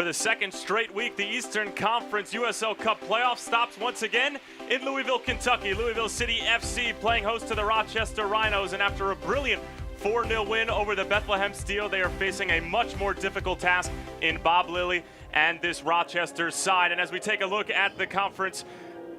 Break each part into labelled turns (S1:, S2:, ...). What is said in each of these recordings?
S1: For the second straight week, the Eastern Conference USL Cup playoff stops once again in Louisville, Kentucky. Louisville City FC playing host to the Rochester Rhinos, and after a brilliant 4-0 win over the Bethlehem Steel, they are facing a much more difficult task in Bob Lilly and this Rochester side. And as we take a look at the conference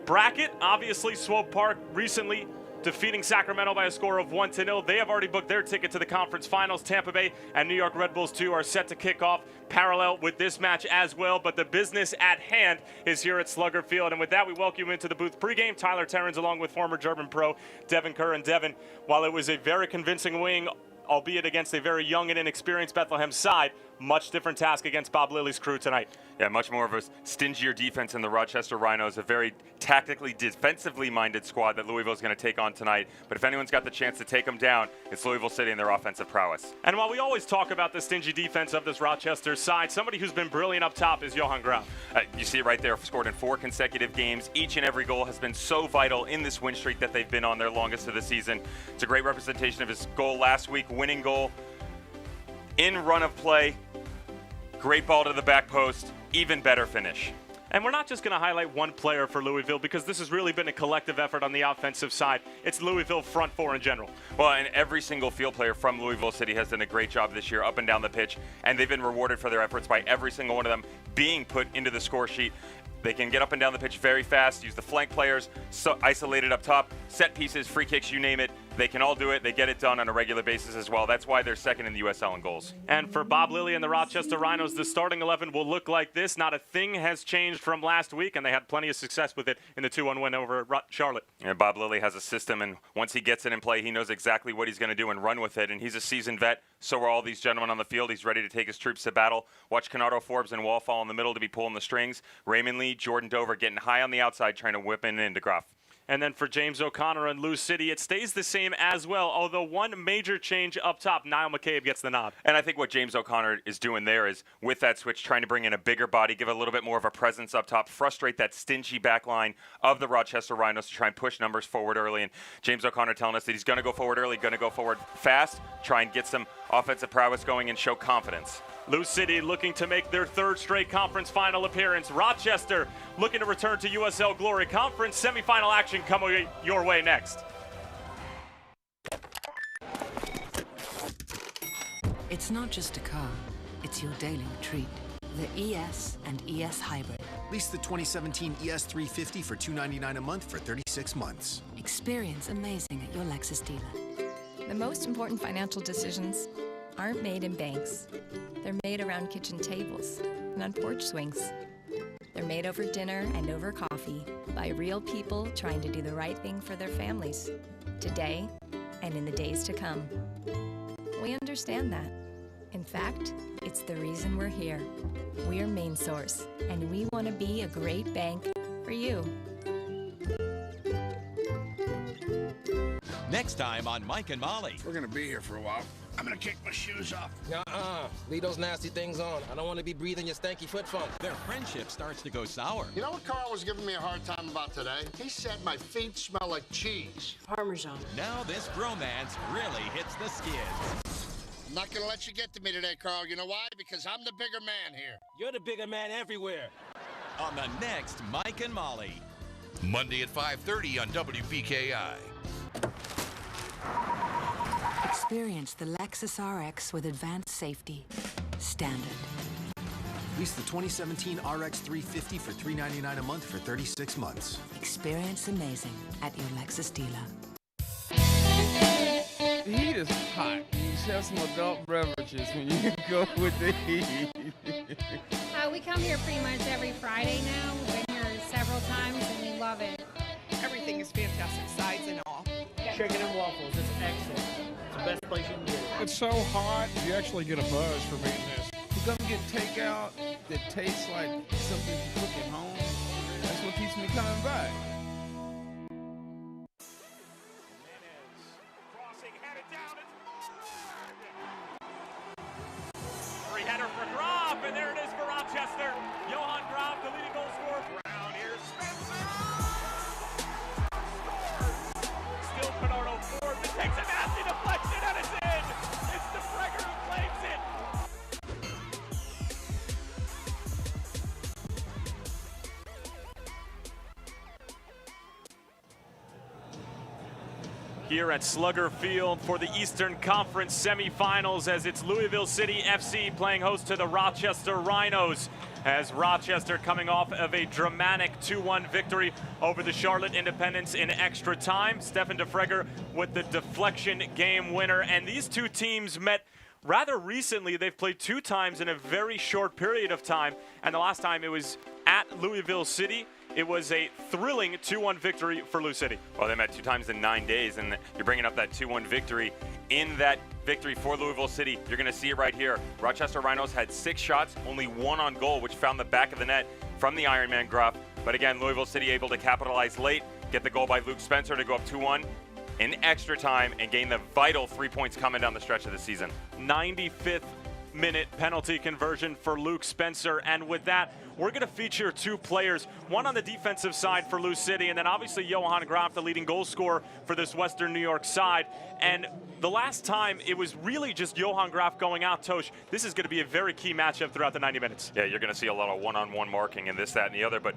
S1: bracket, obviously Swope Park recently defeating Sacramento by a score of 1-0. They have already booked their ticket to the conference finals. Tampa Bay and New York Red Bulls 2 are set to kick off parallel with this match as well. But the business at hand is here at Slugger Field. And with that, we welcome you into the booth pregame. Tyler Terrens along with former German pro Devin Kerr. And Devin, while it was a very convincing win, albeit against a very young and inexperienced Bethlehem side, much different task against Bob Lilly's crew tonight.
S2: Yeah, much more of a stingier defense in the Rochester Rhinos, a very tactically defensively minded squad that Louisville's going to take on tonight. But if anyone's got the chance to take them down, it's Louisville City and their offensive prowess.
S1: And while we always talk about the stingy defense of this Rochester side, somebody who's been brilliant up top is Johan Graf.
S2: You see it right there, scored in 4 consecutive games. Each and every goal has been so vital in this win streak that they've been on, their longest of the season. It's a great representation of his goal last week, winning goal in run of play. Great ball to the back post, even better finish.
S1: And we're not just going to highlight one player for Louisville, because this has really been a collective effort on the offensive side. It's Louisville front four in general.
S2: Well, and every single field player from Louisville City has done a great job this year up and down the pitch, and they've been rewarded for their efforts by every single one of them being put into the score sheet. They can get up and down the pitch very fast, use the flank players, so isolated up top, set pieces, free kicks, you name it. They can all do it. They get it done on a regular basis as well. That's why they're second in the USL in goals.
S1: And for Bob Lilly and the Rochester Rhinos, the starting 11 will look like this. Not a thing has changed from last week, and they had plenty of success with it in the 2-1 win over Charlotte.
S2: And Bob Lilly has a system, and once he gets it in play, he knows exactly what he's going to do and run with it. And he's a seasoned vet. So are all these gentlemen on the field. He's ready to take his troops to battle. Watch Canardo Forbes and Wallfall in the middle to be pulling the strings. Raymond Lee, Jordan Dover getting high on the outside, trying to whip in into Graf.
S1: And then for James O'Connor and Lou City, it stays the same as well, although one major change up top, Niall McCabe gets the nod.
S2: And I think what James O'Connor is doing there is, with that switch, trying to bring in a bigger body, give a little bit more of a presence up top, frustrate that stingy back line of the Rochester Rhinos to try and push numbers forward early. And James O'Connor telling us that he's going to go forward early, going to go forward fast, try and get some offensive prowess going and show confidence.
S1: Lou City looking to make their 3rd straight conference final appearance. Rochester looking to return to USL Glory. Conference semifinal action coming your way next.
S3: It's not just a car, it's your daily treat. The ES and ES Hybrid.
S4: Lease the 2017 ES 350 for $299 a month for 36 months.
S3: Experience amazing at your Lexus dealer.
S5: The most important financial decisions aren't made in banks. They're made around kitchen tables and on porch swings. They're made over dinner and over coffee by real people trying to do the right thing for their families, today and in the days to come. We understand that. In fact, it's the reason we're here. We're Main Source, and we want to be a great bank for you.
S6: Next time on Mike and Molly.
S7: We're gonna be here for a while. I'm gonna kick my shoes off.
S8: Leave those nasty things on. I don't want to be breathing your stanky foot funk.
S6: Their friendship starts to go sour.
S7: You know what Carl was giving me a hard time about today? He said my feet smell like cheese.
S9: Parmesan.
S6: Now this bromance really hits the skids.
S7: I'm not gonna let you get to me today, Carl. You know why? Because I'm the bigger man here.
S8: You're the bigger man everywhere.
S6: On the next Mike and Molly.
S10: Monday at 5:30 on WPKI.
S3: Experience the Lexus RX with advanced safety. Standard.
S4: Lease the 2017 RX 350 for $399 a month for 36 months.
S3: Experience amazing at your Lexus dealer.
S11: The heat is hot. You should have some adult beverages when you go with the heat.
S12: We come here pretty much every Friday now. We've been here several times and we love it.
S13: Everything is fantastic, sides and all.
S14: Chicken and waffles, it's excellent. It's the best place you can get it.
S11: It's so hot, you actually get a buzz from eating this. You come get takeout that tastes like something you cook at home. That's what keeps me coming back.
S1: Crossing, headed down, it's free header for Graf, and there it is for Rochester. Johan Graf, the leading goal scorer. Brown here, Spencer! Still Canardo Forbes, it takes a nasty deflection, and it's in! It's the Freger who claims it! here at Slugger Field for the Eastern Conference semifinals, as it's Louisville City FC playing host to the Rochester Rhinos, as Rochester coming off of a dramatic 2-1 victory over the Charlotte Independents in extra time. Stefan DeFreger with the deflection game winner, and these two teams met rather recently. They've played 2 times in a very short period of time, and the last time it was at Louisville City. It was a thrilling 2-1 victory for Lou City.
S2: Well, they met 2 times in 9 days, and you're bringing up that 2-1 victory. In that victory for Louisville City, you're going to see it right here. Rochester Rhinos had 6 shots, only 1 on goal, which found the back of the net from the Ironman Gruff. But again, Louisville City able to capitalize late, get the goal by Luke Spencer to go up 2-1 in extra time and gain the vital 3 points coming down the stretch of the season.
S1: 95th minute penalty conversion for Luke Spencer, and with that, we're going to feature 2 players, one on the defensive side for Lou City, and then obviously Johan Graf, the leading goal scorer for this Western New York side. And the last time it was really just Johan Graf going out, Tosh. This is going to be a very key matchup throughout the 90 minutes.
S2: Yeah, you're going to see a lot of one-on-one marking and this, that, and the other, but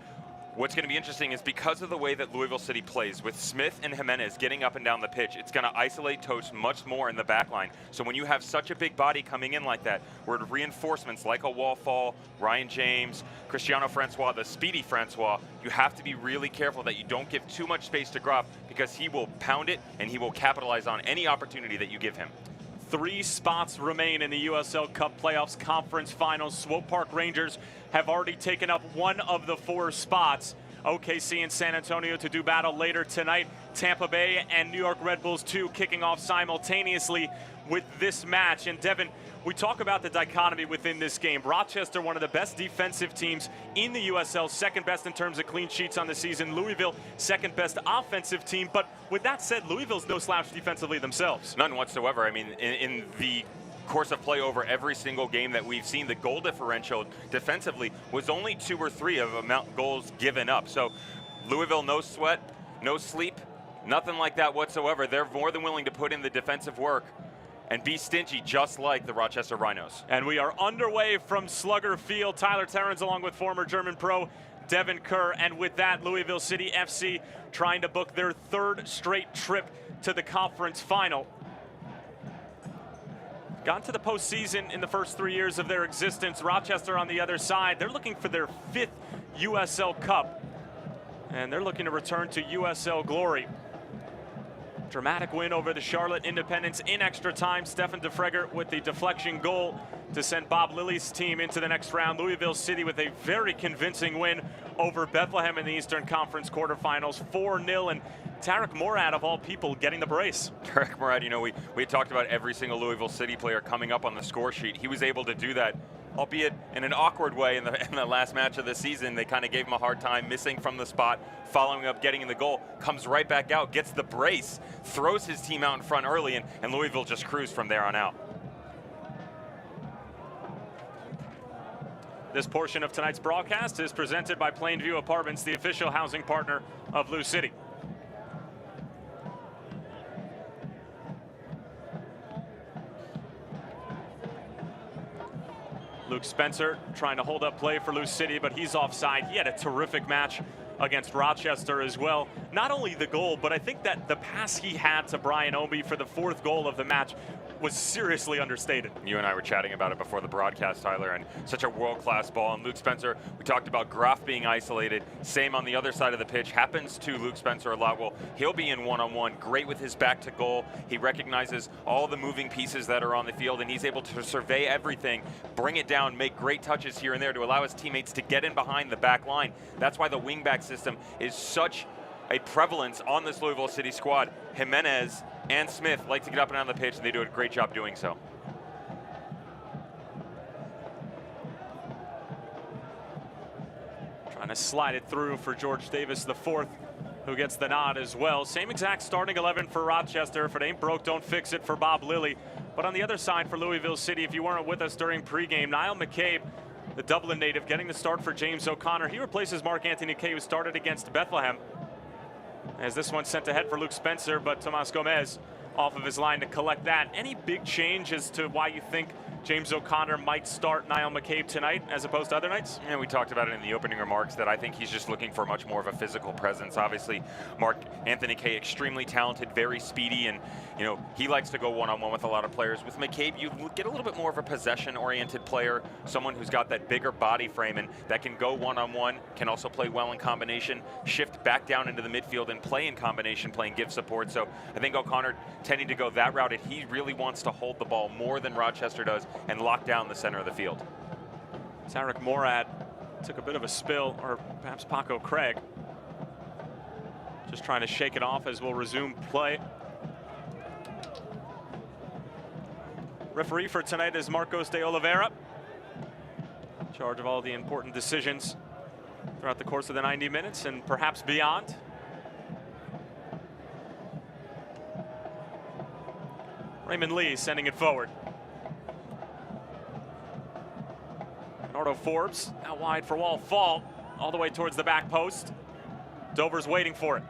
S2: what's going to be interesting is because of the way that Louisville City plays, with Smith and Jimenez getting up and down the pitch, it's going to isolate Toast much more in the back line. So when you have such a big body coming in like that, where reinforcements like a Wallfall, Ryan James, Cristiano Francois, the speedy Francois, you have to be really careful that you don't give too much space to Graf, because he will pound it and he will capitalize on any opportunity that you give him.
S1: 3 spots remain in the USL Cup Playoffs Conference Finals. Swope Park Rangers have already taken up 1 of the 4 spots. OKC and San Antonio to do battle later tonight. Tampa Bay and New York Red Bulls 2 kicking off simultaneously with this match. And Devin, we talk about the dichotomy within this game. Rochester, one of the best defensive teams in the USL, second best in terms of clean sheets on the season. Louisville, second best offensive team. But with that said, Louisville's no slouch defensively themselves.
S2: None whatsoever. I mean, in the course of play over every single game that we've seen, the goal differential defensively was only 2 or 3 of amount goals given up. So Louisville, no sweat, no sleep, nothing like that whatsoever. They're more than willing to put in the defensive work and be stingy, just like the Rochester Rhinos.
S1: And we are underway from Slugger Field. Tyler Terrens along with former German pro Devin Kerr. And with that, Louisville City FC trying to book their 3rd straight trip to the conference final. Gone to the postseason in the first 3 years of their existence. Rochester on the other side, they're looking for their 5th USL Cup. And they're looking to return to USL glory. Dramatic win over the Charlotte Independents in extra time. Stefan DeFreger with the deflection goal to send Bob Lilly's team into the next round. Louisville City with a very convincing win over Bethlehem in the Eastern Conference quarterfinals, 4-0, and Tarek Morad, of all people, getting the brace.
S2: Tarek Morad, you know, we talked about every single Louisville City player coming up on the score sheet. He was able to do that, albeit in an awkward way in the last match of the season. They kind of gave him a hard time, missing from the spot, following up, getting in the goal, comes right back out, gets the brace, throws his team out in front early, and Louisville just cruised from there on out.
S1: This portion of tonight's broadcast is presented by Plainview Apartments, the official housing partner of Lou City. Luke Spencer trying to hold up play for Lou City, but he's offside. He had a terrific match against Rochester as well. Not only the goal, but I think that the pass he had to Brian Obi for the 4th goal of the match was seriously understated.
S2: You and I were chatting about it before the broadcast, Tyler, and such a world-class ball. And Luke Spencer, we talked about Graf being isolated. Same on the other side of the pitch. Happens to Luke Spencer a lot. Well, he'll be in one-on-one. Great with his back to goal. He recognizes all the moving pieces that are on the field, and he's able to survey everything, bring it down, make great touches here and there to allow his teammates to get in behind the back line. That's why the wing-back system is such a prevalence on this Louisville City squad. Jimenez and Smith like to get up and down the pitch, and they do a great job doing so.
S1: Trying to slide it through for George Davis IV, who gets the nod as well. Same exact starting 11 for Rochester. If it ain't broke, don't fix it for Bob Lilly. But on the other side for Louisville City, if you weren't with us during pregame, Niall McCabe, the Dublin native, getting the start for James O'Connor. He replaces Mark Anthony Kay, who started against Bethlehem. As this one sent ahead for Luke Spencer, but Tomas Gomez off of his line to collect that. Any big change as to why you think James O'Connor might start Niall McCabe tonight as opposed to other nights?
S2: Yeah, we talked about it in the opening remarks that I think he's just looking for much more of a physical presence. Obviously, Anthony Kay, extremely talented, very speedy, and he likes to go one-on-one with a lot of players. With McCabe, you get a little bit more of a possession-oriented player, someone who's got that bigger body frame and that can go one-on-one, can also play well in combination, shift back down into the midfield and play in combination, playing give support. So I think O'Connor tending to go that route, and he really wants to hold the ball more than Rochester does and lock down the center of the field.
S1: Tarek Morad took a bit of a spill, or perhaps Paco Craig. Just trying to shake it off as we'll resume play. Referee for tonight is Marcos de Oliveira, in charge of all the important decisions throughout the course of the 90 minutes and perhaps beyond. Raymond Lee sending it forward. Bernardo Forbes out wide for Wall Fall, all the way towards the back post. Dover's waiting for it.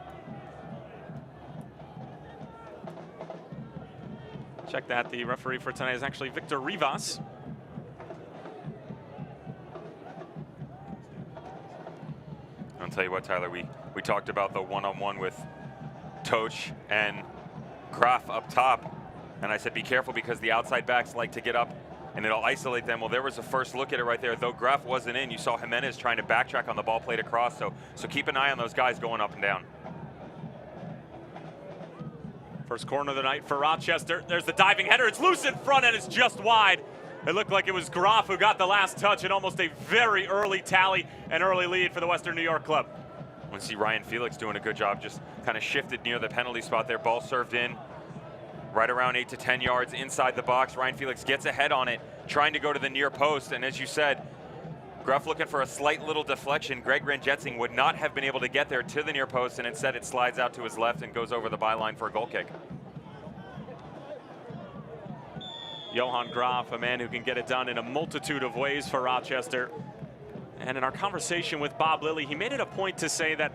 S1: Check that, the referee for tonight is actually Victor Rivas.
S2: I'll tell you what, Tyler, we talked about the one-on-one with Toch and Graf up top, and I said be careful because the outside backs like to get up and it'll isolate them. Well, there was a first look at it right there. Though Graf wasn't in, you saw Jimenez trying to backtrack on the ball played across, so keep an eye on those guys going up and down.
S1: First corner of the night for Rochester. There's the diving header. It's loose in front and it's just wide. It looked like it was Graf who got the last touch and almost a very early tally and early lead for the Western New York club.
S2: We see Ryan Felix doing a good job, just kind of shifted near the penalty spot there. Ball served in right around 8 to 10 yards inside the box. Ryan Felix gets ahead on it, trying to go to the near post. And as you said, Gruff looking for a slight little deflection. Greg Ranjetsing would not have been able to get there to the near post, and instead it slides out to his left and goes over the byline for a goal kick.
S1: Johan Graf, a man who can get it done in a multitude of ways for Rochester. And in our conversation with Bob Lilly, he made it a point to say that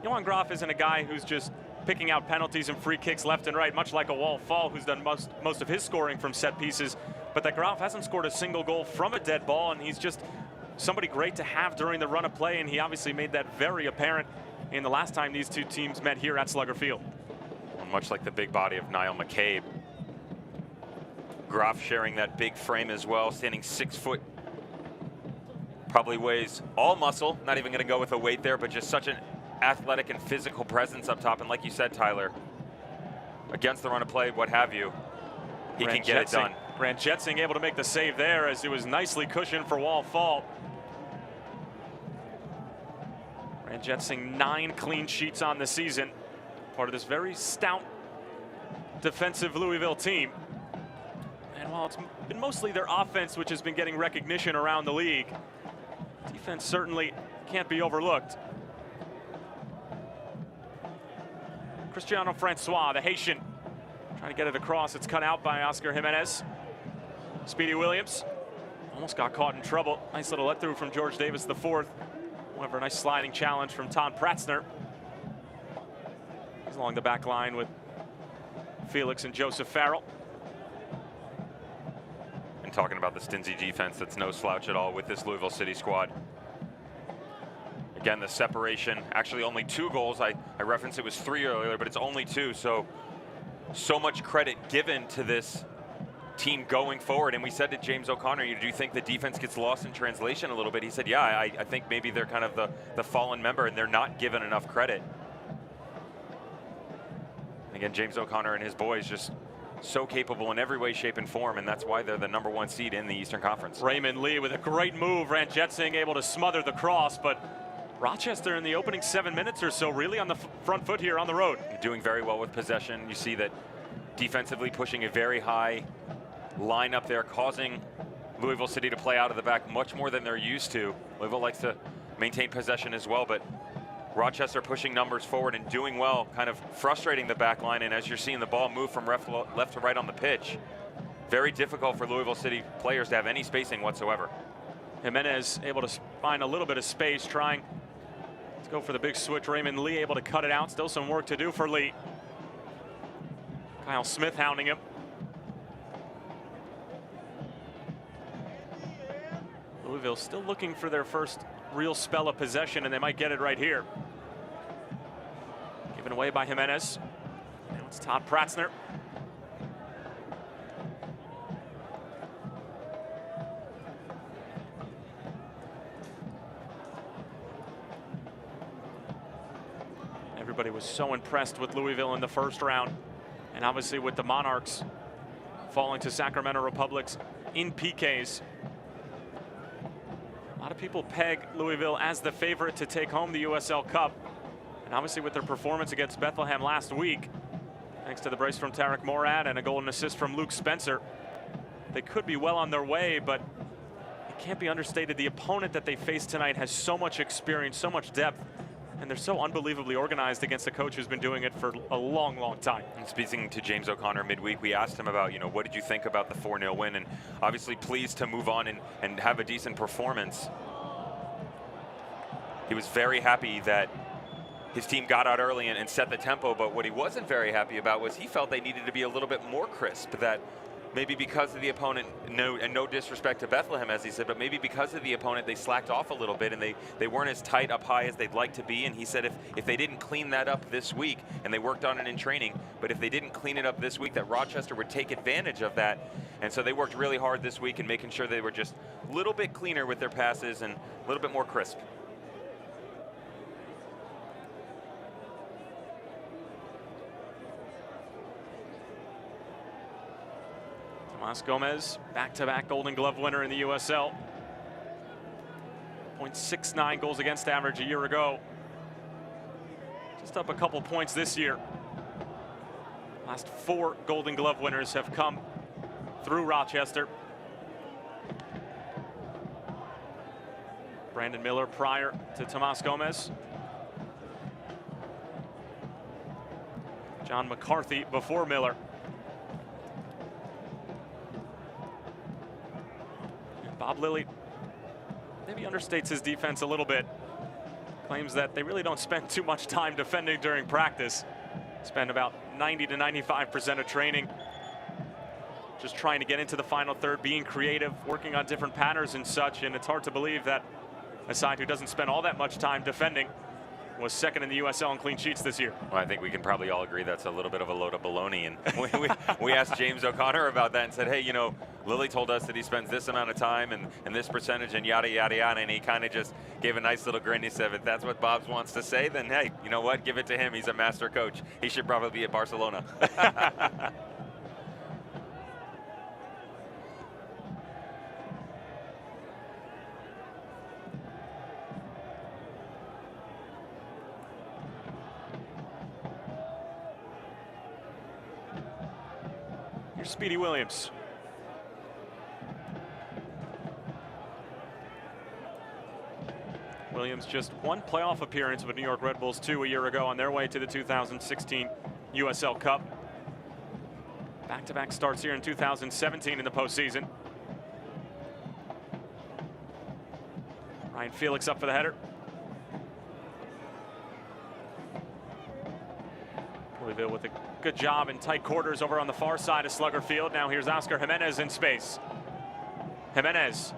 S1: Johan Graf isn't a guy who's just picking out penalties and free kicks left and right, much like a Wall Fall, who's done most of his scoring from set pieces, but that Graf hasn't scored a single goal from a dead ball, and he's just somebody great to have during the run of play, and he obviously made that very apparent in the last time these two teams met here at Slugger Field.
S2: Well, much like the big body of Niall McCabe, Graf sharing that big frame as well, standing 6 foot, probably weighs all muscle, not even going to go with a weight there, but just such an athletic and physical presence up top. And like you said, Tyler, against the run of play, what have you, he can get it done.
S1: Ranjetsing able to make the save there as it was nicely cushioned for Wall Fall. Ranjetsing 9 clean sheets on the season, part of this very stout defensive Louisville team. And while it's been mostly their offense which has been getting recognition around the league, defense certainly can't be overlooked. Cristiano Francois, the Haitian, trying to get it across. It's cut out by Oscar Jimenez. Speedy Williams almost got caught in trouble. Nice little let through from George Davis IV. However, a nice sliding challenge from Tom Pratzner. He's along the back line with Felix and Joseph Farrell.
S2: And talking about the Stinzy defense, that's no slouch at all with this Louisville City squad. Again, the separation, actually only 2 goals. I referenced it was 3 earlier, but it's only 2. So much credit given to this team going forward. And we said to James O'Connor, do you think the defense gets lost in translation a little bit? He said, yeah, I think maybe they're kind of the fallen member and they're not given enough credit. And again, James O'Connor and his boys just so capable in every way, shape, and form, and that's why they're the #1 seed in the Eastern Conference.
S1: Raymond Lee with a great move. Ranjetsing able to smother the cross, but Rochester in the opening 7 minutes or so really on the front foot here on the road.
S2: Doing very well with possession. You see that defensively pushing a very high line up there, causing Louisville City to play out of the back much more than they're used to. Louisville likes to maintain possession as well, but Rochester pushing numbers forward and doing well, kind of frustrating the back line. And as you're seeing the ball move from left to right on the pitch, very difficult for Louisville City players to have any spacing whatsoever.
S1: Jimenez able to find a little bit of space, trying to go for the big switch. Raymond Lee able to cut it out. Still some work to do for Lee. Kyle Smith hounding him. Louisville still looking for their first real spell of possession, and they might get it right here. Given away by Jimenez. Now it's Todd Pratzner. Everybody was so impressed with Louisville in the first round, and obviously with the Monarchs falling to Sacramento Republics in PKs. A lot of people peg Louisville as the favorite to take home the USL Cup, and obviously with their performance against Bethlehem last week, thanks to the brace from Tarek Morad and a golden assist from Luke Spencer, they could be well on their way, but it can't be understated. The opponent that they face tonight has so much experience, so much depth, and they're so unbelievably organized against a coach who's been doing it for a long, long time.
S2: And speaking to James O'Connor midweek, we asked him about, what did you think about the 4-0 win? And obviously pleased to move on and have a decent performance. He was very happy that his team got out early and set the tempo, but what he wasn't very happy about was he felt they needed to be a little bit more crisp, that maybe because of the opponent, no disrespect to Bethlehem, as he said, but maybe because of the opponent, they slacked off a little bit and they weren't as tight up high as they'd like to be. And he said if they didn't clean that up this week, and they worked on it in training, but if they didn't clean it up this week, that Rochester would take advantage of that. And so they worked really hard this week in making sure they were just a little bit cleaner with their passes and a little bit more crisp.
S1: Tomas Gomez, back-to-back Golden Glove winner in the USL. .69 goals against average a year ago. Just up a couple points this year. Last 4 Golden Glove winners have come through Rochester. Brandon Miller prior to Tomas Gomez. John McCarthy before Miller. Bob Lilly maybe understates his defense a little bit. Claims that they really don't spend too much time defending during practice. Spend about 90 to 95% of training just trying to get into the final third, being creative, working on different patterns and such. And it's hard to believe that a side who doesn't spend all that much time defending was second in the USL in clean sheets this year.
S2: Well, I think we can probably all agree that's a little bit of a load of baloney. And we asked James O'Connor about that and said, hey, Lilly told us that he spends this amount of time and this percentage and yada, yada, yada. And he kind of just gave a nice little grin. He said, if that's what Bob wants to say, then hey, you know what? Give it to him. He's a master coach. He should probably be at Barcelona.
S1: Speedy Williams. Williams just one playoff appearance with New York Red Bulls 2 a year ago on their way to the 2016 USL Cup. Back-to-back starts here in 2017 in the postseason. Ryan Felix up for the header. Louisville with a good job in tight quarters over on the far side of Slugger Field. Now here's Oscar Jimenez in space. Jimenez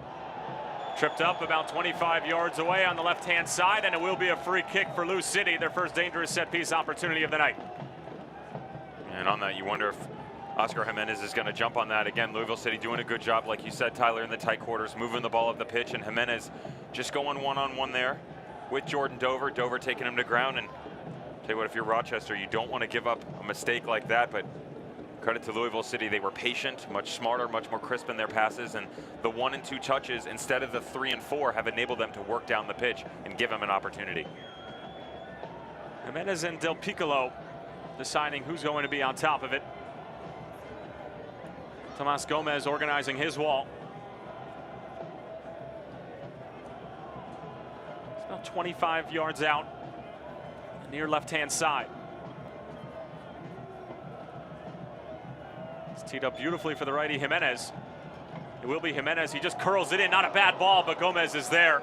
S1: tripped up about 25 yards away on the left-hand side, and it will be a free kick for Lou City, their first dangerous set-piece opportunity of the night.
S2: And on that, you wonder if Oscar Jimenez is going to jump on that. Again, Louisville City doing a good job, like you said, Tyler, in the tight quarters, moving the ball up the pitch, and Jimenez just going one-on-one there with Jordan Dover. Dover taking him to ground, and tell you what, if you're Rochester, you don't want to give up a mistake like that, but credit to Louisville City. They were patient, much smarter, much more crisp in their passes, and the 1 and 2 touches instead of the 3 and 4 have enabled them to work down the pitch and give them an opportunity.
S1: Jimenez and Del Piccolo deciding who's going to be on top of it. Tomas Gomez organizing his wall. It's about 25 yards out, near left-hand side. It's teed up beautifully for the righty Jimenez. It will be Jimenez. He just curls it in. Not a bad ball, but Gomez is there.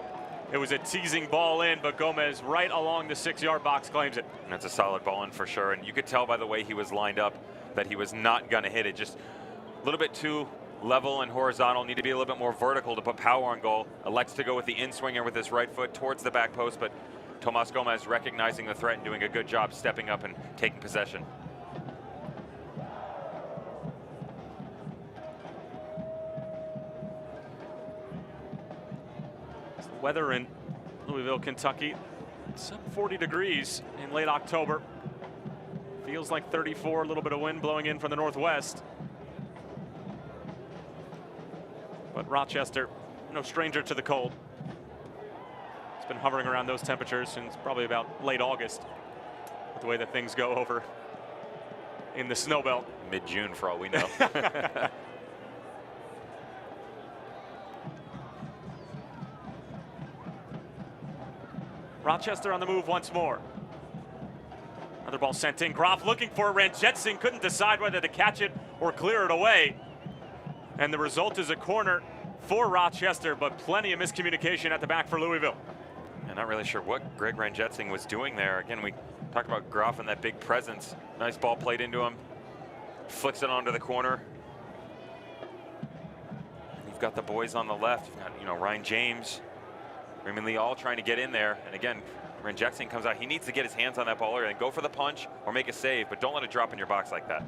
S1: It was a teasing ball in, but Gomez right along the 6-yard box claims it.
S2: And that's a solid ball in for sure. And you could tell by the way he was lined up that he was not going to hit it. Just a little bit too level and horizontal, need to be a little bit more vertical to put power on goal. Elects to go with the in-swinger with his right foot towards the back post, but Tomas Gomez recognizing the threat and doing a good job stepping up and taking possession.
S1: It's the weather in Louisville, Kentucky. It's up 40 degrees in late October. Feels like 34, a little bit of wind blowing in from the northwest. But Rochester, no stranger to the cold. It's been hovering around those temperatures since probably about late August, with the way that things go over in the snow belt.
S2: Mid-June for all we know.
S1: Rochester on the move once more. Another ball sent in. Groff looking for Ranjitsingh, couldn't decide whether to catch it or clear it away. And the result is a corner for Rochester, but plenty of miscommunication at the back for Louisville.
S2: I'm not really sure what Greg Ranjitsingh was doing there. Again, we talked about Groff and that big presence. Nice ball played into him. Flicks it onto the corner. And you've got the boys on the left. You've got, Ryan James, Raymond Lee all trying to get in there. And again, Ranjitsingh comes out. He needs to get his hands on that ball and go for the punch or make a save, but don't let it drop in your box like that.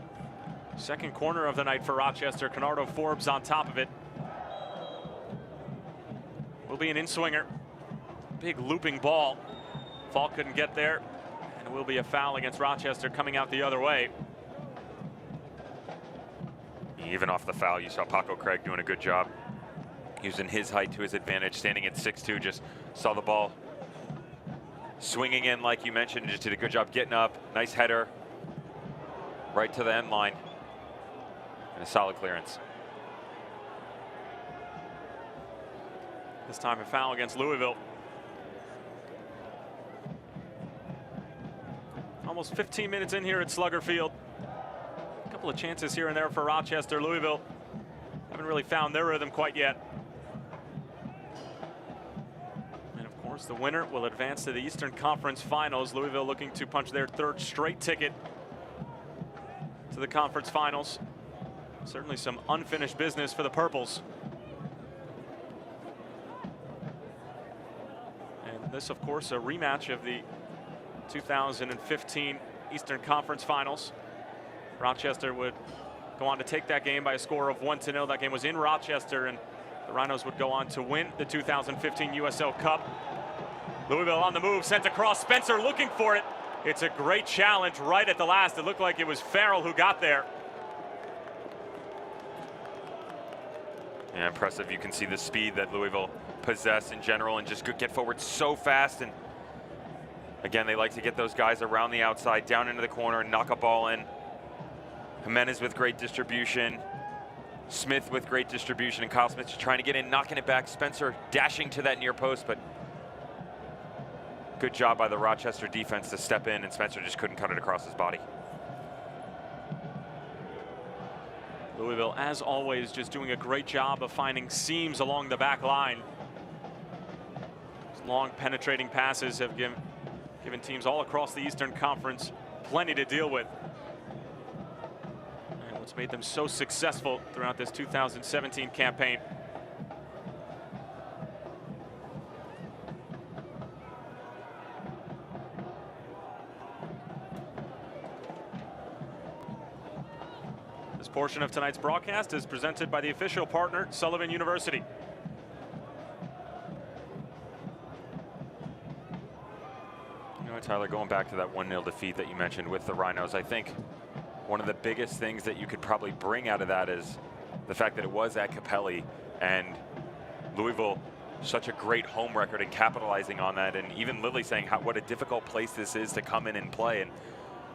S1: Second corner of the night for Rochester. Canardo Forbes on top of it. Will be an in-swinger. Big looping ball. Falk couldn't get there. And it will be a foul against Rochester coming out the other way.
S2: Even off the foul, you saw Paco Craig doing a good job. Using his height to his advantage, standing at 6'2", just saw the ball swinging in like you mentioned, and just did a good job getting up. Nice header right to the end line. And a solid clearance.
S1: This time a foul against Louisville. Almost 15 minutes in here at Slugger Field. A couple of chances here and there for Rochester. Louisville haven't really found their rhythm quite yet. And of course, the winner will advance to the Eastern Conference Finals. Louisville looking to punch their third straight ticket to the conference finals. Certainly some unfinished business for the Purples. And this, of course, a rematch of the 2015 Eastern Conference Finals. Rochester would go on to take that game by a score of 1-0. That game was in Rochester, and the Rhinos would go on to win the 2015 USL Cup. Louisville on the move, sent across. Spencer looking for it. It's a great challenge right at the last. It looked like it was Farrell who got there.
S2: Yeah, impressive. You can see the speed that Louisville possess in general and just get forward so fast. And again, they like to get those guys around the outside, down into the corner, and knock a ball in. Jimenez with great distribution. Smith with great distribution, and Kyle Smith just trying to get in, knocking it back. Spencer dashing to that near post, but good job by the Rochester defense to step in, and Spencer just couldn't cut it across his body.
S1: Louisville, as always, just doing a great job of finding seams along the back line. These long penetrating passes have given teams all across the Eastern Conference plenty to deal with. And what's made them so successful throughout this 2017 campaign. This portion of tonight's broadcast is presented by the official partner, Sullivan University.
S2: You know, Tyler, going back to that 1-0 defeat that you mentioned with the Rhinos, I think one of the biggest things that you could probably bring out of that is the fact that it was at Capelli, and Louisville, such a great home record and capitalizing on that, and even Lily saying what a difficult place this is to come in and play. And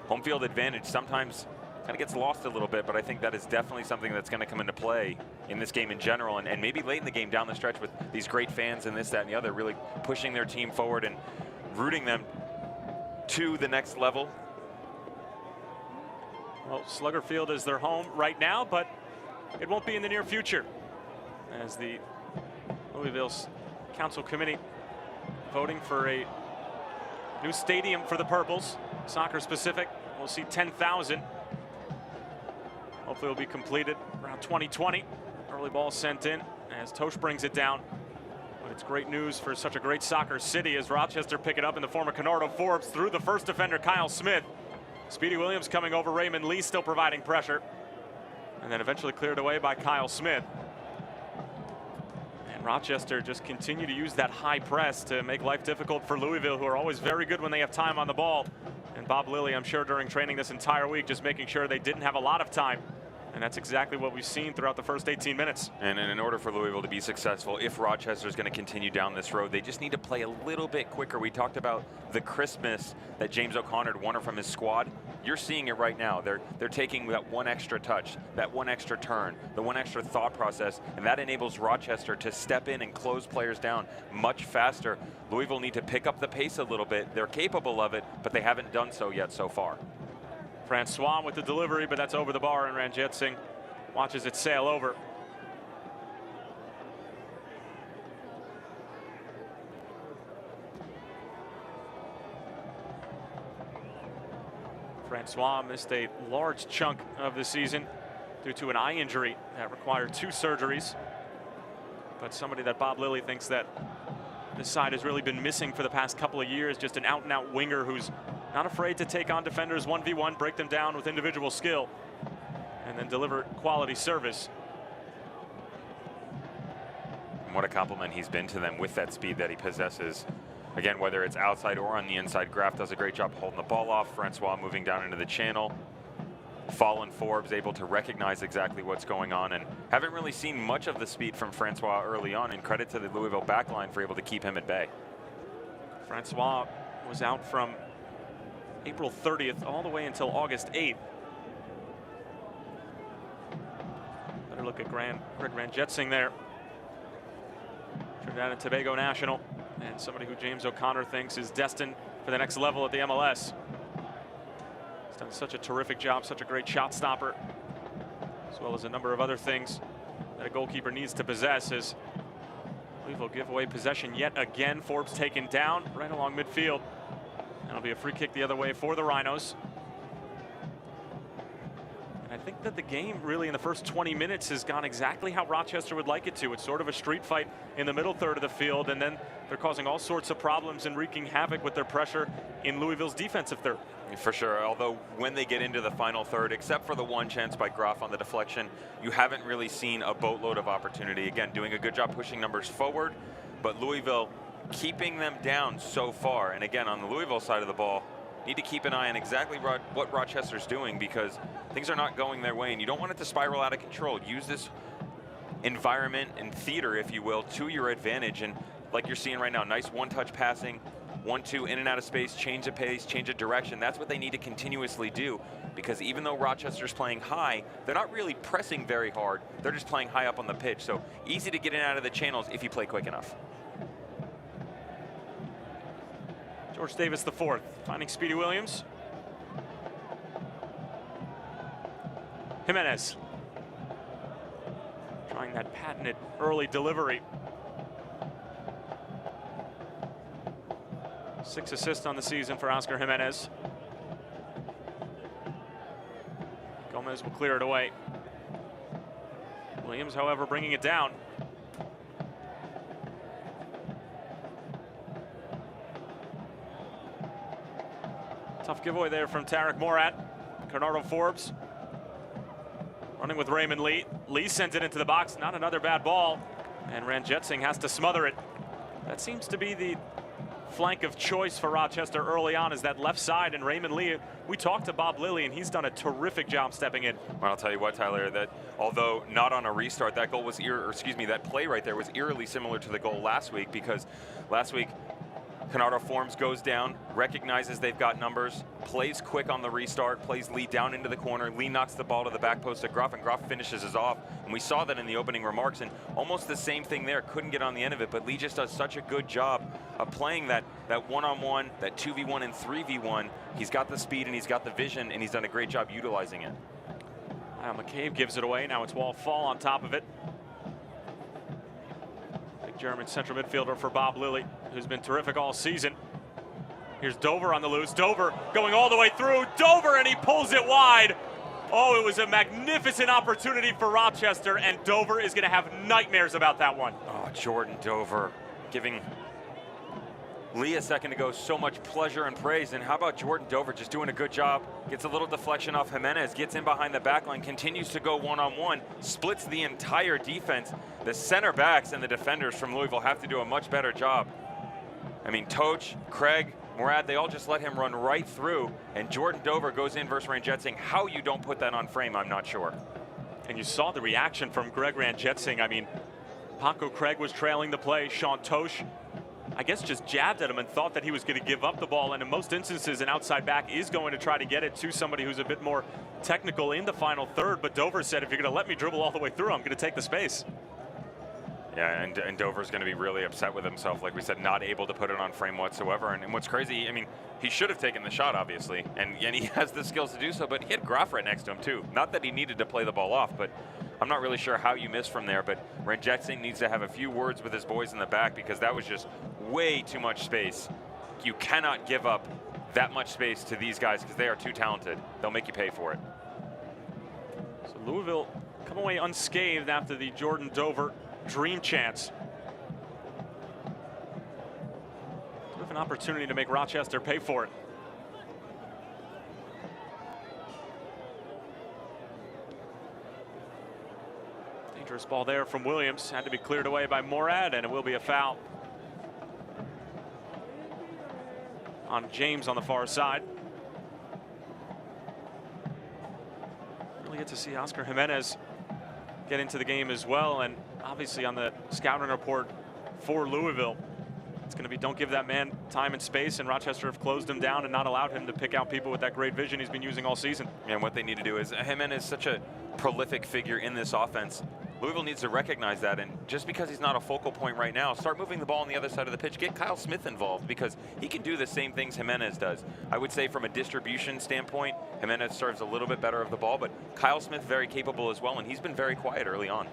S2: home field advantage sometimes kind of gets lost a little bit, but I think that is definitely something that's going to come into play in this game in general, and maybe late in the game down the stretch with these great fans and this, that, and the other, really pushing their team forward and rooting them to the next level.
S1: Well, Slugger Field is their home right now, but it won't be in the near future, as the Louisville Council Committee voting for a new stadium for the Purples, soccer specific. We'll see 10,000. Hopefully it'll be completed around 2020, early Early ball sent in as Tosh brings it down. But it's great news for such a great soccer city as Rochester pick it up in the form of Canardo Forbes through the first defender, Kyle Smith. Speedy Williams coming over, Raymond Lee still providing pressure. And then eventually cleared away by Kyle Smith. And Rochester just continue to use that high press to make life difficult for Louisville, who are always very good when they have time on the ball. And Bob Lilly, I'm sure during training this entire week, just making sure they didn't have a lot of time. And that's exactly what we've seen throughout the first 18 minutes.
S2: And in order for Louisville to be successful, if Rochester is going to continue down this road, they just need to play a little bit quicker. We talked about the crispness that James O'Connor wanted from his squad. You're seeing it right now. They're taking that one extra touch, that one extra turn, the one extra thought process, and that enables Rochester to step in and close players down much faster. Louisville need to pick up the pace a little bit. They're capable of it, but they haven't done so yet so far.
S1: Francois with the delivery, but that's over the bar, and Ranjitsingh watches it sail over. Francois missed a large chunk of the season due to an eye injury that required 2 surgeries. But somebody that Bob Lilly thinks that this side has really been missing for the past couple of years, just an out-and-out winger who's not afraid to take on defenders 1v1, break them down with individual skill, and then deliver quality service.
S2: And what a compliment he's been to them with that speed that he possesses. Again, whether it's outside or on the inside, Graf does a great job holding the ball off. Francois moving down into the channel. Fallen Forbes able to recognize exactly what's going on, and haven't really seen much of the speed from Francois early on, and credit to the Louisville backline for able to keep him at bay.
S1: Francois was out from April 30th all the way until August 8th. Better look at Greg Ranjitsingh there. Trinidad and Tobago national, and somebody who James O'Connor thinks is destined for the next level at the MLS. He's done such a terrific job, such a great shot stopper, as well as a number of other things that a goalkeeper needs to possess. As Louisville give away possession yet again. Forbes taken down right along midfield. That'll be a free kick the other way for the Rhinos. And I think that the game really in the first 20 minutes has gone exactly how Rochester would like it to. It's sort of a street fight in the middle third of the field, and then they're causing all sorts of problems and wreaking havoc with their pressure in Louisville's defensive third.
S2: For sure, although when they get into the final third, except for the one chance by Graf on the deflection, you haven't really seen a boatload of opportunity. Again, doing a good job pushing numbers forward, but Louisville keeping them down so far. And again, on the Louisville side of the ball, need to keep an eye on exactly what Rochester's doing, because things are not going their way, and you don't want it to spiral out of control. Use this environment and theater, if you will, to your advantage. And like you're seeing right now, nice one-touch passing, 1-2 in and out of space, change of pace, change of direction. That's what they need to continuously do, because even though Rochester's playing high, they're not really pressing very hard. They're just playing high up on the pitch. So easy to get in and out of the channels if you play quick enough.
S1: George Davis IV finding Speedy Williams. Jimenez trying that patented early delivery. 6 assists on the season for Oscar Jimenez. Gomez will clear it away. Williams, however, bringing it down. Tough giveaway there from Tarek Morat. Canardo Forbes running with Raymond Lee. Lee sends it into the box. Not another bad ball. And Ranjitsingh has to smother it. That seems to be the flank of choice for Rochester early on, is that left side, and Raymond Lee. We talked to Bob Lilly, and he's done a terrific job stepping in.
S2: Well, I'll tell you what, Tyler, that although not on a restart, that goal was that play right there was eerily similar to the goal last week, because last week Canardo Forbes goes down, recognizes they've got numbers, plays quick on the restart, plays Lee down into the corner. Lee knocks the ball to the back post of Graf, and Graf finishes us off. And we saw that in the opening remarks, and almost the same thing there. Couldn't get on the end of it, but Lee just does such a good job of playing that one-on-one, that 2v1 and 3v1. He's got the speed and he's got the vision, and he's done a great job utilizing it.
S1: McCabe gives it away. Now it's Wall Fall on top of it. German central midfielder for Bob Lilly, who's been terrific all season. Here's Dover on the loose. Dover going all the way through. Dover, and he pulls it wide. Oh, it was a magnificent opportunity for Rochester, and Dover is going to have nightmares about that one.
S2: Oh, Jordan Dover giving Lee a second ago so much pleasure and praise. And how about Jordan Dover just doing a good job? Gets a little deflection off Jimenez, gets in behind the back line, continues to go one-on-one, splits the entire defense. The center backs and the defenders from Louisville have to do a much better job. I mean, Toch, Craig, Murad, they all just let him run right through, and Jordan Dover goes in versus Ranjitsingh. How you don't put that on frame, I'm not sure.
S1: And you saw the reaction from Greg Ranjitsingh. I mean, Paco Craig was trailing the play. Sean Toch, I guess, just jabbed at him and thought that he was going to give up the ball. And in most instances, an outside back is going to try to get it to somebody who's a bit more technical in the final third. But Dover said, if you're going to let me dribble all the way through, I'm going to take the space.
S2: Yeah, and Dover's going to be really upset with himself. Like we said, not able to put it on frame whatsoever. And what's crazy, I mean, he should have taken the shot, obviously, and he has the skills to do so, but he had Groff right next to him, too. Not that he needed to play the ball off, but I'm not really sure how you miss from there. But Ranjitsingh needs to have a few words with his boys in the back, because that was just way too much space. You cannot give up that much space to these guys, because they are too talented. They'll make you pay for it.
S1: So Louisville come away unscathed after the Jordan Dover dream chance. With an opportunity to make Rochester pay for it. Dangerous ball there from Williams. Had to be cleared away by Morad, and it will be a foul on James on the far side. Really get to see Oscar Jimenez get into the game as well, and obviously on the scouting report for Louisville, it's going to be don't give that man time and space, and Rochester have closed him down and not allowed him to pick out people with that great vision he's been using all season.
S2: And what they need to do is, Jimenez is such a prolific figure in this offense. Louisville needs to recognize that, and just because he's not a focal point right now, start moving the ball on the other side of the pitch. Get Kyle Smith involved, because he can do the same things Jimenez does. I would say from a distribution standpoint, Jimenez serves a little bit better of the ball, but Kyle Smith very capable as well, and he's been very quiet early on.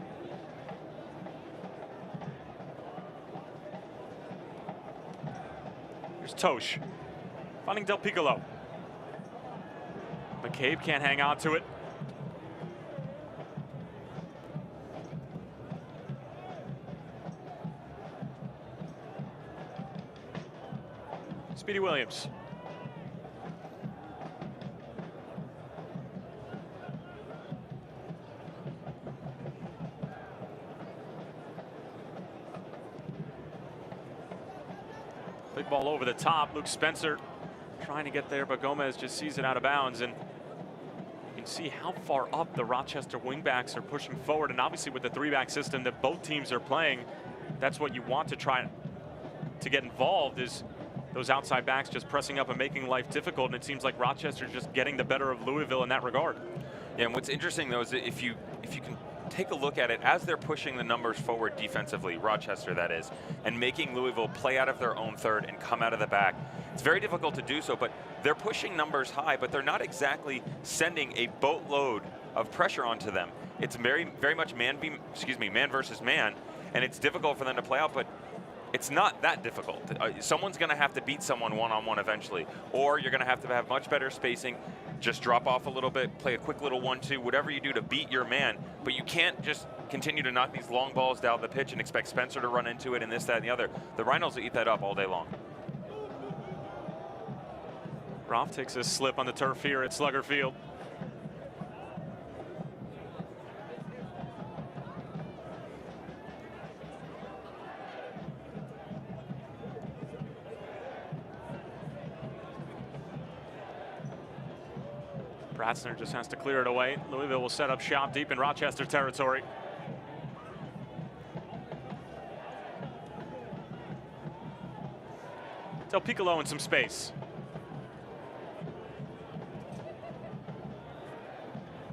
S1: Here's Toch finding Del Piccolo. McCabe can't hang on to it. Speedy Williams. Big ball over the top. Luke Spencer trying to get there, but Gomez just sees it out of bounds. And you can see how far up the Rochester wingbacks are pushing forward. And obviously with the three-back system that both teams are playing, that's what you want to try to get involved, is those outside backs just pressing up and making life difficult. And it seems like Rochester's just getting the better of Louisville in that regard.
S2: Yeah, and what's interesting though is that if you can take a look at it as they're pushing the numbers forward defensively, Rochester that is, and making Louisville play out of their own third and come out of the back. It's very difficult to do so, but they're pushing numbers high, but they're not exactly sending a boatload of pressure onto them. It's very much man versus man, and it's difficult for them to play out, but it's not that difficult. Someone's going to have to beat someone one-on-one eventually, or you're going to have much better spacing, just drop off a little bit, play a quick little 1-2, whatever you do to beat your man. But you can't just continue to knock these long balls down the pitch and expect Spencer to run into it and this, that, and the other. The Rhinos will eat that up all day long.
S1: Roth takes a slip on the turf here at Slugger Field. Pratzner just has to clear it away. Louisville will set up shop deep in Rochester territory. Del Piccolo in some space.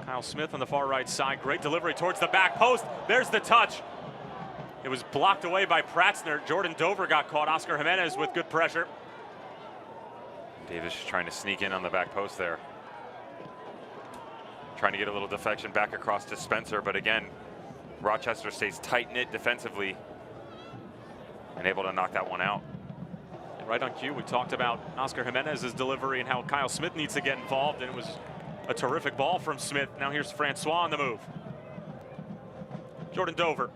S1: Kyle Smith on the far right side. Great delivery towards the back post. There's the touch. It was blocked away by Pratzner. Jordan Dover got caught. Oscar Jimenez with good pressure.
S2: Davis just trying to sneak in on the back post there. Trying to get a little deflection back across to Spencer, but again, Rochester stays tight-knit defensively and able to knock that one out.
S1: And right on cue, we talked about Oscar Jimenez's delivery and how Kyle Smith needs to get involved, and it was A terrific ball from Smith. Now here's Francois on the move. Jordan Dover.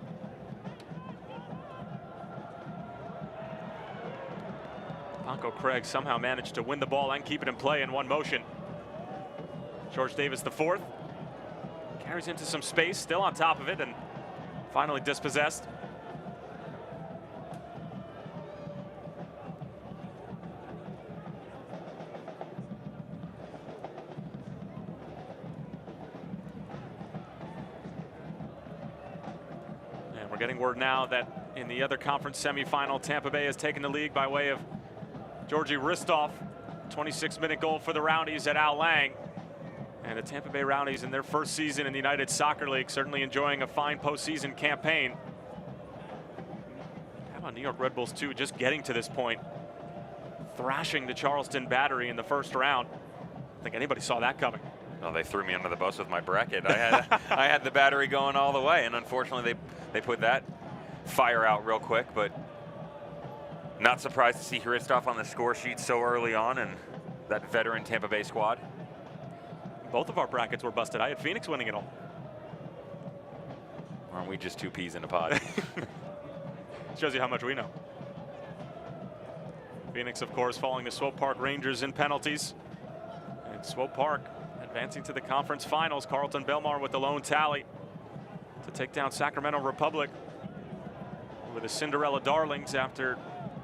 S1: Ponko Craig somehow managed to win the ball and keep it in play in one motion. George Davis the fourth. Carries into some space, still on top of it, and finally dispossessed. And we're getting word now that in the other conference semifinal, Tampa Bay has taken the lead by way of Georgi Ristov. 26-minute goal for the Rowdies at Al Lang. And the Tampa Bay Rowdies in their first season in the United Soccer League, certainly enjoying a fine postseason campaign. How about New York Red Bulls too, just getting to this point, thrashing the Charleston Battery in the first round. I don't think anybody saw that coming.
S2: No, they threw me under the bus with my bracket. I had the Battery going all the way, and unfortunately they put that fire out real quick, but not surprised to see Hristov on the score sheet so early on, and that veteran Tampa Bay squad.
S1: Both of our brackets were busted. I had Phoenix winning it all.
S2: Aren't we just two peas in a pod?
S1: Shows you how much we know. Phoenix, of course, falling to Swope Park Rangers in penalties. And Swope Park advancing to the conference finals. Carlton Belmar with the lone tally to take down Sacramento Republic with the Cinderella Darlings after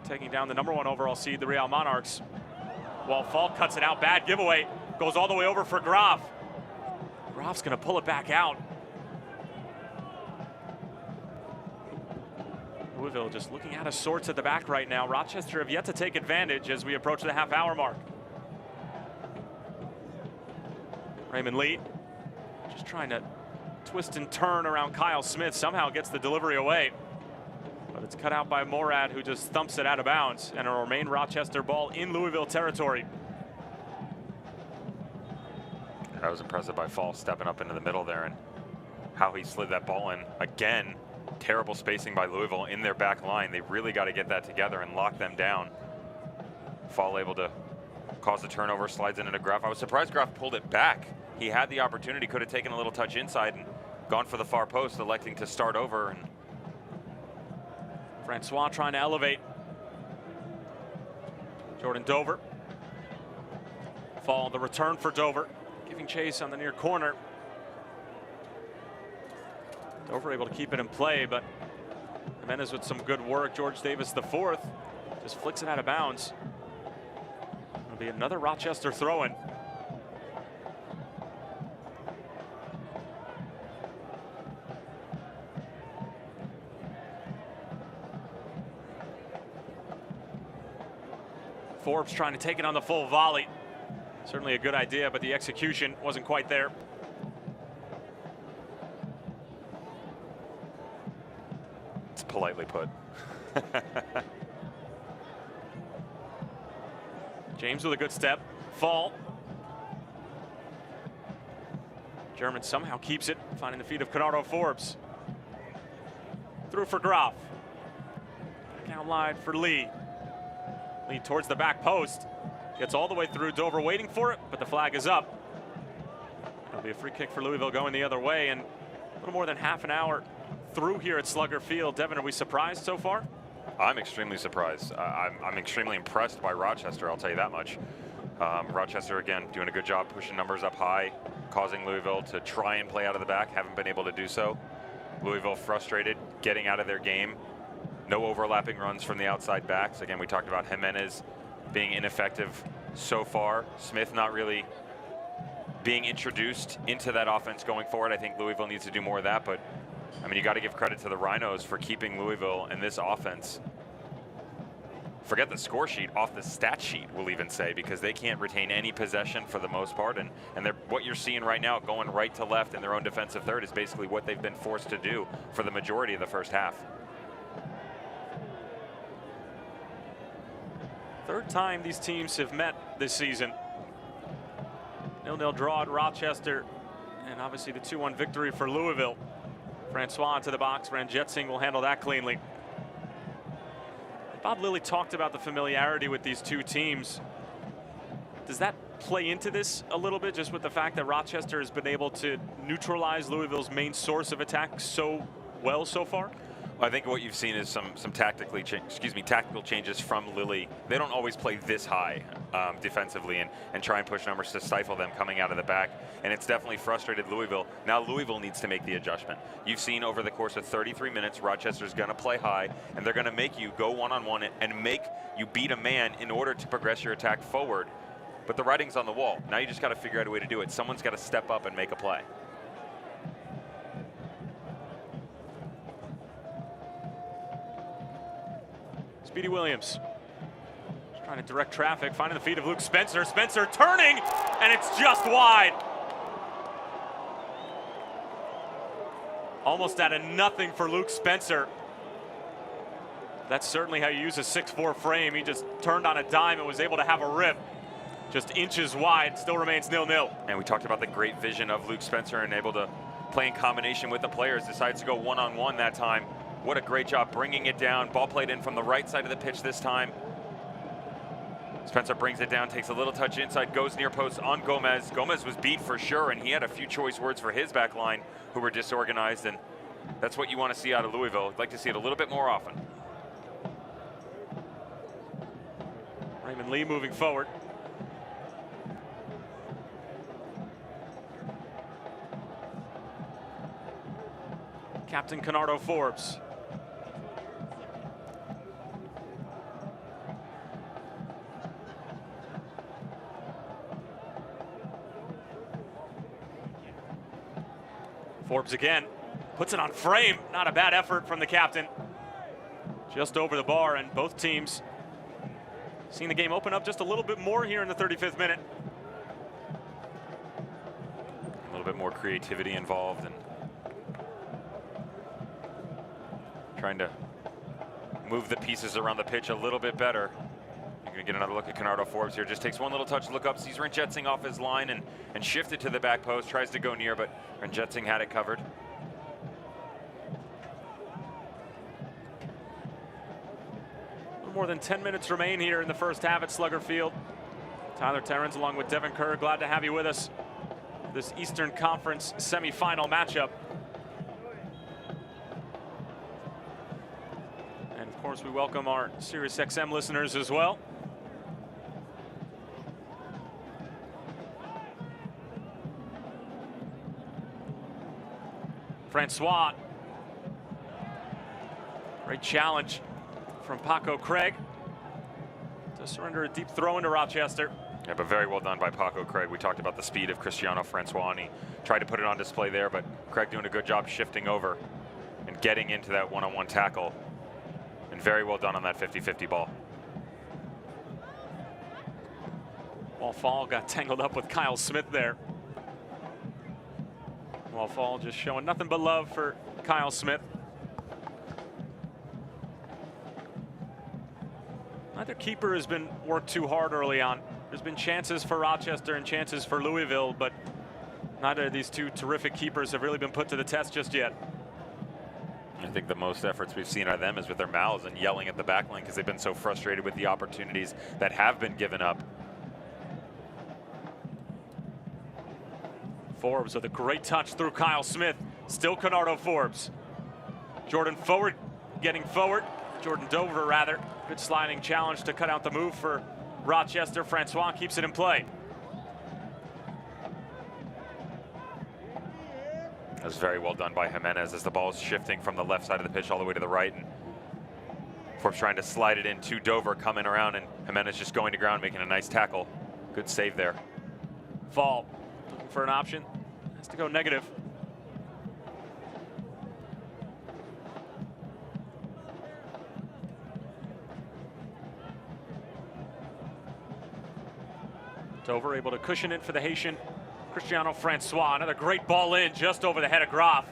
S1: taking down the #1 overall seed, the Real Monarchs. While Falk cuts it out, bad giveaway. Goes all the way over for Graf. Graf's gonna pull it back out. Louisville just looking out of sorts at the back right now. Rochester have yet to take advantage as we approach the half-hour mark. Raymond Lee just trying to twist and turn around Kyle Smith. Somehow gets the delivery away. But it's cut out by Morad, who just thumps it out of bounds. And it'll remain Rochester ball in Louisville territory.
S2: I was impressed by Fall stepping up into the middle there and how he slid that ball in. Again, terrible spacing by Louisville in their back line. They really got to get that together and lock them down. Fall able to cause the turnover, slides into Graf. I was surprised Graf pulled it back. He had the opportunity, could have taken a little touch inside and gone for the far post, electing to start over. And
S1: Francois trying to elevate. Jordan Dover. Fall, the return for Dover. Giving chase on the near corner. Dover able to keep it in play, but Jimenez with some good work. George Davis the fourth just flicks it out of bounds. It'll be another Rochester throw-in. Forbes trying to take it on the full volley. Certainly a good idea, but the execution wasn't quite there.
S2: It's politely put.
S1: James with a good step. Fall. German somehow keeps it, finding the feet of Conrado Forbes. Through for Graf. Back out line for Lee. Lee towards the back post. Gets all the way through. Dover waiting for it, but the flag is up. It'll be a free kick for Louisville going the other way, and a little more than half an hour through here at Slugger Field. Devin, are we surprised so far?
S2: I'm extremely surprised. I'm extremely impressed by Rochester, I'll tell you that much. Rochester, again, doing a good job pushing numbers up high, causing Louisville to try and play out of the back, haven't been able to do so. Louisville frustrated, getting out of their game. No overlapping runs from the outside backs. Again, we talked about Jimenez being ineffective so far. Smith not really being introduced into that offense going forward. I think Louisville needs to do more of that, but I mean, you got to give credit to the Rhinos for keeping Louisville and this offense. Forget the score sheet, off the stat sheet, we'll even say, because they can't retain any possession for the most part. And what you're seeing right now, going right to left in their own defensive third, is basically what they've been forced to do for the majority of the first half.
S1: Third time these teams have met this season. 0-0 draw at Rochester, and obviously the 2-1 victory for Louisville. Francois into the box. Ranjitsingh will handle that cleanly. Bob Lilly talked about the familiarity with these two teams. Does that play into this a little bit, just with the fact that Rochester has been able to neutralize Louisville's main source of attack so well so far?
S2: I think what you've seen is some tactical changes from Lilly. They don't always play this high defensively and try and push numbers to stifle them coming out of the back, and it's definitely frustrated Louisville. Now Louisville needs to make the adjustment. You've seen over the course of 33 minutes, Rochester's going to play high, and they're going to make you go one-on-one and make you beat a man in order to progress your attack forward. But the writing's on the wall. Now you just got to figure out a way to do it. Someone's got to step up and make a play.
S1: Speedy Williams just trying to direct traffic, finding the feet of Luke Spencer. Spencer turning, and it's just wide. Almost out of nothing for Luke Spencer. That's certainly how you use a 6'4" frame. He just turned on a dime and was able to have a rip. Just inches wide, still remains 0-0.
S2: And we talked about the great vision of Luke Spencer and able to play in combination with the players. Decides to go one-on-one that time. What a great job bringing it down. Ball played in from the right side of the pitch this time. Spencer brings it down, takes a little touch inside, goes near post on Gomez. Gomez was beat for sure, and he had a few choice words for his back line who were disorganized, and that's what you want to see out of Louisville. I'd like to see it a little bit more often.
S1: Raymond Lee moving forward. Captain Canardo Forbes. Forbes again, puts it on frame. Not a bad effort from the captain. Just over the bar, and both teams seeing the game open up just a little bit more here in the 35th minute.
S2: A little bit more creativity involved and trying to move the pieces around the pitch a little bit better. You're going to get another look at Canardo Forbes here. Just takes one little touch, look up, sees Renjetsing off his line and shifted to the back post. Tries to go near, but Renjetsing had it covered.
S1: More than 10 minutes remain here in the first half at Slugger Field. Tyler Terrence along with Devin Kerr, glad to have you with us. This Eastern Conference semifinal matchup. And of course we welcome our SiriusXM listeners as well. Francois, great challenge from Paco Craig to surrender a deep throw into Rochester.
S2: Yeah, but very well done by Paco Craig. We talked about the speed of Cristiano Francois, and he tried to put it on display there, but Craig doing a good job shifting over and getting into that one-on-one tackle. And very well done on that 50-50 ball.
S1: Wallfall got tangled up with Kyle Smith there. Wallfall just showing nothing but love for Kyle Smith. Neither keeper has been worked too hard early on. There's been chances for Rochester and chances for Louisville, but neither of these two terrific keepers have really been put to the test just yet.
S2: I think the most efforts we've seen out of them is with their mouths and yelling at the back line because they've been so frustrated with the opportunities that have been given up.
S1: Forbes with a great touch through Kyle Smith. Still Canardo Forbes. Jordan forward, getting forward. Jordan Dover, rather. Good sliding challenge to cut out the move for Rochester. Francois keeps it in play.
S2: That was very well done by Jimenez as the ball is shifting from the left side of the pitch all the way to the right. And Forbes trying to slide it in to Dover, coming around, and Jimenez just going to ground, making a nice tackle. Good save there.
S1: Fall, looking for an option. Has to go negative. Dover able to cushion it for the Haitian Cristiano Francois. Another great ball in just over the head of Groff.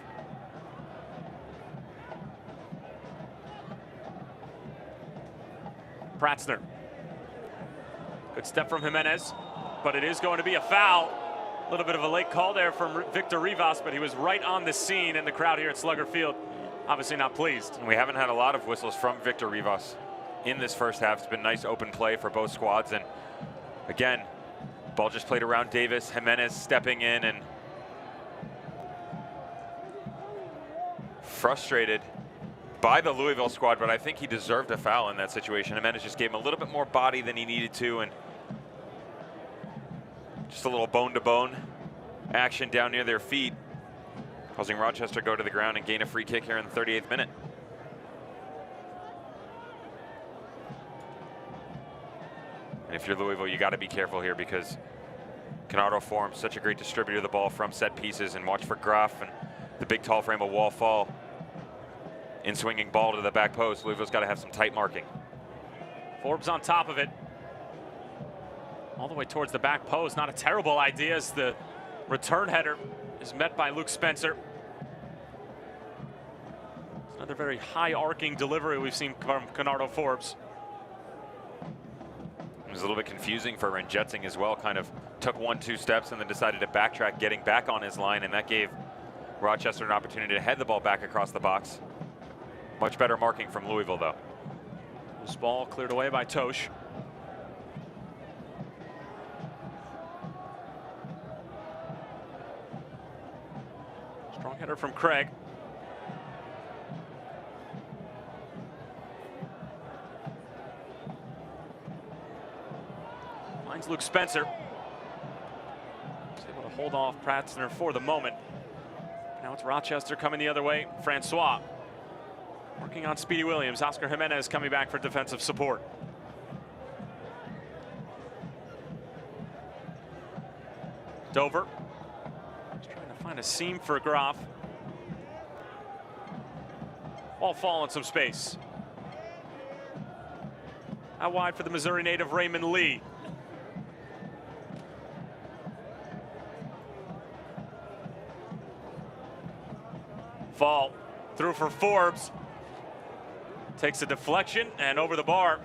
S1: Pratzner. Good step from Jimenez, but it is going to be a foul. A little bit of a late call there from Victor Rivas, but he was right on the scene, and the crowd here at Slugger Field obviously not pleased.
S2: And we haven't had a lot of whistles from Victor Rivas in this first half. It's been nice open play for both squads, and again, Ball just played around Davis. Jimenez stepping in and frustrated by the Louisville squad, but I think he deserved a foul in that situation. Jimenez just gave him a little bit more body than he needed to, and just a little bone-to-bone action down near their feet, causing Rochester to go to the ground and gain a free kick here in the 38th minute. And if you're Louisville, you got to be careful here because Canardo forms such a great distributor of the ball from set pieces, and watch for Graf and the big tall frame of Wall fall. In swinging ball to the back post, Louisville's got to have some tight marking.
S1: Forbes on top of it. All the way towards the back post. Not a terrible idea as the return header is met by Luke Spencer. It's another very high arcing delivery we've seen from Canardo Forbes.
S2: It was a little bit confusing for Renjetsing as well. Kind of took 1-2 steps and then decided to backtrack, getting back on his line, and that gave Rochester an opportunity to head the ball back across the box. Much better marking from Louisville, though.
S1: This ball cleared away by Tosh. Strong header from Craig. Finds Luke Spencer. He's able to hold off Pratzner for the moment. Now it's Rochester coming the other way. Francois working on Speedy Williams. Oscar Jimenez coming back for defensive support. Dover just trying to find a seam for Graf. Ball fall in some space. Out wide for the Missouri native Raymond Lee. Fall through for Forbes. Takes a deflection and over the bar.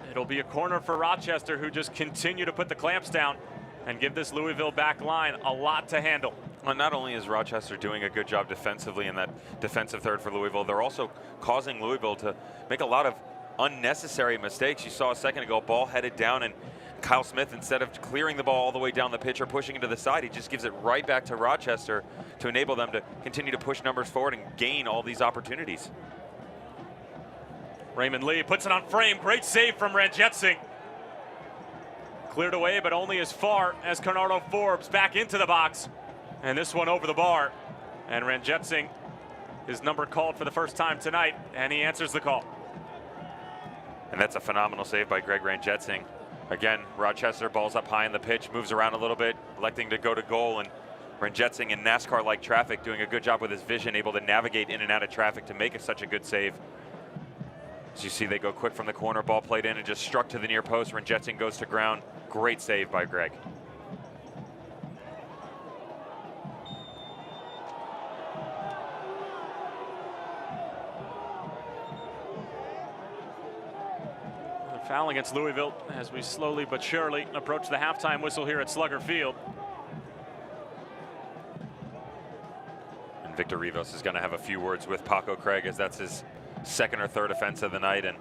S1: It'll be a corner for Rochester, who just continue to put the clamps down and give this Louisville back line a lot to handle.
S2: Well, not only is Rochester doing a good job defensively in that defensive third for Louisville, they're also causing Louisville to make a lot of unnecessary mistakes. You saw a second ago, ball headed down, and Kyle Smith, instead of clearing the ball all the way down the pitch or pushing it to the side, he just gives it right back to Rochester to enable them to continue to push numbers forward and gain all these opportunities.
S1: Raymond Lee puts it on frame. Great save from Renjetsing. Cleared away, but only as far as Canardo Forbes back into the box. And this one over the bar. And Renjetsing, his number called for the first time tonight, and he answers the call.
S2: And that's a phenomenal save by Greg Renjetsing. Again, Rochester balls up high in the pitch, moves around a little bit, electing to go to goal, and Renjetsing in NASCAR-like traffic, doing a good job with his vision, able to navigate in and out of traffic to make such a good save. As you see, they go quick from the corner, ball played in and just struck to the near post. Renjetsing goes to ground. Great save by Greg.
S1: Another foul against Louisville as we slowly but surely approach the halftime whistle here at Slugger Field.
S2: And Victor Rivas is going to have a few words with Paco Craig, as that's his second or third offense of the night, and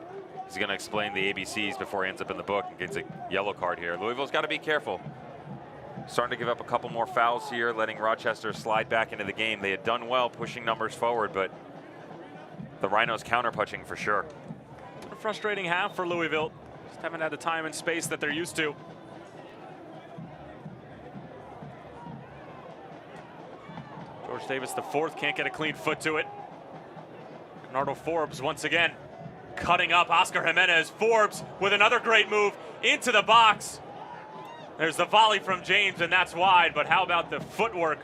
S2: he's going to explain the ABCs before he ends up in the book and gets a yellow card here. Louisville's got to be careful. Starting to give up a couple more fouls here, letting Rochester slide back into the game. They had done well pushing numbers forward, but the Rhinos counter-punching for sure.
S1: A frustrating half for Louisville. Just haven't had the time and space that they're used to. George Davis, the fourth, can't get a clean foot to it. Canardo Forbes once again cutting up Oscar Jimenez. Forbes with another great move into the box. There's the volley from James, and that's wide, but how about the footwork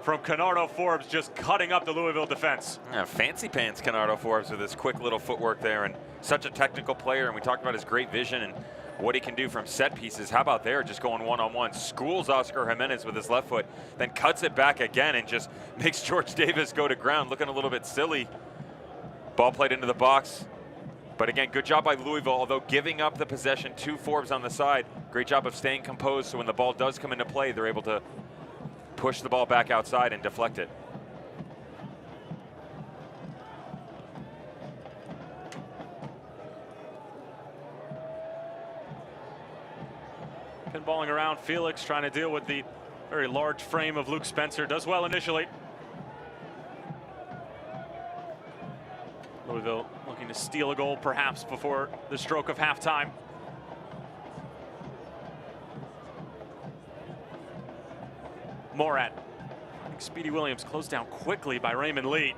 S1: from Canardo Forbes just cutting up the Louisville defense?
S2: Yeah, fancy pants Canardo Forbes with his quick little footwork there, and such a technical player, and we talked about his great vision and what he can do from set pieces. How about there, just going one-on-one, schools Oscar Jimenez with his left foot, then cuts it back again and just makes George Davis go to ground, looking a little bit silly. Ball played into the box. But again, good job by Louisville, although giving up the possession to Forbes on the side. Great job of staying composed, so when the ball does come into play, they're able to push the ball back outside and deflect it.
S1: Pinballing around, Felix trying to deal with the very large frame of Luke Spencer. Does well initially. Louisville looking to steal a goal perhaps before the stroke of halftime. Morat. Speedy Williams closed down quickly by Raymond Lee.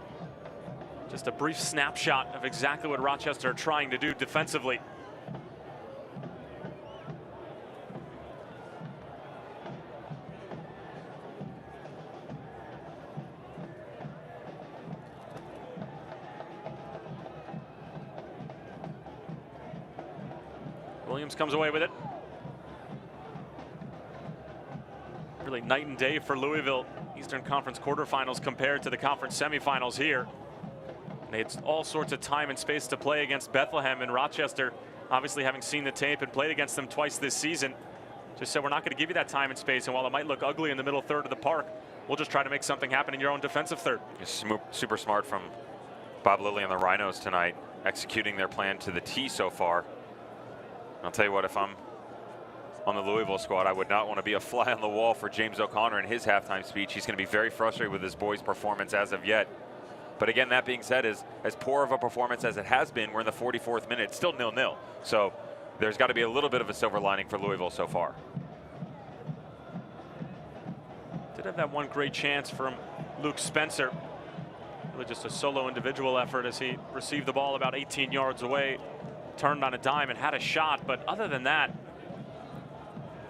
S1: Just a brief snapshot of exactly what Rochester are trying to do defensively. Williams comes away with it. Really night and day for Louisville. Eastern Conference quarterfinals compared to the conference semifinals here. They had all sorts of time and space to play against Bethlehem, and Rochester, obviously having seen the tape and played against them twice this season, just said, we're not going to give you that time and space, and while it might look ugly in the middle third of the park, we'll just try to make something happen in your own defensive third.
S2: Super smart from Bob Lilly and the Rhinos tonight, executing their plan to the T so far. I'll tell you what, if I'm on the Louisville squad, I would not want to be a fly on the wall for James O'Connor in his halftime speech. He's going to be very frustrated with his boys' performance as of yet. But again, that being said, as poor of a performance as it has been, we're in the 44th minute. It's still 0-0. So there's got to be a little bit of a silver lining for Louisville so far.
S1: Did have that one great chance from Luke Spencer. Really just a solo individual effort as he received the ball about 18 yards away, turned on a dime and had a shot. But other than that,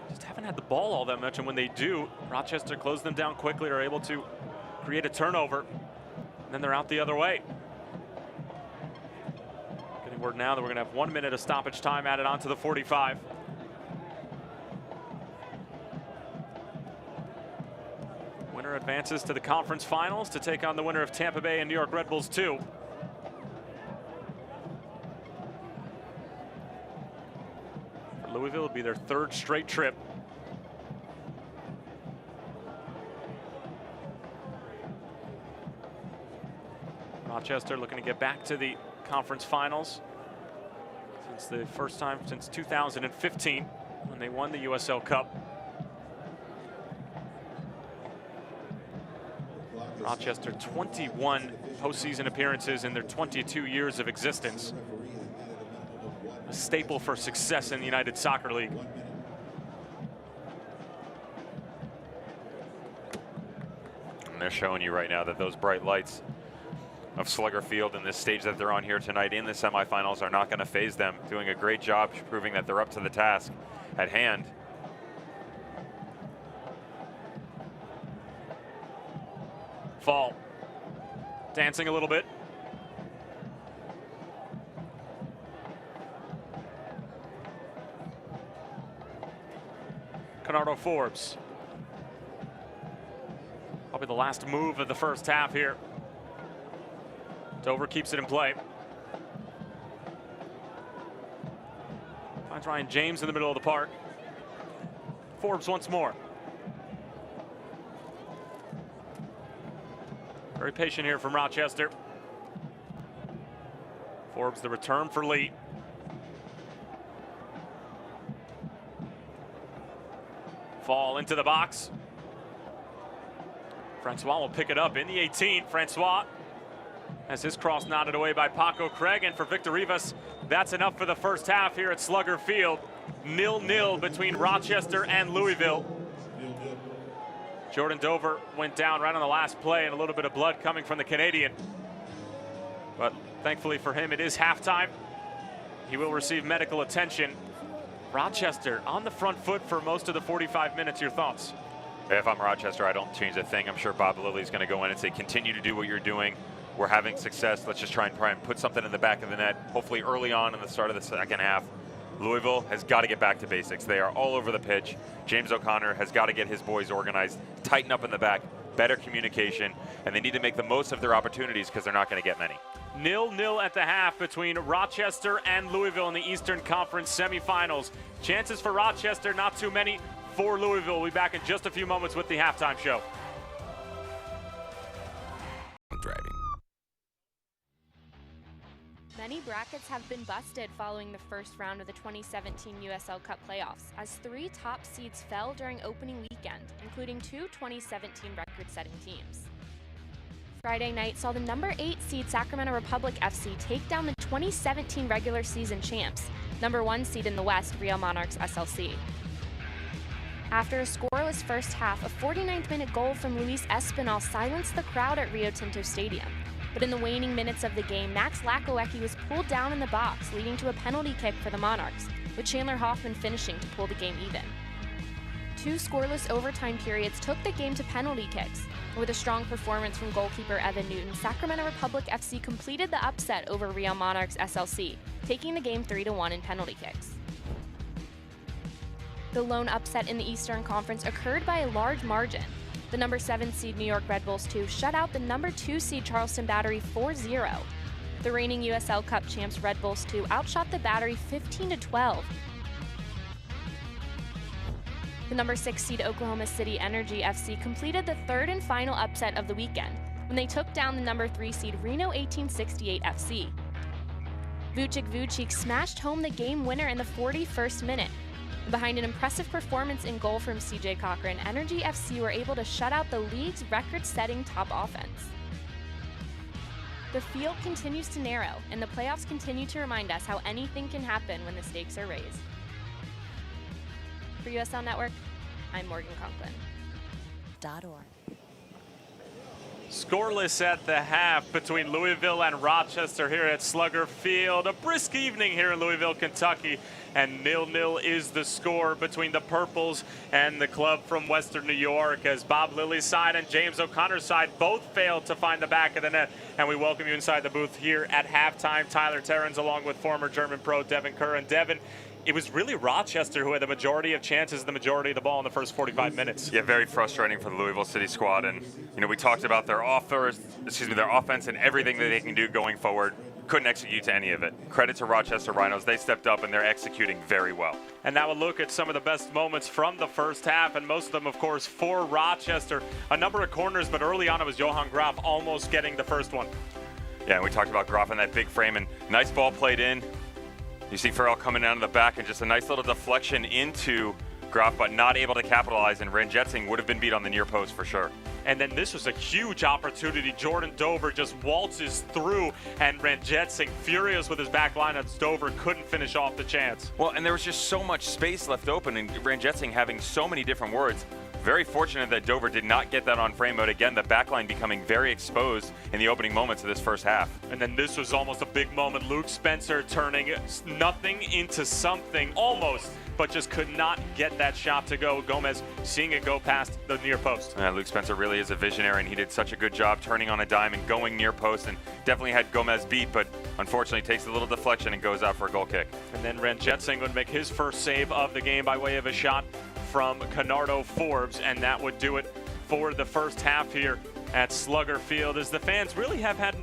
S1: just haven't had the ball all that much. And when they do, Rochester closed them down quickly, are able to create a turnover. And then they're out the other way. Getting word now that we're going to have 1 minute of stoppage time added on to the 45. Winner advances to the conference finals to take on the winner of Tampa Bay and New York Red Bulls 2. For Louisville, it'll be their third straight trip. Rochester looking to get back to the conference finals since the first time since 2015 when they won the USL Cup. Rochester 21 postseason appearances in their 22 years of existence. A staple for success in the United Soccer League.
S2: And they're showing you right now that those bright lights of Slugger Field in this stage that they're on here tonight in the semifinals are not going to phase them, doing a great job proving that they're up to the task at hand.
S1: Fall dancing a little bit. Canardo Forbes. Probably the last move of the first half here. Dover keeps it in play. Finds Ryan James in the middle of the park. Forbes once more. Very patient here from Rochester. Forbes the return for Lee. Fall into the box. Francois will pick it up in the 18. Francois has his cross nodded away by Paco Craig, and for Victor Rivas, that's enough for the first half here at Slugger Field. 0-0 between Rochester and Louisville. Jordan Dover went down right on the last play, and a little bit of blood coming from the Canadian. But thankfully for him, it is halftime. He will receive medical attention. Rochester on the front foot for most of the 45 minutes. Your thoughts?
S2: If I'm Rochester, I don't change a thing. I'm sure Bob Lilly's going to go in and say, continue to do what you're doing. We're having success. Let's just try and put something in the back of the net, hopefully early on in the start of the second half. Louisville has got to get back to basics. They are all over the pitch. James O'Connor has got to get his boys organized, tighten up in the back, better communication, and they need to make the most of their opportunities because they're not going to get many.
S1: 0-0 at the half between Rochester and Louisville in the Eastern Conference semifinals. Chances for Rochester, not too many for Louisville. We'll be back in just a few moments with the halftime show.
S9: Driving.
S15: Many
S9: brackets have been busted following the first round of the 2017 USL Cup playoffs, as 3 top seeds fell during opening weekend, including 2 2017 record-setting teams. Friday night saw the number 8 seed Sacramento Republic FC take down the 2017 regular season champs, number 1 seed in the West, Real Monarchs SLC. After a scoreless first half, a 49th-minute goal from Luis Espinal silenced the crowd at Rio Tinto Stadium. But in the waning minutes of the game, Max Lakoecki was pulled down in the box, leading to a penalty kick for the Monarchs, with Chandler Hoffman finishing to pull the game even. 2 scoreless overtime periods took the game to penalty kicks. With a strong performance from goalkeeper Evan Newton, Sacramento Republic FC completed the upset over Real Monarchs SLC, taking the game 3-1 in penalty kicks. The lone upset in the Eastern Conference occurred by a large margin. The number 7 seed New York Red Bulls 2 shut out the number 2 seed Charleston Battery 4-0. The reigning USL Cup champs Red Bulls 2 outshot the Battery 15-12. The number 6 seed Oklahoma City Energy FC completed the third and final upset of the weekend when they took down the number 3 seed Reno 1868 FC. Vucic Vucic smashed home the game winner in the 41st minute. Behind an impressive performance in goal from CJ Cochran, Energy FC were able to shut out the league's record-setting top offense. The field continues to narrow, and the playoffs continue to remind us how anything can happen when the stakes are raised. For USL Network, I'm Morgan Conklin.
S3: .org.
S1: Scoreless at the half between Louisville and Rochester here at Slugger Field. A brisk evening here in Louisville, Kentucky, and 0-0 is the score between the Purples and the club from Western New York, as Bob Lilly's side and James O'Connor's side both failed to find the back of the net. And we welcome you inside the booth here at halftime. Tyler Terrens along with former German pro Devin Kerr. And Devin, it was really Rochester who had the majority of chances, the majority of the ball in the first 45 minutes.
S2: Yeah, very frustrating for the Louisville City squad. And, you know, we talked about their offense and everything that they can do going forward. Couldn't execute to any of it. Credit to Rochester Rhinos. They stepped up and they're executing very well.
S1: And now a look at some of the best moments from the first half, and most of them, of course, for Rochester. A number of corners, but early on it was Johan Graf almost getting the first one.
S2: Yeah, and we talked about Graf in that big frame, and nice ball played in. You see Farrell coming down to the back and just a nice little deflection into Graf, but not able to capitalize, and Ranjetsing would have been beat on the near post for sure.
S1: And then this was a huge opportunity. Jordan Dover just waltzes through, and Ranjetsing, furious with his back line as Dover couldn't finish off the chance.
S2: Well, and there was just so much space left open, and Ranjetsing having so many different words. Very fortunate that Dover did not get that on frame, but again, the back line becoming very exposed in the opening moments of this first half.
S1: And then this was almost a big moment. Luke Spencer turning nothing into something, almost, but just could not get that shot to go. Gomez seeing it go past the near post.
S2: Yeah, Luke Spencer really is a visionary, and he did such a good job turning on a dime and going near post, and definitely had Gomez beat, but unfortunately takes a little deflection and goes out for a goal kick.
S1: And then Ranjetsing would make his first save of the game by way of a shot from Canardo Forbes, and that would do it for the first half here at Slugger Field, as the fans really have had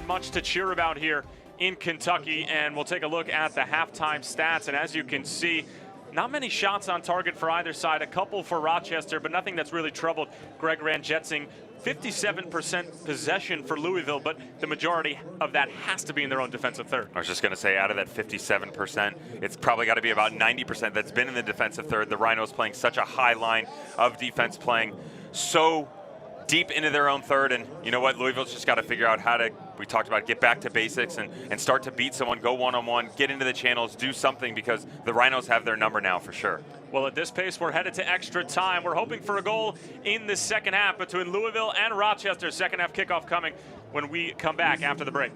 S1: much to cheer about here in Kentucky. And we'll take a look at the halftime stats, and as you can see, not many shots on target for either side. A couple for Rochester, but nothing that's really troubled Greg Ranjetsing. 57% possession for Louisville, but the majority of that has to be in their own defensive third.
S2: I was just going to say, out of that 57%, it's probably got to be about 90% that's been in the defensive third. The Rhinos playing such a high line of defense, playing so deep into their own third, and you know what, Louisville's just got to figure out how to, we talked about, get back to basics and start to beat someone, go one-on-one, get into the channels, do something, because the Rhinos have their number now for sure.
S1: Well, at this pace, we're headed to extra time. We're hoping for a goal in the second half between Louisville and Rochester. Second half kickoff coming when we come back after the break.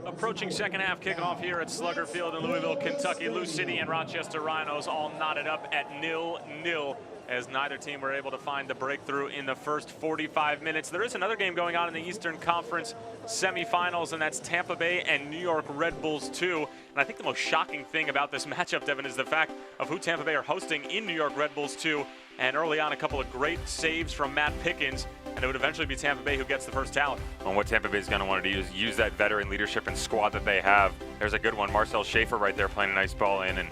S1: Approaching second half kickoff here at Slugger Field in Louisville, Kentucky. Lou City and Rochester Rhinos all knotted up at 0-0. As neither team were able to find the breakthrough in the first 45 minutes. There is another game going on in the Eastern Conference semifinals, and that's Tampa Bay and New York Red Bulls 2. And I think the most shocking thing about this matchup, Devin, is the fact of who Tampa Bay are hosting in New York Red Bulls 2. And early on, a couple of great saves from Matt Pickens, and it would eventually be Tampa Bay who gets the first tally.
S2: And what Tampa Bay is going to want to do is use that veteran leadership and squad that they have. There's a good one. Marcel Schaefer right there playing a nice ball in, and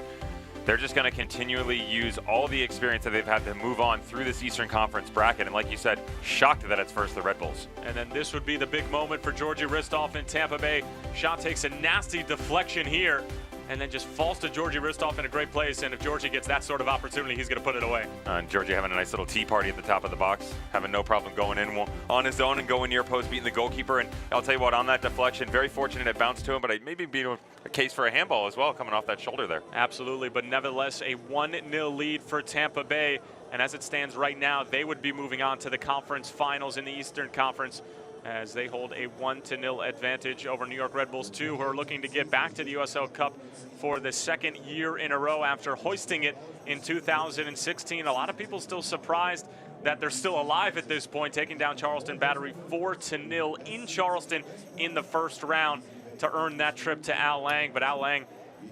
S2: they're just going to continually use all the experience that they've had to move on through this Eastern Conference bracket. And like you said, shocked that it's first the Red Bulls.
S1: And then this would be the big moment for Georgie Ristoff in Tampa Bay. Shot takes a nasty deflection here, and then just falls to Georgie Ristoff in a great place. And if Georgie gets that sort of opportunity, he's going to put it away.
S2: And Georgie having a nice little tea party at the top of the box, having no problem going in on his own and going near post, beating the goalkeeper. And I'll tell you what, on that deflection, very fortunate it bounced to him, but maybe be a case for a handball as well coming off that shoulder there.
S1: Absolutely, but nevertheless, a 1-0 lead for Tampa Bay. And as it stands right now, they would be moving on to the conference finals in the Eastern Conference, as they hold a 1-0 advantage over New York Red Bulls 2, who are looking to get back to the USL Cup for the second year in a row after hoisting it in 2016. A lot of people still surprised that they're still alive at this point, taking down Charleston Battery 4-0 in Charleston in the first round to earn that trip to Al Lang. But Al Lang,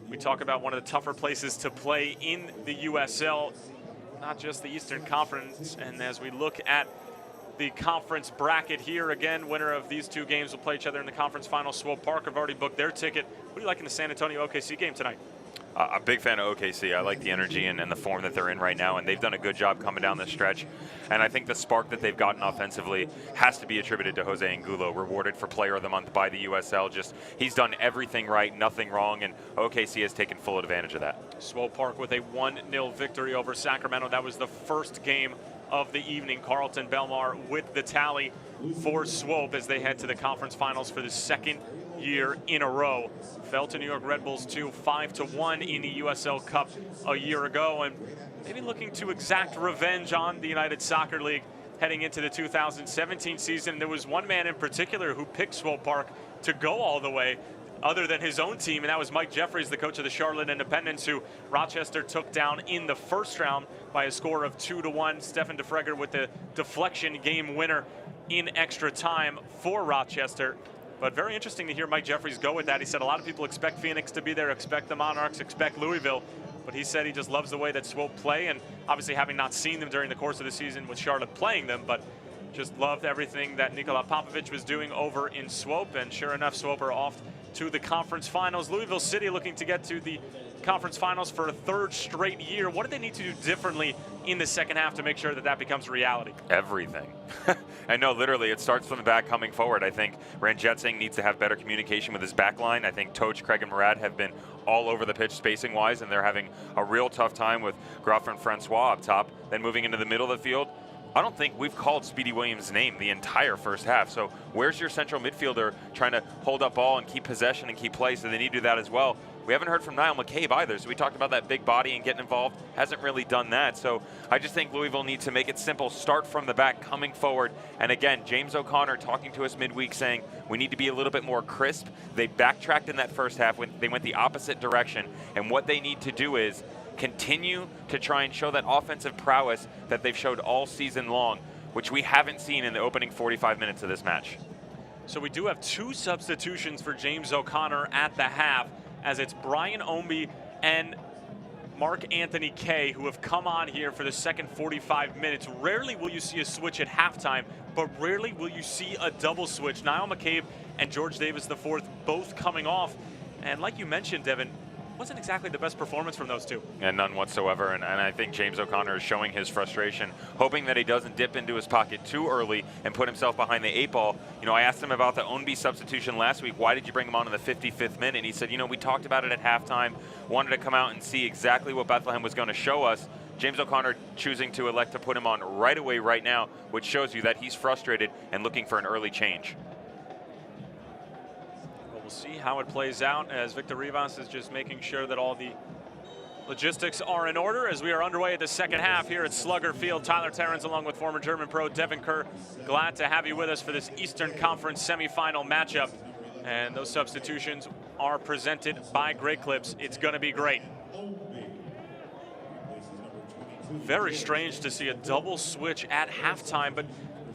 S1: we talk about one of the tougher places to play in the USL, not just the Eastern Conference. And as we look at the conference bracket here, again, winner of these two games will play each other in the conference final. Swope Park have already booked their ticket. What do you like in the San Antonio OKC game tonight?
S2: A big fan of OKC. I like the energy and the form that they're in right now, and they've done a good job coming down this stretch. And I think the spark that they've gotten offensively has to be attributed to Jose Angulo, rewarded for Player of the Month by the USL. Just, he's done everything right, nothing wrong, and OKC has taken full advantage of that.
S1: Swope Park with a 1-0 victory over Sacramento. That was the first game of the evening. Carlton Belmar with the tally for Swope as they head to the conference finals for the second year in a row. Fell to New York Red Bulls 2, 5-1 in the USL Cup a year ago, and maybe looking to exact revenge on the United Soccer League heading into the 2017 season. There was one man in particular who picked Swope Park to go all the way, other than his own team, and that was Mike Jeffries, the coach of the Charlotte Independents, who Rochester took down in the first round by a score of 2-1. Stefan DeFregger with the deflection game winner in extra time for Rochester. But very interesting to hear Mike Jeffries go with that. He said a lot of people expect Phoenix to be there, expect the Monarchs, expect Louisville, but he said he just loves the way that Swope play, and obviously having not seen them during the course of the season with Charlotte playing them, but just loved everything that Nikola Popovic was doing over in Swope. And sure enough, Swope are off to the conference finals. Louisville City looking to get to the conference finals for a third straight year. What do they need to do differently in the second half to make sure that that becomes reality?
S2: Everything. I know, literally, it starts from the back coming forward. I think Ranjetsingh needs to have better communication with his back line. I think Toch, Craig, and Murad have been all over the pitch spacing-wise, and they're having a real tough time with Groff and Francois up top. Then moving into the middle of the field, I don't think we've called Speedy Williams' name the entire first half. So where's your central midfielder trying to hold up ball and keep possession and keep play? So they need to do that as well. We haven't heard from Niall McCabe either. So we talked about that big body and getting involved. Hasn't really done that. So I just think Louisville needs to make it simple, start from the back, coming forward. And again, James O'Connor talking to us midweek saying we need to be a little bit more crisp. They backtracked in that first half when they went the opposite direction. And what they need to do is continue to try and show that offensive prowess that they've showed all season long, which we haven't seen in the opening 45 minutes of this match.
S1: So we do have two substitutions for James O'Connor at the half, as it's Brian Omby and Mark Anthony Kay who have come on here for the second 45 minutes. Rarely will you see a switch at halftime, but rarely will you see a double switch. Niall McCabe and George Davis IV both coming off. And like you mentioned, Devin, wasn't exactly the best performance from those two.
S2: And none whatsoever, and I think James O'Connor is showing his frustration, hoping that he doesn't dip into his pocket too early and put himself behind the 8 ball. You know, I asked him about the Ownby substitution last week. Why did you bring him on in the 55th minute? And he said, you know, we talked about it at halftime, wanted to come out and see exactly what Bethlehem was going to show us. James O'Connor choosing to elect to put him on right away right now, which shows you that he's frustrated and looking for an early change.
S1: We'll see how it plays out as Victor Rivas is just making sure that all the logistics are in order as we are underway at the second half here at Slugger Field. Tyler Terrence along with former German pro Devin Kerr. Glad to have you with us for this Eastern Conference semifinal matchup. And those substitutions are presented by Great Clips. It's going to be great. Very strange to see a double switch at halftime, but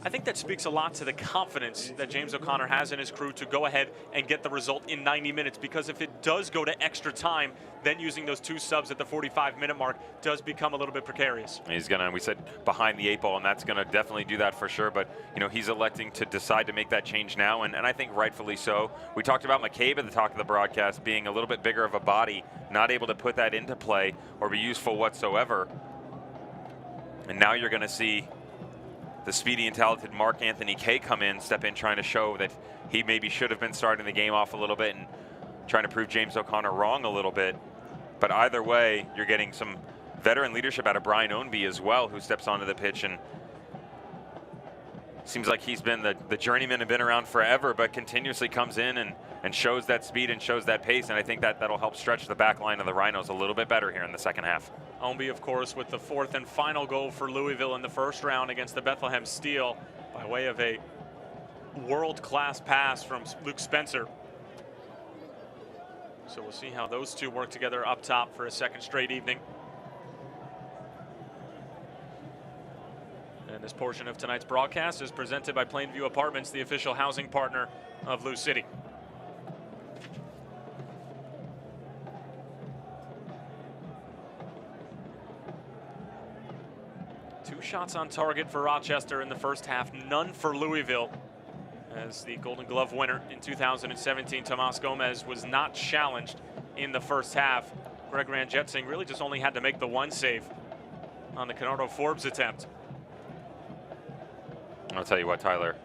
S1: I think that speaks a lot to the confidence that James O'Connor has in his crew to go ahead and get the result in 90 minutes, because if it does go to extra time, then using those 2 subs at the 45-minute mark does become a little bit precarious.
S2: He's gonna, we said, behind the 8 ball, and that's gonna definitely do that for sure, but you know, he's electing to decide to make that change now, and I think rightfully so. We talked about McCabe at the talk of the broadcast being a little bit bigger of a body, not able to put that into play or be useful whatsoever. And now you're gonna see the speedy and talented Mark Anthony Kay step in, trying to show that he maybe should have been starting the game off a little bit and trying to prove James O'Connor wrong a little bit. But either way, you're getting some veteran leadership out of Brian Ownby as well, who steps onto the pitch, and seems like he's been the journeyman and been around forever, but continuously comes in and shows that speed and shows that pace, and I think that'll help stretch the back line of the Rhinos a little bit better here in the second half.
S1: Ownby, of course, with the 4th and final goal for Louisville in the first round against the Bethlehem Steel by way of a world-class pass from Luke Spencer. So we'll see how those two work together up top for a second straight evening. And this portion of tonight's broadcast is presented by Plainview Apartments, the official housing partner of Lou City. Two shots on target for Rochester in the first half, none for Louisville, as the Golden Glove winner in 2017, Tomas Gomez, was not challenged in the first half. Greg Ranjetsing really just only had to make the 1 save on the Canardo Forbes attempt.
S2: I'll tell you what, Tyler,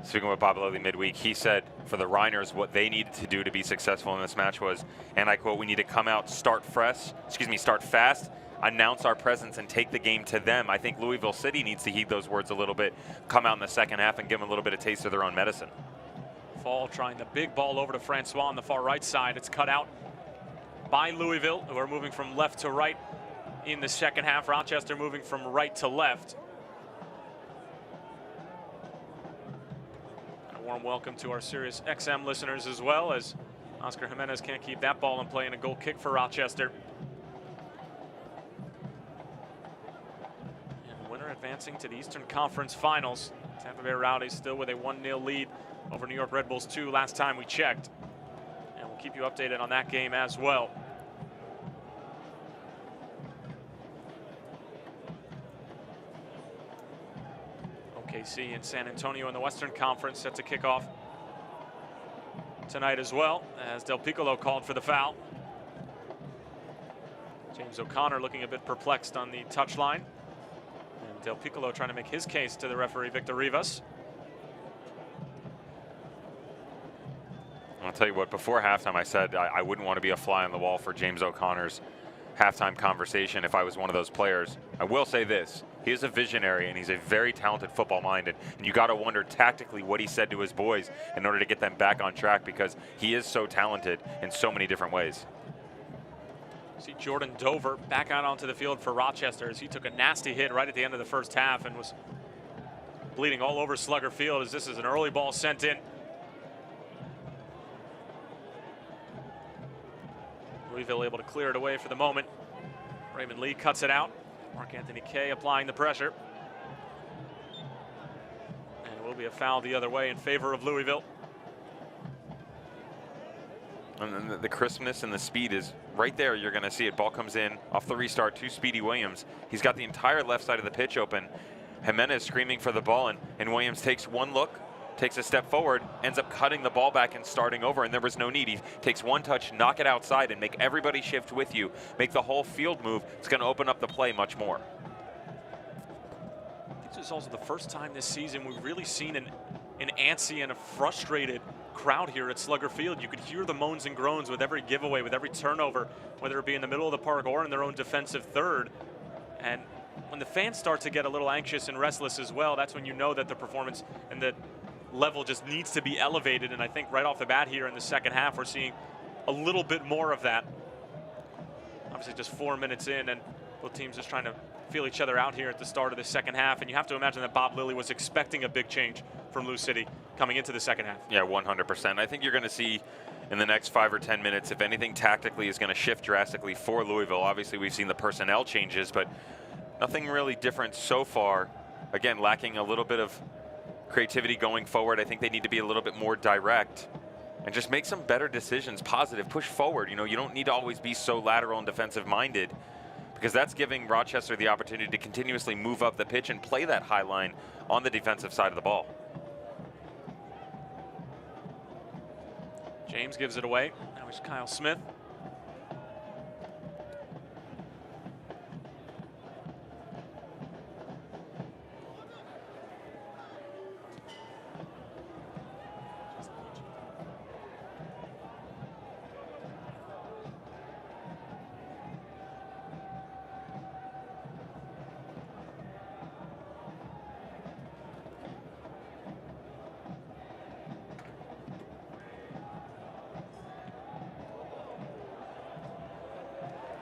S2: speaking with Bob Lilly midweek, he said for the Rhiners what they needed to do to be successful in this match was, and I quote, "We need to come out, start fast, announce our presence, and take the game to them." I think Louisville City needs to heed those words a little bit, come out in the second half and give them a little bit of taste of their own medicine.
S1: Fall trying the big ball over to Francois on the far right side. It's cut out by Louisville, who are moving from left to right in the second half. Rochester moving from right to left. A warm welcome to our Sirius XM listeners as well, as Oscar Jimenez can't keep that ball in play, and a goal kick for Rochester. Advancing to the Eastern Conference Finals. Tampa Bay Rowdies still with a 1-0 lead over New York Red Bulls 2 last time we checked. And we'll keep you updated on that game as well. OKC and San Antonio in the Western Conference set to kick off tonight as well, as Del Piccolo called for the foul. James O'Connor looking a bit perplexed on the touchline. Del Piccolo trying to make his case to the referee, Victor Rivas.
S2: I'll tell you what, before halftime I said I wouldn't want to be a fly on the wall for James O'Connor's halftime conversation if I was one of those players. I will say this, he is a visionary and he's a very talented football minded, and you got to wonder tactically what he said to his boys in order to get them back on track, because he is so talented in so many different ways.
S1: See Jordan Dover back out onto the field for Rochester, as he took a nasty hit right at the end of the first half and was bleeding all over Slugger Field, as this is an early ball sent in. Louisville able to clear it away for the moment. Raymond Lee cuts it out. Mark Anthony Kay applying the pressure. And it will be a foul the other way in favor of Louisville.
S2: And the crispness and the speed is right there. You're going to see it. Ball comes in off the restart to Speedy Williams. He's got the entire left side of the pitch open. Jimenez screaming for the ball, and Williams takes one look, takes a step forward, ends up cutting the ball back and starting over, and there was no need. He takes one touch, knock it outside, and make everybody shift with you. Make the whole field move. It's going to open up the play much more.
S1: This is also the first time this season we've really seen an antsy and a frustrated crowd here at Slugger Field. You could hear the moans and groans with every giveaway, with every turnover, whether it be in the middle of the park or in their own defensive third. And when the fans start to get a little anxious and restless as well, that's when you know that the performance and the level just needs to be elevated. And I think right off the bat here in the second half, we're seeing a little bit more of that. Obviously just 4 minutes in, and both teams just trying to feel each other out here at the start of the second half. And you have to imagine that Bob Lilly was expecting a big change from Lou City coming into the second half.
S2: Yeah, 100%. I think you're going to see in the next 5 or 10 minutes, if anything tactically is going to shift drastically for Louisville. Obviously, we've seen the personnel changes, but nothing really different so far. Again, lacking a little bit of creativity going forward. I think they need to be a little bit more direct and just make some better decisions, positive, push forward. You know, you don't need to always be so lateral and defensive minded, because that's giving Rochester the opportunity to continuously move up the pitch and play that high line on the defensive side of the ball.
S1: James gives it away. Now it's Kyle Smith.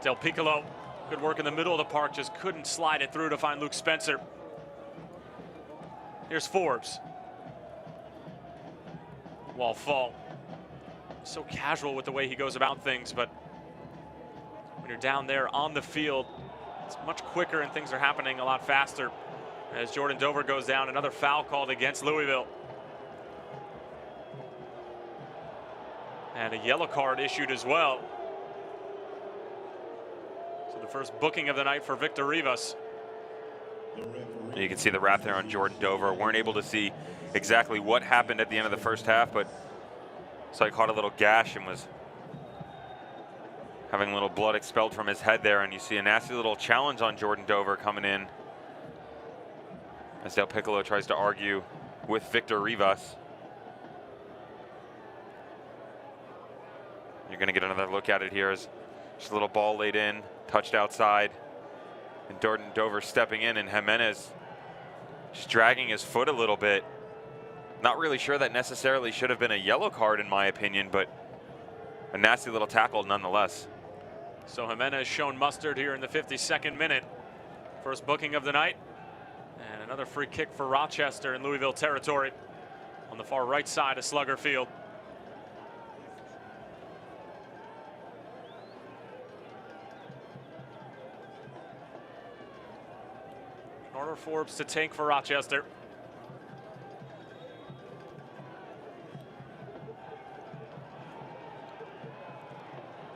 S1: Del Piccolo, good work in the middle of the park, just couldn't slide it through to find Luke Spencer. Here's Forbes. Wall fall. So casual with the way he goes about things, but when you're down there on the field, it's much quicker and things are happening a lot faster. As Jordan Dover goes down, another foul called against Louisville. And a yellow card issued as well. So the first booking of the night for Victor Rivas.
S2: You can see the wrap there on Jordan Dover. Weren't able to see exactly what happened at the end of the first half, but so he caught a little gash and was having a little blood expelled from his head there, and you see a nasty little challenge on Jordan Dover coming in as Del Piccolo tries to argue with Victor Rivas. You're going to get another look at it here as just a little ball laid in, touched outside, and Jordan Dover stepping in, and Jimenez just dragging his foot a little bit. Not really sure that necessarily should have been a yellow card in my opinion, but a nasty little tackle nonetheless.
S1: So Jimenez shown mustard here in the 52nd minute. First booking of the night. And another free kick for Rochester in Louisville territory on the far right side of Slugger Field. Order Forbes to take for Rochester.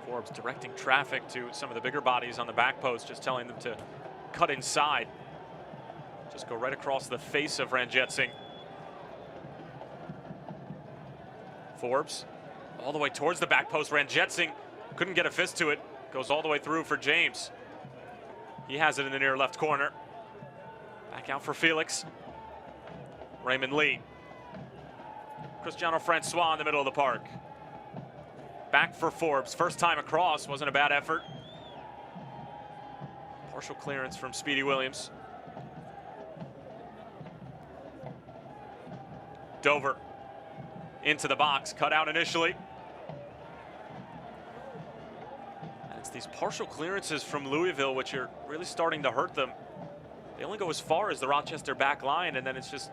S1: Forbes directing traffic to some of the bigger bodies on the back post, just telling them to cut inside. Just go right across the face of Ranjit Singh. Forbes all the way towards the back post. Ranjit Singh couldn't get a fist to it. Goes all the way through for James. He has it in the near left corner. Back out for Felix. Raymond Lee. Cristiano Francois in the middle of the park. Back for Forbes. First time across, wasn't a bad effort. Partial clearance from Speedy Williams. Dover into the box, cut out initially. And it's these partial clearances from Louisville which are really starting to hurt them. They only go as far as the Rochester back line, and then it's just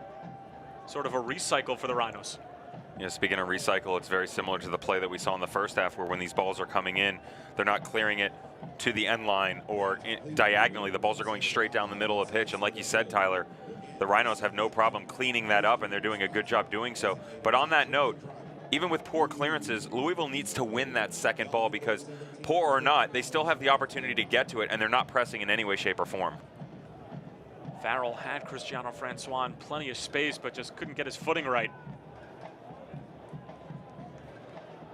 S1: sort of a recycle for the Rhinos.
S2: Yeah, speaking of recycle, it's very similar to the play that we saw in the first half, where when these balls are coming in, they're not clearing it to the end line or diagonally. The balls are going straight down the middle of the pitch. And like you said, Tyler, the Rhinos have no problem cleaning that up, and they're doing a good job doing so. But on that note, even with poor clearances, Louisville needs to win that second ball, because poor or not, they still have the opportunity to get to it, and they're not pressing in any way, shape, or form.
S1: Farrell had Cristiano Francois in plenty of space, but just couldn't get his footing right.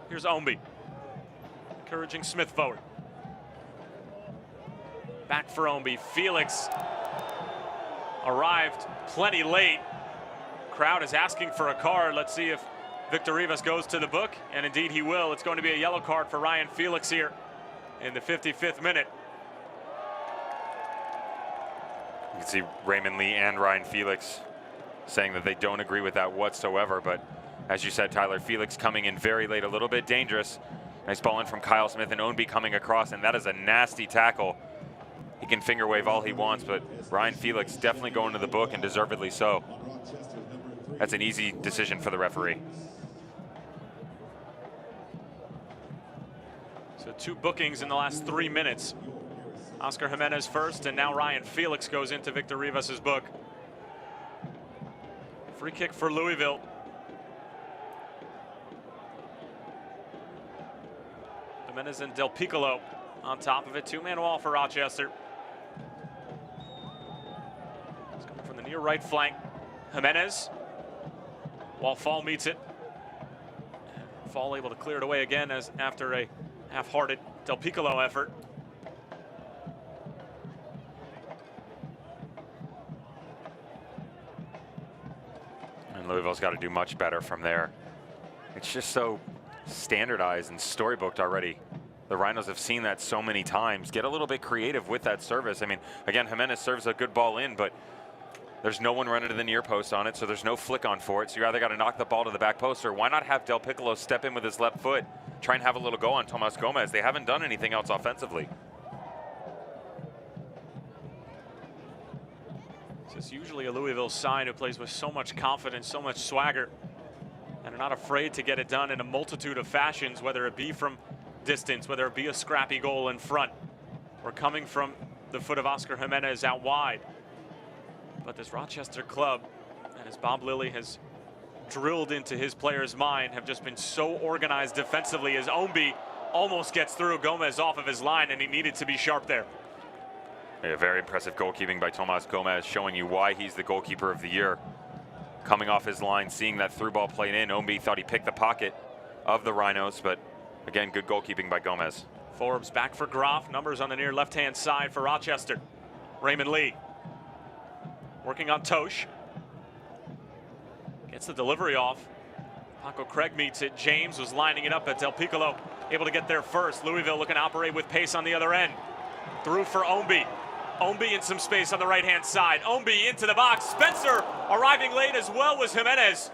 S1: Here's Omby, encouraging Smith forward. Back for Omby. Felix arrived plenty late. Crowd is asking for a card. Let's see if Victor Rivas goes to the book, and indeed he will. It's going to be a yellow card for Ryan Felix here in the 55th minute.
S2: You can see Raymond Lee and Ryan Felix saying that they don't agree with that whatsoever, but as you said, Tyler, Felix coming in very late, a little bit dangerous. Nice ball in from Kyle Smith, and Ownby coming across, and that is a nasty tackle. He can finger wave all he wants, but Ryan Felix definitely going to the book, and deservedly so. That's an easy decision for the referee.
S1: So 2 bookings in the last 3 minutes. Oscar Jimenez first, and now Ryan Felix goes into Victor Rivas's book. Free kick for Louisville. Jimenez and Del Piccolo on top of it. Two-man wall for Rochester. It's coming from the near right flank. Jimenez. While Fall meets it. Fall able to clear it away again as after a half-hearted Del Piccolo effort.
S2: And Louisville's got to do much better from there. It's just so standardized and storybooked already. The Rhinos have seen that so many times. Get a little bit creative with that service. I mean, again, Jimenez serves a good ball in, but there's no one running to the near post on it, so there's no flick on for it. So you either got to knock the ball to the back post, or why not have Del Piccolo step in with his left foot, try and have a little go on Tomas Gomez. They haven't done anything else offensively.
S1: This is usually a Louisville side who plays with so much confidence, so much swagger, and are not afraid to get it done in a multitude of fashions, whether it be from distance, whether it be a scrappy goal in front, or coming from the foot of Oscar Jimenez out wide. But this Rochester club, and as Bob Lilly has drilled into his players' mind, have just been so organized defensively as Ombi almost gets through Gomez off of his line, and he needed to be sharp there.
S2: Yeah, very impressive goalkeeping by Tomas Gomez, showing you why he's the goalkeeper of the year. Coming off his line, seeing that through ball played in, Ombi thought he picked the pocket of the Rhinos, but again, good goalkeeping by Gomez.
S1: Forbes back for Groff. Numbers on the near left-hand side for Rochester. Raymond Lee working on Tosh. Gets the delivery off. Paco Craig meets it. James was lining it up at Del Piccolo. Able to get there first. Louisville looking to operate with pace on the other end. Through for Ombi. Ombi in some space on the right-hand side. Ombi into the box. Spencer arriving late as well was Jimenez.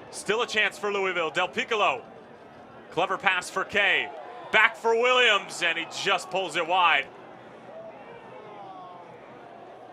S1: Still a chance for Louisville. Del Piccolo. Clever pass for Kay. Back for Williams, and he just pulls it wide.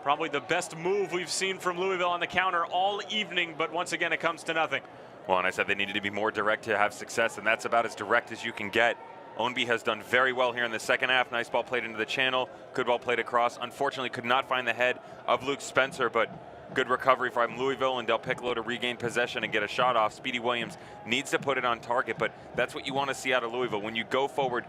S1: Probably the best move we've seen from Louisville on the counter all evening, but once again, it comes to nothing.
S2: Well, and I said they needed to be more direct to have success, and that's about as direct as you can get. Ownby has done very well here in the second half. Nice ball played into the channel. Good ball played across. Unfortunately, could not find the head of Luke Spencer, but good recovery from Louisville and Del Piccolo to regain possession and get a shot off. Speedy Williams needs to put it on target, but that's what you want to see out of Louisville. When you go forward,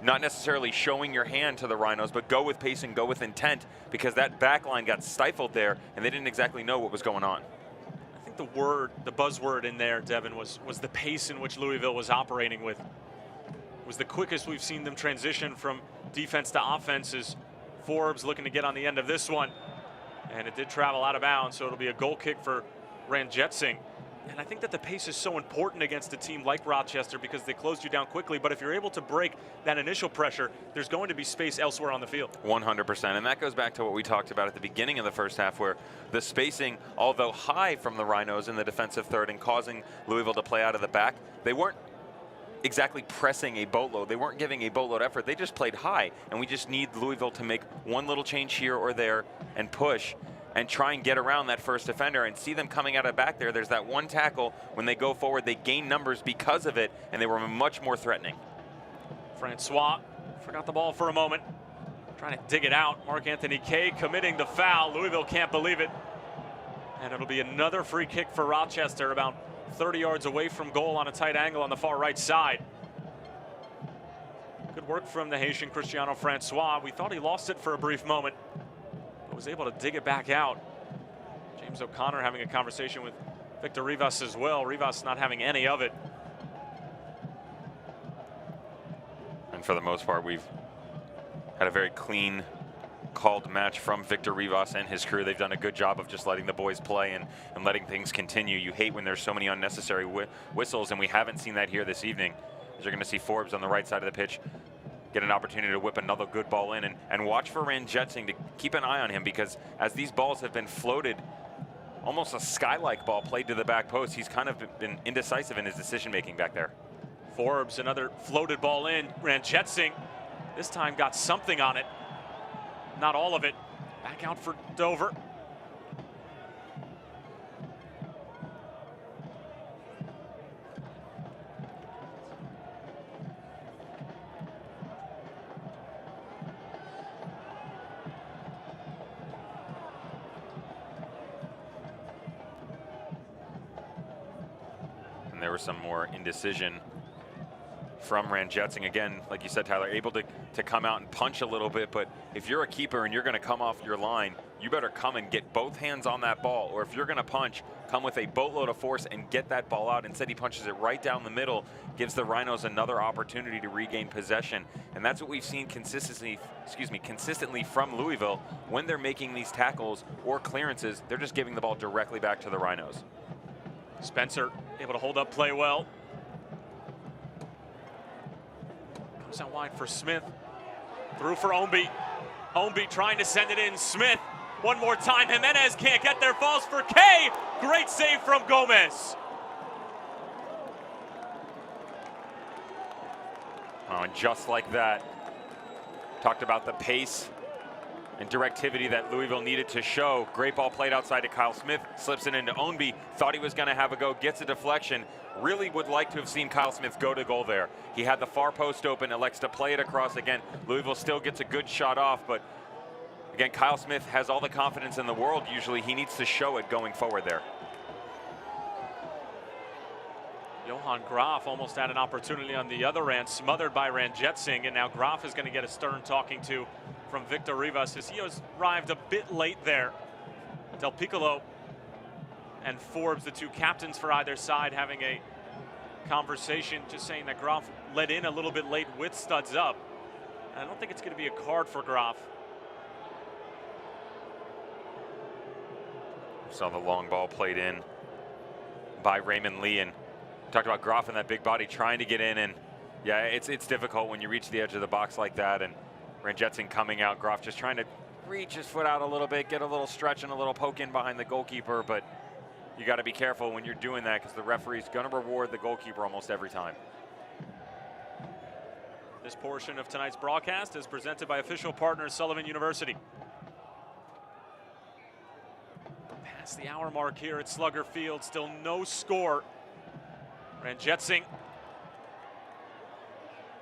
S2: not necessarily showing your hand to the Rhinos, but go with pace and go with intent, because that back line got stifled there, and they didn't exactly know what was going on.
S1: I think the buzzword in there, Devin, was the pace in which Louisville was operating with. It was the quickest we've seen them transition from defense to offense, as Forbes looking to get on the end of this one. And it did travel out of bounds, so it'll be a goal kick for Ranjitsingh. And I think that the pace is so important against a team like Rochester because they closed you down quickly. But if you're able to break that initial pressure, there's going to be space elsewhere on the field.
S2: 100%. And that goes back to what we talked about at the beginning of the first half, where the spacing, although high from the Rhinos in the defensive third and causing Louisville to play out of the back, they weren't exactly pressing a boatload. They weren't giving a boatload effort. They just played high. And we just need Louisville to make one little change here or there and push and try and get around that first defender and see them coming out of back there. There's that one tackle. When they go forward, they gain numbers because of it, and they were much more threatening.
S1: Francois forgot the ball for a moment, trying to dig it out. Mark Anthony Kay committing the foul. Louisville can't believe it. And it'll be another free kick for Rochester, about 30 yards away from goal on a tight angle on the far right side. Good work from the Haitian Cristiano Francois. We thought he lost it for a brief moment, but was able to dig it back out. James O'Connor having a conversation with Victor Rivas as well. Rivas not having any of it.
S2: And for the most part, we've had a very clean called match from Victor Rivas and his crew. They've done a good job of just letting the boys play and letting things continue. You hate when there's so many unnecessary whistles, and we haven't seen that here this evening. As you're going to see Forbes on the right side of the pitch get an opportunity to whip another good ball in, and watch for Ranjitsingh to keep an eye on him, because as these balls have been floated, almost a sky-like ball played to the back post, he's kind of been indecisive in his decision-making back there.
S1: Forbes, another floated ball in. Ranjitsingh this time got something on it. Not all of it. Back out for Dover.
S2: And there was some more indecision from Ranjetsing. Again, like you said, Tyler, able to come out and punch a little bit, but if you're a keeper and you're going to come off your line, you better come and get both hands on that ball, or if you're going to punch, come with a boatload of force and get that ball out. Instead, he punches it right down the middle, gives the Rhinos another opportunity to regain possession, and that's what we've seen consistently from Louisville. When they're making these tackles or clearances, they're just giving the ball directly back to the Rhinos.
S1: Spencer able to hold up play well. Comes out wide for Smith. Through for Omby. Omby trying to send it in. Smith one more time. Jimenez can't get there. Falls for K. Great save from Gomez.
S2: Oh, and just like that, talked about the pace and directivity that Louisville needed to show. Great ball played outside to Kyle Smith, slips it into Ownby, thought he was going to have a go, gets a deflection. Really would like to have seen Kyle Smith go to goal there. He had the far post open, elects to play it across again. Louisville still gets a good shot off, but again, Kyle Smith has all the confidence in the world. Usually he needs to show it going forward there.
S1: Johan Graf almost had an opportunity on the other end, smothered by Ranjetsing, and now Graf is going to get a stern talking to from Victor Rivas as he has arrived a bit late there. Del Piccolo and Forbes, the two captains for either side, having a conversation, just saying that Graf let in a little bit late with studs up. And I don't think it's going to be a card for Graf.
S2: Saw the long ball played in by Raymond Lee, and talked about Graf and that big body trying to get in, and yeah, it's difficult when you reach the edge of the box like that, and Ranjetsing coming out, Graf just trying to reach his foot out a little bit, get a little stretch and a little poke in behind the goalkeeper, but you got to be careful when you're doing that because the referee's going to reward the goalkeeper almost every time.
S1: This portion of tonight's broadcast is presented by official partner Sullivan University. Past the hour mark here at Slugger Field, still no score. Ranjetsing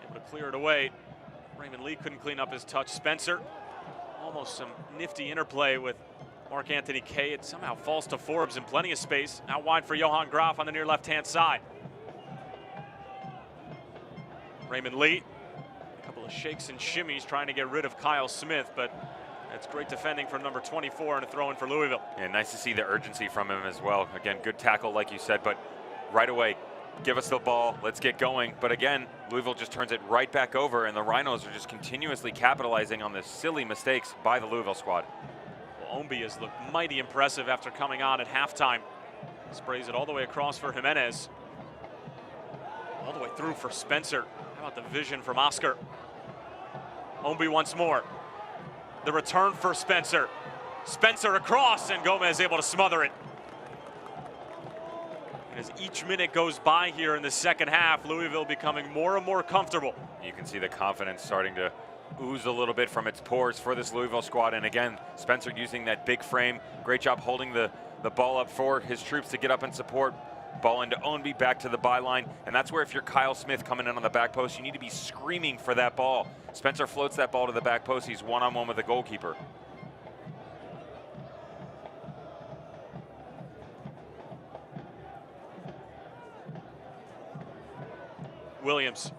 S1: able to clear it away. Raymond Lee couldn't clean up his touch. Spencer, almost some nifty interplay with Mark Anthony Kay. It somehow falls to Forbes in plenty of space. Out wide for Johan Graf on the near left-hand side. Raymond Lee, a couple of shakes and shimmies trying to get rid of Kyle Smith, but that's great defending from number 24 and a throw in for Louisville.
S2: Yeah, nice to see the urgency from him as well. Again, good tackle like you said, but right away, give us the ball, let's get going. But again, Louisville just turns it right back over, and the Rhinos are just continuously capitalizing on the silly mistakes by the Louisville squad.
S1: Well, Omby has looked mighty impressive after coming on at halftime. Sprays it all the way across for Jimenez. All the way through for Spencer. How about the vision from Oscar? Omby once more. The return for Spencer. Spencer across, and Gomez able to smother it. As each minute goes by here in the second half, Louisville becoming more and more comfortable.
S2: You can see the confidence starting to ooze a little bit from its pores for this Louisville squad. And again, Spencer using that big frame. Great job holding the ball up for his troops to get up and support. Ball into Ownby, back to the byline. And that's where if you're Kyle Smith coming in on the back post, you need to be screaming for that ball. Spencer floats that ball to the back post. He's one-on-one with the goalkeeper.
S1: Williams.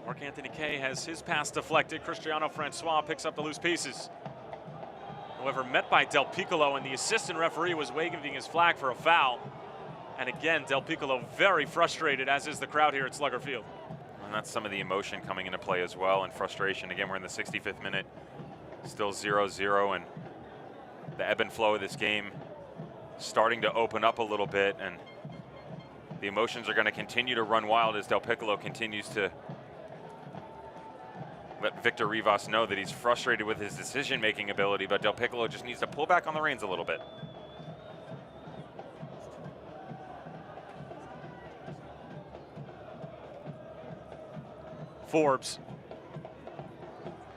S1: Mark Anthony Kay has his pass deflected. Cristiano Francois picks up the loose pieces. However, met by Del Piccolo, and the assistant referee was waving his flag for a foul. And again, Del Piccolo very frustrated, as is the crowd here at Slugger Field.
S2: And that's some of the emotion coming into play as well, and frustration. Again, we're in the 65th minute, still 0-0, and the ebb and flow of this game starting to open up a little bit, and the emotions are going to continue to run wild as Del Piccolo continues to let Victor Rivas know that he's frustrated with his decision-making ability, but Del Piccolo just needs to pull back on the reins a little bit.
S1: Forbes.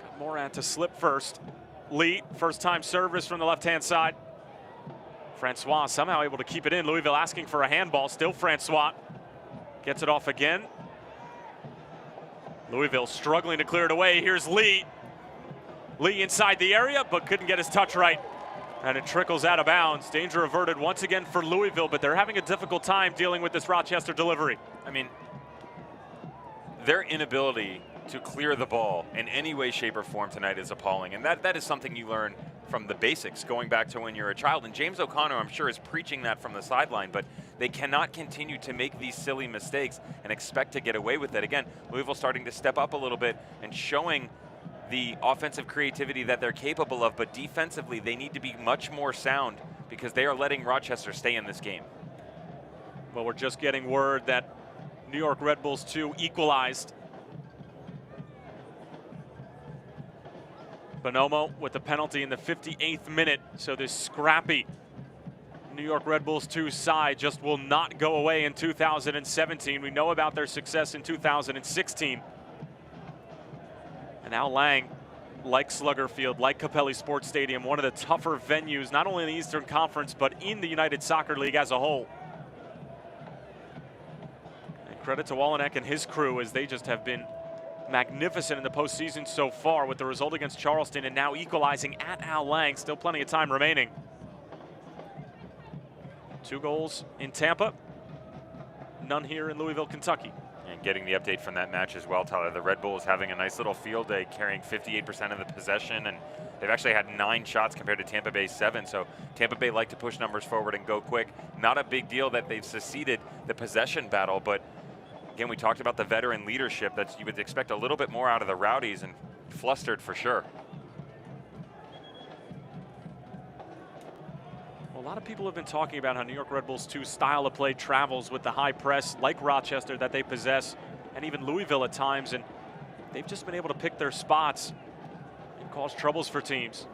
S1: Got Morant to slip first. Lee, first-time service from the left-hand side. Francois somehow able to keep it in. Louisville asking for a handball. Still Francois. Gets it off again. Louisville struggling to clear it away. Here's Lee. Lee inside the area, but couldn't get his touch right. And it trickles out of bounds. Danger averted once again for Louisville, but they're having a difficult time dealing with this Rochester delivery.
S2: I mean, their inability to clear the ball in any way, shape, or form tonight is appalling. And that is something you learn from the basics, going back to when you're a child. And James O'Connor, I'm sure, is preaching that from the sideline, but they cannot continue to make these silly mistakes and expect to get away with it. Again, Louisville starting to step up a little bit and showing the offensive creativity that they're capable of, but defensively they need to be much more sound because they are letting Rochester stay in this game.
S1: Well, we're just getting word that New York Red Bulls 2 equalized. Bonomo with the penalty in the 58th minute, so this scrappy New York Red Bulls 2 side just will not go away in 2017. We know about their success in 2016. And Al Lang, like Slugger Field, like Capelli Sports Stadium, one of the tougher venues, not only in the Eastern Conference, but in the United Soccer League as a whole. And credit to Walenek and his crew, as they just have been magnificent in the postseason so far, with the result against Charleston and now equalizing at Al Lang. Still plenty of time remaining. 2 goals in Tampa, none here in Louisville, Kentucky.
S2: And getting the update from that match as well, Tyler. The Red Bulls having a nice little field day, carrying 58% of the possession, and they've actually had 9 shots compared to Tampa Bay's 7. So Tampa Bay like to push numbers forward and go quick. Not a big deal that they've seceded the possession battle, but again, we talked about the veteran leadership. That you would expect a little bit more out of the Rowdies, and flustered for sure.
S1: A lot of people have been talking about how New York Red Bulls 2 style of play travels with the high press like Rochester that they possess, and even Louisville at times, and they've just been able to pick their spots and cause troubles for teams.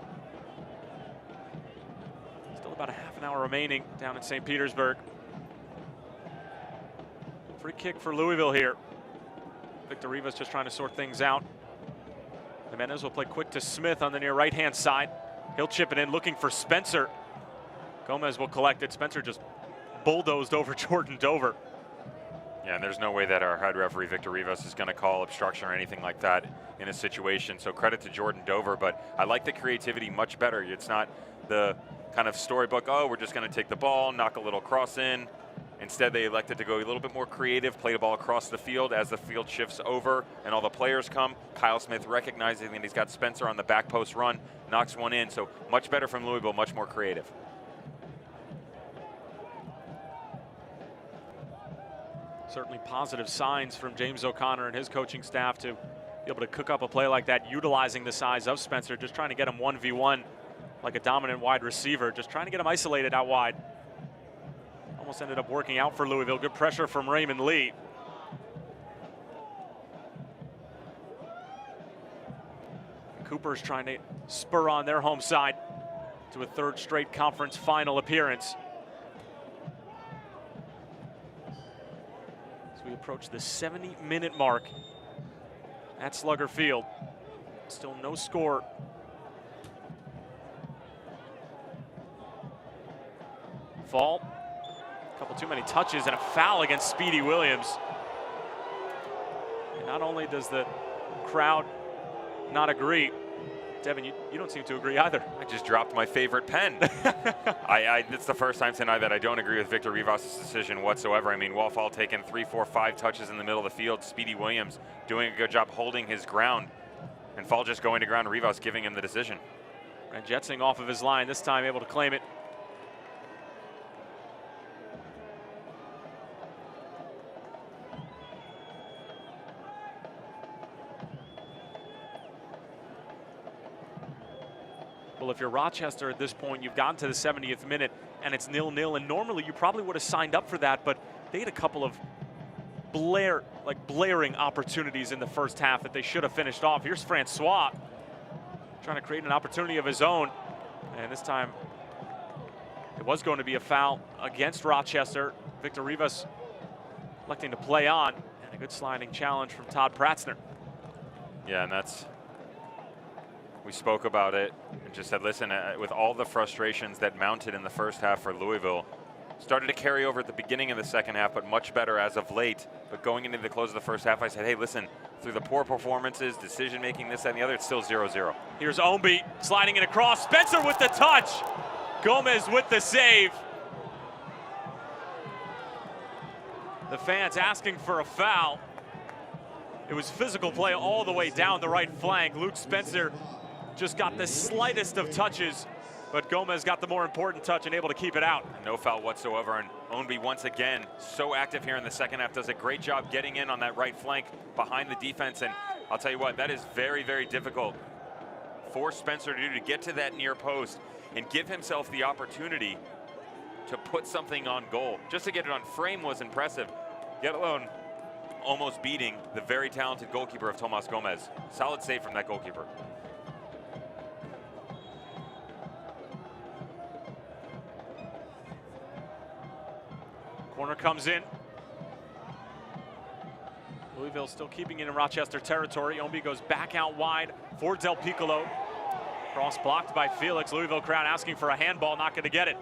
S1: Still about a half an hour remaining down in St. Petersburg. Free kick for Louisville here. Victor Rivas just trying to sort things out. Jimenez will play quick to Smith on the near right-hand side. He'll chip it in, looking for Spencer. Gomez will collect it. Spencer just bulldozed over Jordan Dover.
S2: Yeah, and there's no way that our head referee, Victor Rivas, is going to call obstruction or anything like that in a situation. So credit to Jordan Dover, but I like the creativity much better. It's not the kind of storybook, oh, we're just going to take the ball, knock a little cross in. Instead, they elected to go a little bit more creative, play the ball across the field as the field shifts over and all the players come. Kyle Smith recognizing that he's got Spencer on the back post run, knocks one in. So much better from Louisville, much more creative.
S1: Certainly positive signs from James O'Connor and his coaching staff to be able to cook up a play like that, utilizing the size of Spencer, just trying to get him 1v1 like a dominant wide receiver, just trying to get him isolated out wide. Almost ended up working out for Louisville. Good pressure from Raymond Lee. Cooper's trying to spur on their home side to a 3rd straight conference final appearance. We approach the 70-minute mark at Slugger Field. Still no score. Fall. A couple too many touches and a foul against Speedy Williams. And not only does the crowd not agree, Devin, you don't seem to agree either.
S2: I just dropped my favorite pen. It's the first time tonight that I don't agree with Victor Rivas' decision whatsoever. I mean, Wallfall taking 3, 4, 5 touches in the middle of the field. Speedy Williams doing a good job holding his ground. And Fall just going to ground, Rivas giving him the decision.
S1: Ranjetsing off of his line, this time able to claim it. Well, if you're Rochester at this point, you've gotten to the 70th minute and it's 0-0, and normally you probably would have signed up for that, but they had a couple of blaring opportunities in the first half that they should have finished off. Here's Francois trying to create an opportunity of his own, and this time it was going to be a foul against Rochester. Victor Rivas electing to play on, and a good sliding challenge from Todd Pratzner.
S2: Yeah, and we spoke about it and just said, listen, with all the frustrations that mounted in the first half for Louisville, started to carry over at the beginning of the second half, but much better as of late. But going into the close of the first half, I said, hey, listen, through the poor performances, decision-making, this, that, and the other, it's still 0-0.
S1: Here's Omby sliding it across. Spencer with the touch. Gomez with the save. The fans asking for a foul. It was physical play all the way down the right flank. Luke Spencer just got the slightest of touches, but Gomez got the more important touch and able to keep it out.
S2: No foul whatsoever, and Ownby once again so active here in the second half, does a great job getting in on that right flank behind the defense, and I'll tell you what, that is very, very difficult for Spencer to do, to get to that near post and give himself the opportunity to put something on goal. Just to get it on frame was impressive, let alone almost beating the very talented goalkeeper of Tomas Gomez. Solid save from that goalkeeper.
S1: Corner comes in. Louisville still keeping it in Rochester territory. Ownby goes back out wide for Del Piccolo. Cross blocked by Felix. Louisville crowd asking for a handball, not going to get it.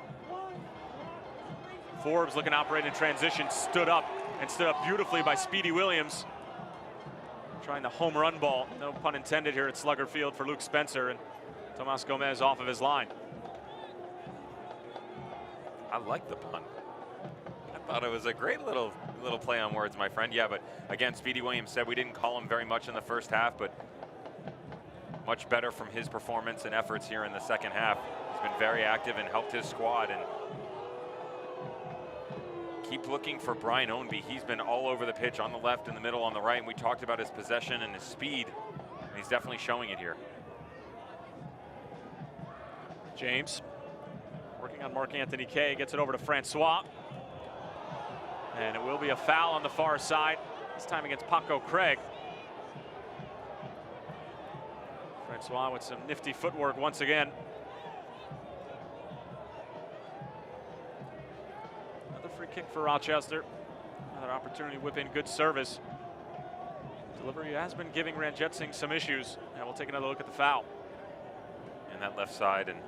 S1: Forbes looking to operate in transition, stood up beautifully by Speedy Williams. Trying the home run ball, no pun intended here at Slugger Field for Luke Spencer, and Tomas Gomez off of his line.
S2: I like the pun. I thought it was a great little play on words, my friend. Yeah, but again, Speedy Williams said we didn't call him very much in the first half, but much better from his performance and efforts here in the second half. He's been very active and helped his squad, and keep looking for Brian Ownby. He's been all over the pitch, on the left, in the middle, on the right, and we talked about his possession and his speed, and he's definitely showing it here.
S1: James working on Mark Anthony Kay, gets it over to Francois. And it will be a foul on the far side, this time against Paco Craig. Francois with some nifty footwork once again. Another free kick for Rochester. Another opportunity to whip in good service. Delivery has been giving Ranjitsingh some issues. And we'll take another look at the foul.
S2: And that left side, and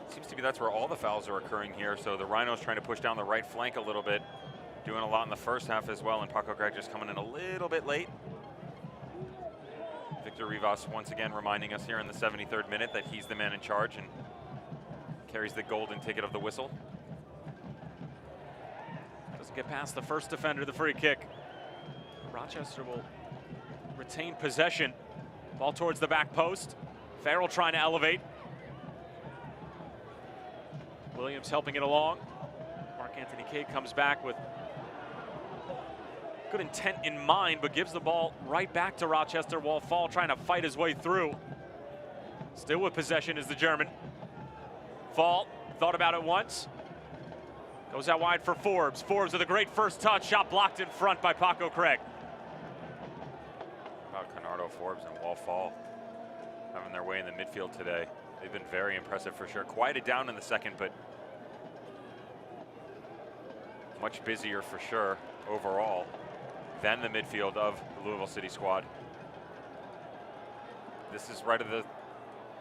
S2: seems to be that's where all the fouls are occurring here. So the Rhinos trying to push down the right flank a little bit, doing a lot in the first half as well, and Paco Craig just coming in a little bit late. Victor Rivas once again reminding us here in the 73rd minute that he's the man in charge and carries the golden ticket of the whistle.
S1: Doesn't get past the first defender, the free kick. Rochester will retain possession. Ball towards the back post. Farrell trying to elevate. Williams helping it along. Mark Anthony Kay comes back with good intent in mind, but gives the ball right back to Rochester, while Fall trying to fight his way through. Still with possession is the German. Fall thought about it once. Goes out wide for Forbes. Forbes with a great first touch, shot blocked in front by Paco Craig.
S2: About Canardo, Forbes, and Wall Fall having their way in the midfield today. They've been very impressive for sure. Quieted down in the second, but much busier for sure overall than the midfield of the Louisville City squad. This is right at the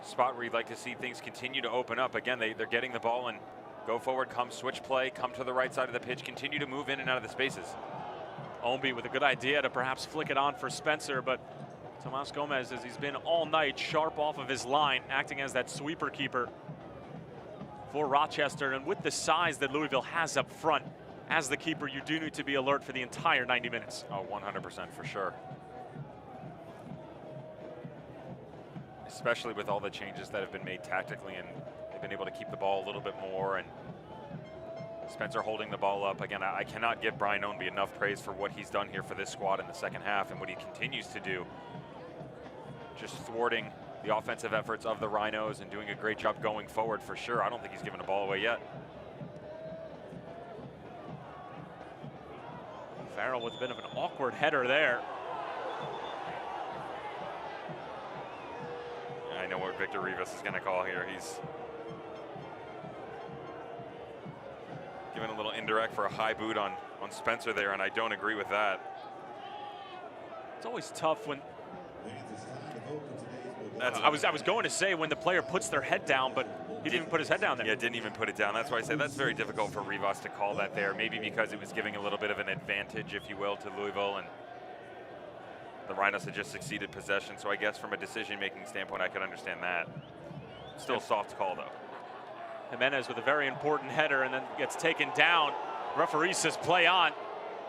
S2: spot where you'd like to see things continue to open up. Again, they're getting the ball and go forward, come switch play, come to the right side of the pitch, continue to move in and out of the spaces.
S1: Ownby with a good idea to perhaps flick it on for Spencer, but Tomas Gomez, as he's been all night, sharp off of his line, acting as that sweeper keeper for Rochester. And with the size that Louisville has up front, as the keeper, you do need to be alert for the entire 90 minutes.
S2: Oh, 100% for sure. Especially with all the changes that have been made tactically, and they've been able to keep the ball a little bit more, and Spencer holding the ball up. Again, I cannot give Brian Ownby enough praise for what he's done here for this squad in the second half and what he continues to do. Just thwarting the offensive efforts of the Rhinos and doing a great job going forward for sure. I don't think he's given a ball away yet.
S1: Farrell with a bit of an awkward header there.
S2: I know what Victor Rivas is going to call here. He's giving a little indirect for a high boot on Spencer there, and I don't agree with that.
S1: It's always tough when I was going to say when the player puts their head down, but he didn't even put his head down there.
S2: Yeah, didn't even put it down. That's why I say that's very difficult for Rivas to call that there. Maybe because it was giving a little bit of an advantage, if you will, to Louisville, and the Rhinos had just succeeded possession. So I guess from a decision-making standpoint, I could understand that. Still a soft call, though.
S1: Jimenez with a very important header and then gets taken down. Referee says play on.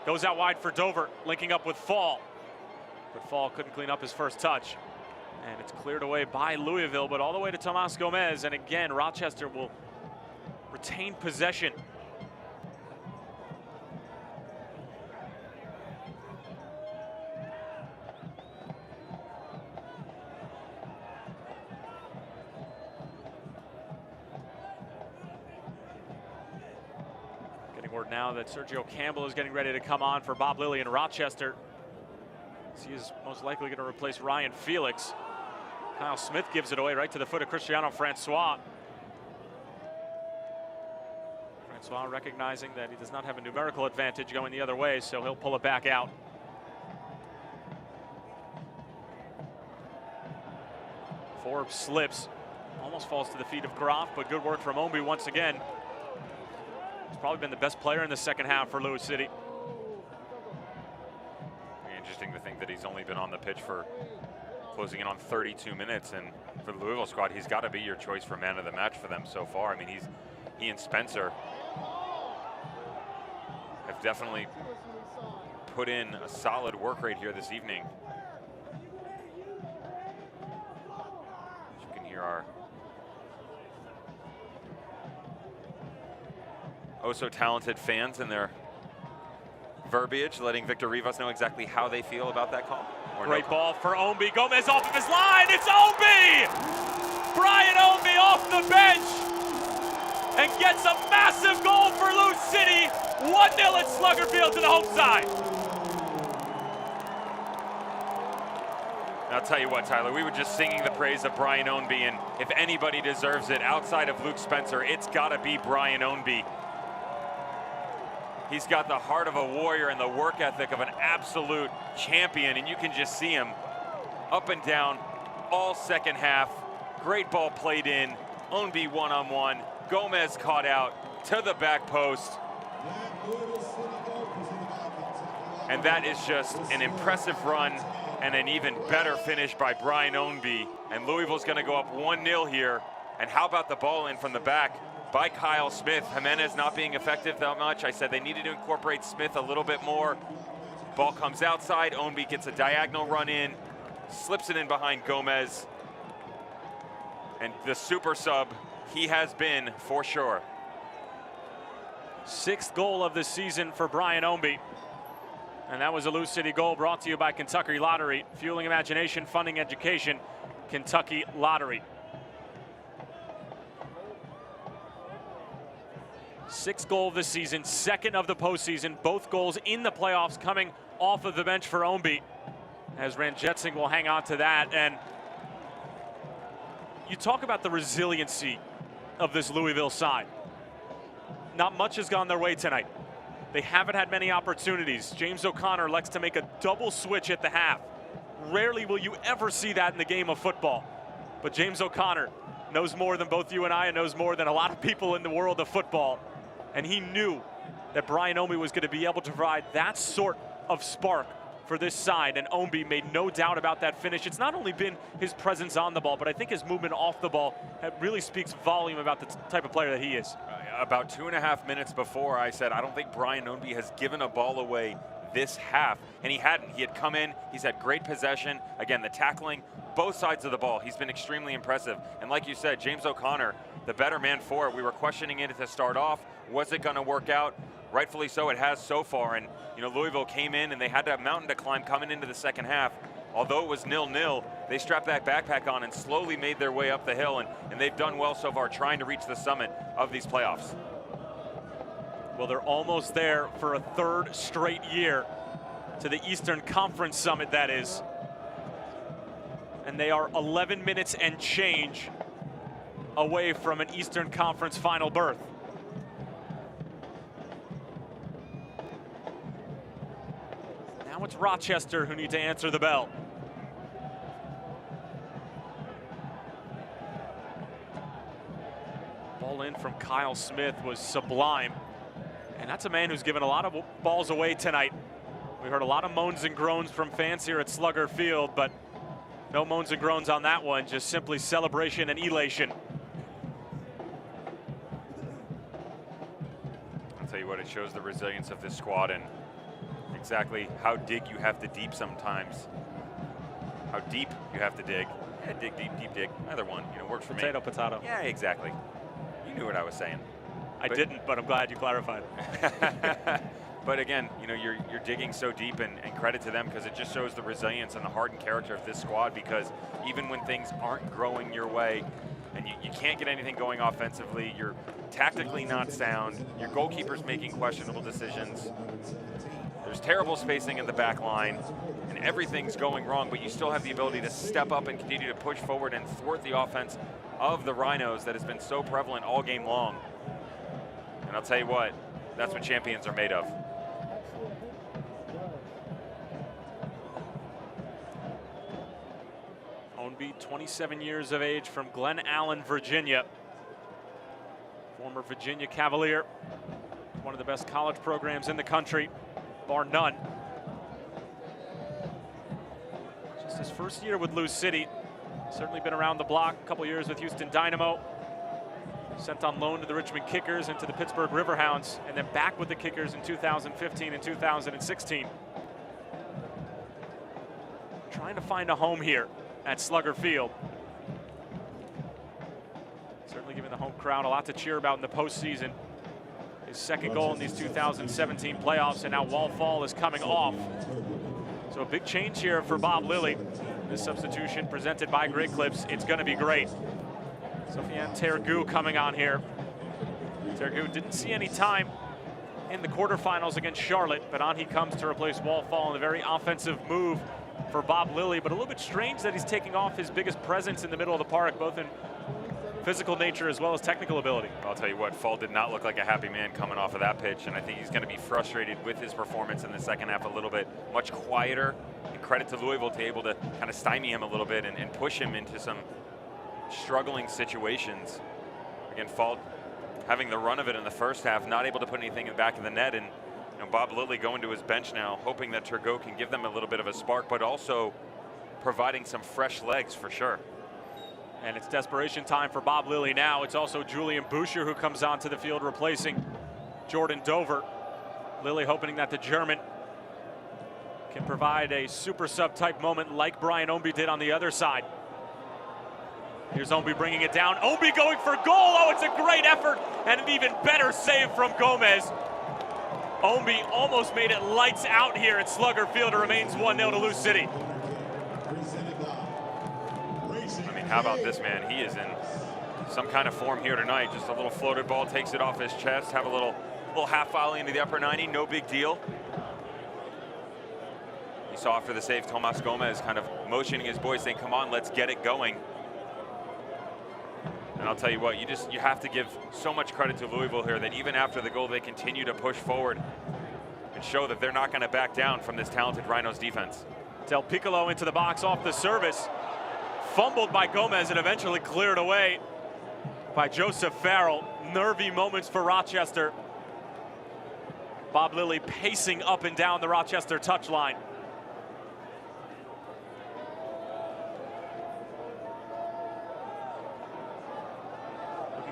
S1: Goes out wide for Dover, linking up with Fall. But Fall couldn't clean up his first touch. And it's cleared away by Louisville, but all the way to Tomas Gomez. And again, Rochester will retain possession. Word now that Sergio Campbell is getting ready to come on for Bob Lilly in Rochester. He is most likely going to replace Ryan Felix. Kyle Smith gives it away right to the foot of Cristiano Francois. Francois recognizing that he does not have a numerical advantage going the other way, so he'll pull it back out. Forbes slips, almost falls to the feet of Groff, but good work from Omby once again. He's probably been the best player in the second half for Louis City.
S2: Interesting to think that he's only been on the pitch for closing in on 32 minutes, and for the Louisville squad, he's got to be your choice for man of the match for them so far. I mean, he and Spencer have definitely put in a solid work rate here this evening. As you can hear our oh so talented fans and their verbiage, letting Victor Rivas know exactly how they feel about that call.
S1: Great ball for Omby. Gomez off of his line. It's Omby! Brian Omby off the bench and gets a massive goal for Louis City. 1-0 at Slugger Field to the home side.
S2: I'll tell you what, Tyler, we were just singing the praise of Brian Ownby, and if anybody deserves it outside of Luke Spencer, it's got to be Brian Ownby. He's got the heart of a warrior and the work ethic of an absolute champion, and you can just see him up and down all second half. Great ball played in. Ownby one-on-one. Gomez caught out to the back post. And that is just an impressive run and an even better finish by Brian Ownby. And Louisville's going to go up 1-0 here. And how about the ball in from the back by Kyle Smith? Jimenez not being effective that much. I said they needed to incorporate Smith a little bit more. Ball comes outside. Ownby gets a diagonal run in, slips it in behind Gomez. And the super sub, he has been for sure.
S1: 6th goal of the season for Brian Ownby. And that was a Louis City goal brought to you by Kentucky Lottery. Fueling imagination, funding education, Kentucky Lottery. 6th goal of the season, 2nd of the postseason. Both goals in the playoffs coming off of the bench for Ownby, as Ranjetsingh will hang on to that. And you talk about the resiliency of this Louisville side. Not much has gone their way tonight. They haven't had many opportunities. James O'Connor likes to make a double switch at the half. Rarely will you ever see that in the game of football. But James O'Connor knows more than both you and I, and knows more than a lot of people in the world of football. And he knew that Brian Ownby was going to be able to provide that sort of spark for this side, and Ownby made no doubt about that finish. It's not only been his presence on the ball, but I think his movement off the ball really speaks volume about the type of player that he is.
S2: About 2.5 minutes before, I said, I don't think Brian Ownby has given a ball away this half, and he hadn't. He had come in, he's had great possession. Again, the tackling, both sides of the ball, he's been extremely impressive. And like you said, James O'Connor, the better man for it. We were questioning it to start off. Was it going to work out? Rightfully so, it has so far. And, you know, Louisville came in and they had that mountain to climb coming into the second half. Although it was 0-0, they strapped that backpack on and slowly made their way up the hill. And they've done well so far trying to reach the summit of these playoffs.
S1: Well, they're almost there for a 3rd straight year to the Eastern Conference Summit, that is. And they are 11 minutes and change away from an Eastern Conference final berth. Now it's Rochester who need to answer the bell. Ball in from Kyle Smith was sublime. And that's a man who's given a lot of balls away tonight. We heard a lot of moans and groans from fans here at Slugger Field, but no moans and groans on that one, just simply celebration and elation.
S2: what, it shows the resilience of this squad and exactly how dig you have to deep sometimes. How deep you have to dig. Yeah, dig, deep, deep, dig. Either one, works for me.
S1: Potato, potato.
S2: Yeah, exactly. You knew what I was saying.
S1: I didn't, but I'm glad you clarified.
S2: But again, you're digging so deep, and credit to them, because it just shows the resilience and the hardened character of this squad, because even when things aren't growing your way and you can't get anything going offensively, you're tactically not sound, your goalkeeper's making questionable decisions, there's terrible spacing in the back line, and everything's going wrong, but you still have the ability to step up and continue to push forward and thwart the offense of the Rhinos that has been so prevalent all game long. And I'll tell you what, that's what champions are made of.
S1: Ownby, 27 years of age, from Glen Allen, Virginia. Former Virginia Cavalier. One of the best college programs in the country, bar none. Just his first year with Lou City. Certainly been around the block, a couple years with Houston Dynamo. Sent on loan to the Richmond Kickers and to the Pittsburgh Riverhounds, and then back with the Kickers in 2015 and 2016. Trying to find a home here at Slugger Field. Certainly giving the home crowd a lot to cheer about in the postseason. His second goal in these 2017 playoffs, and now Wall Fall is coming off. So a big change here for Bob Lilly. This substitution presented by Great Clips. It's going to be great. Sofiane Tergou coming on here. Tergou didn't see any time in the quarterfinals against Charlotte, but on he comes to replace Wall Fall in a very offensive move for Bob Lilly, but a little bit strange that he's taking off his biggest presence in the middle of the park, both in physical nature as well as technical ability.
S2: I'll tell you what, Fall did not look like a happy man coming off of that pitch, and I think he's going to be frustrated with his performance in the second half a little bit. Much quieter, and credit to Louisville to able to kind of stymie him a little bit and push him into some struggling situations. Again, Fall having the run of it in the first half, not able to put anything in the back of the net, and Bob Lilly going to his bench now, hoping that Tergou can give them a little bit of a spark, but also providing some fresh legs for sure.
S1: And it's desperation time for Bob Lilly now. It's also Julian Boucher who comes onto the field replacing Jordan Dover. Lilly hoping that the German can provide a super sub type moment like Brian Ownby did on the other side. Here's Ownby bringing it down. Ownby going for goal. Oh, it's a great effort and an even better save from Gomez. Ownby almost made it lights out here at Slugger Field. It remains 1-0 to Lou City.
S2: I mean, how about this man? He is in some kind of form here tonight. Just a little floated ball, takes it off his chest, have a little half volley into the upper 90, no big deal. You saw after the save, Tomas Gomez kind of motioning his boys, saying, come on, let's get it going. And I'll tell you what, you have to give so much credit to Louisville here that even after the goal, they continue to push forward and show that they're not going to back down from this talented Rhinos defense.
S1: Del Piccolo into the box off the service. Fumbled by Gomez and eventually cleared away by Joseph Farrell. Nervy moments for Rochester. Bob Lilly pacing up and down the Rochester touchline.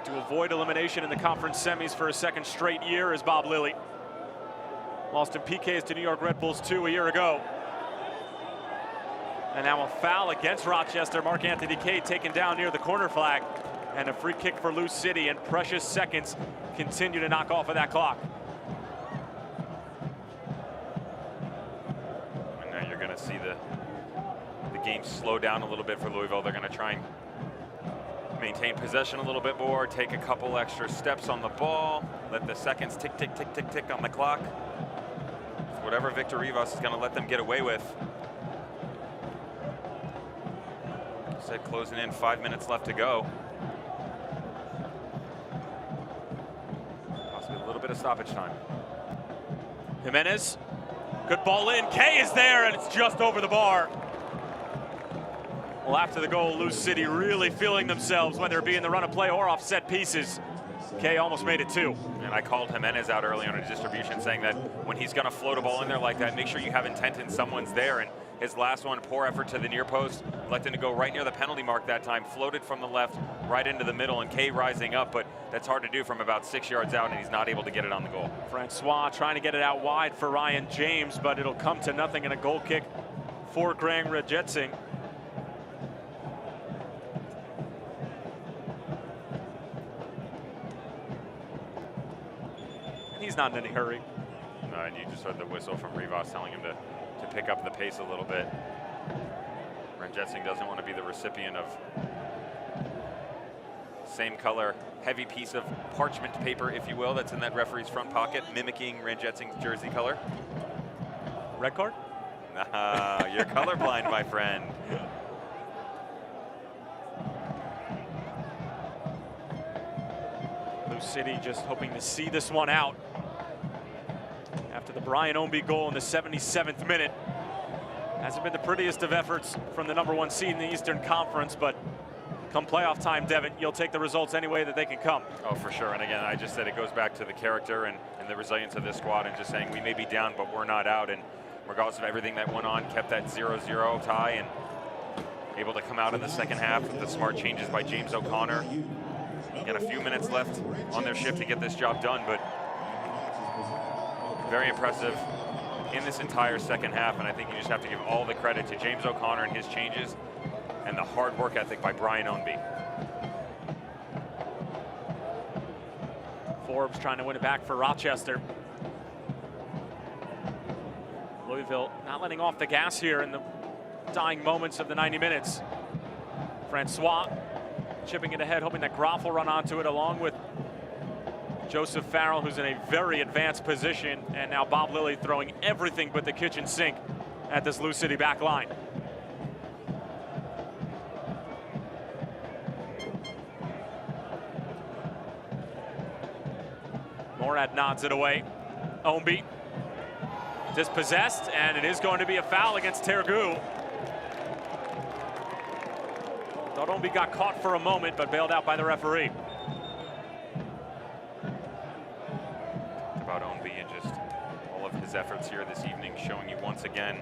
S1: To avoid elimination in the conference semis for a second straight year is Bob Lilly. Lost in PKs to New York Red Bulls 2 a year ago. And now a foul against Rochester. Mark Anthony Kay taken down near the corner flag. And a free kick for Lou City, and precious seconds continue to knock off of that clock.
S2: And now you're going to see the game slow down a little bit for Louisville. They're going to try and maintain possession a little bit more, take a couple extra steps on the ball, let the seconds tick, tick, tick, tick, tick on the clock. It's whatever Victor Rivas is going to let them get away with. Said closing in, 5 minutes left to go. Possibly a little bit of stoppage time.
S1: Jimenez, good ball in. Kay is there, and it's just over the bar. Well, after the goal, Lou City really feeling themselves, whether it be in the run of play or off set pieces. Kay almost made it too.
S2: And I called Jimenez out early on a distribution, saying that when he's going to float a ball in there like that, make sure you have intent and someone's there. And His last one, poor effort to the near post, electing to go right near the penalty mark that time, floated from the left right into the middle, and Kay rising up, but that's hard to do from about 6 yards out, and he's not able to get it on the goal.
S1: Francois trying to get it out wide for Ryan James, but it'll come to nothing in a goal kick for Greg Ranjitsingh. He's not in any hurry.
S2: No, and you just heard the whistle from Rivas telling him to pick up the pace a little bit. Ranjitsingh doesn't want to be the recipient of same color, heavy piece of parchment paper, if you will, that's in that referee's front pocket, mimicking Ranjitsingh's jersey color.
S1: Red card?
S2: Nah, you're colorblind, my friend.
S1: Lou City just hoping to see this one out. After the Brian Ownby goal in the 77th minute. Hasn't been the prettiest of efforts from the #1 seed in the Eastern Conference, but come playoff time, Devin, you'll take the results any way that they can come.
S2: Oh, for sure. And again, I just said it goes back to the character and the resilience of this squad, and just saying we may be down, but we're not out. And regardless of everything that went on, kept that 0-0 tie and able to come out in the second half with the smart changes by James O'Connor. Got a few minutes left on their shift to get this job done, but very impressive in this entire second half, and I think you just have to give all the credit to James O'Connor and his changes and the hard work ethic by Brian Ownby.
S1: Forbes trying to win it back for Rochester. Louisville not letting off the gas here in the dying moments of the 90 minutes. Francois chipping it ahead, hoping that Groff will run onto it along with Joseph Farrell, who's in a very advanced position, and now Bob Lilly throwing everything but the kitchen sink at this Lou City back line. Morad nods it away. Ownby dispossessed, and it is going to be a foul against Tergu. Thought Ownby got caught for a moment, but bailed out by the referee.
S2: About Ownby and just all of his efforts here this evening, showing you once again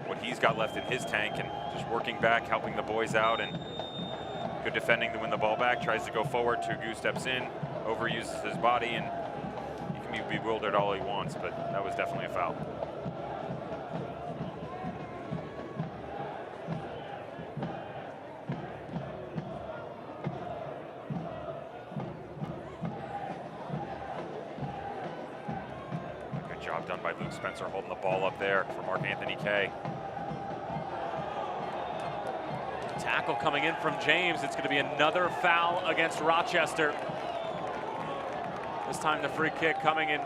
S2: what he's got left in his tank, and just working back, helping the boys out, and good defending to win the ball back. Tries to go forward, Tergu steps in, overuses his body, and he can be bewildered all he wants, but that was definitely a foul. Job done by Luke Spencer holding the ball up there for Mark Anthony Kay.
S1: Tackle coming in from James. It's going to be another foul against Rochester. This time the free kick coming in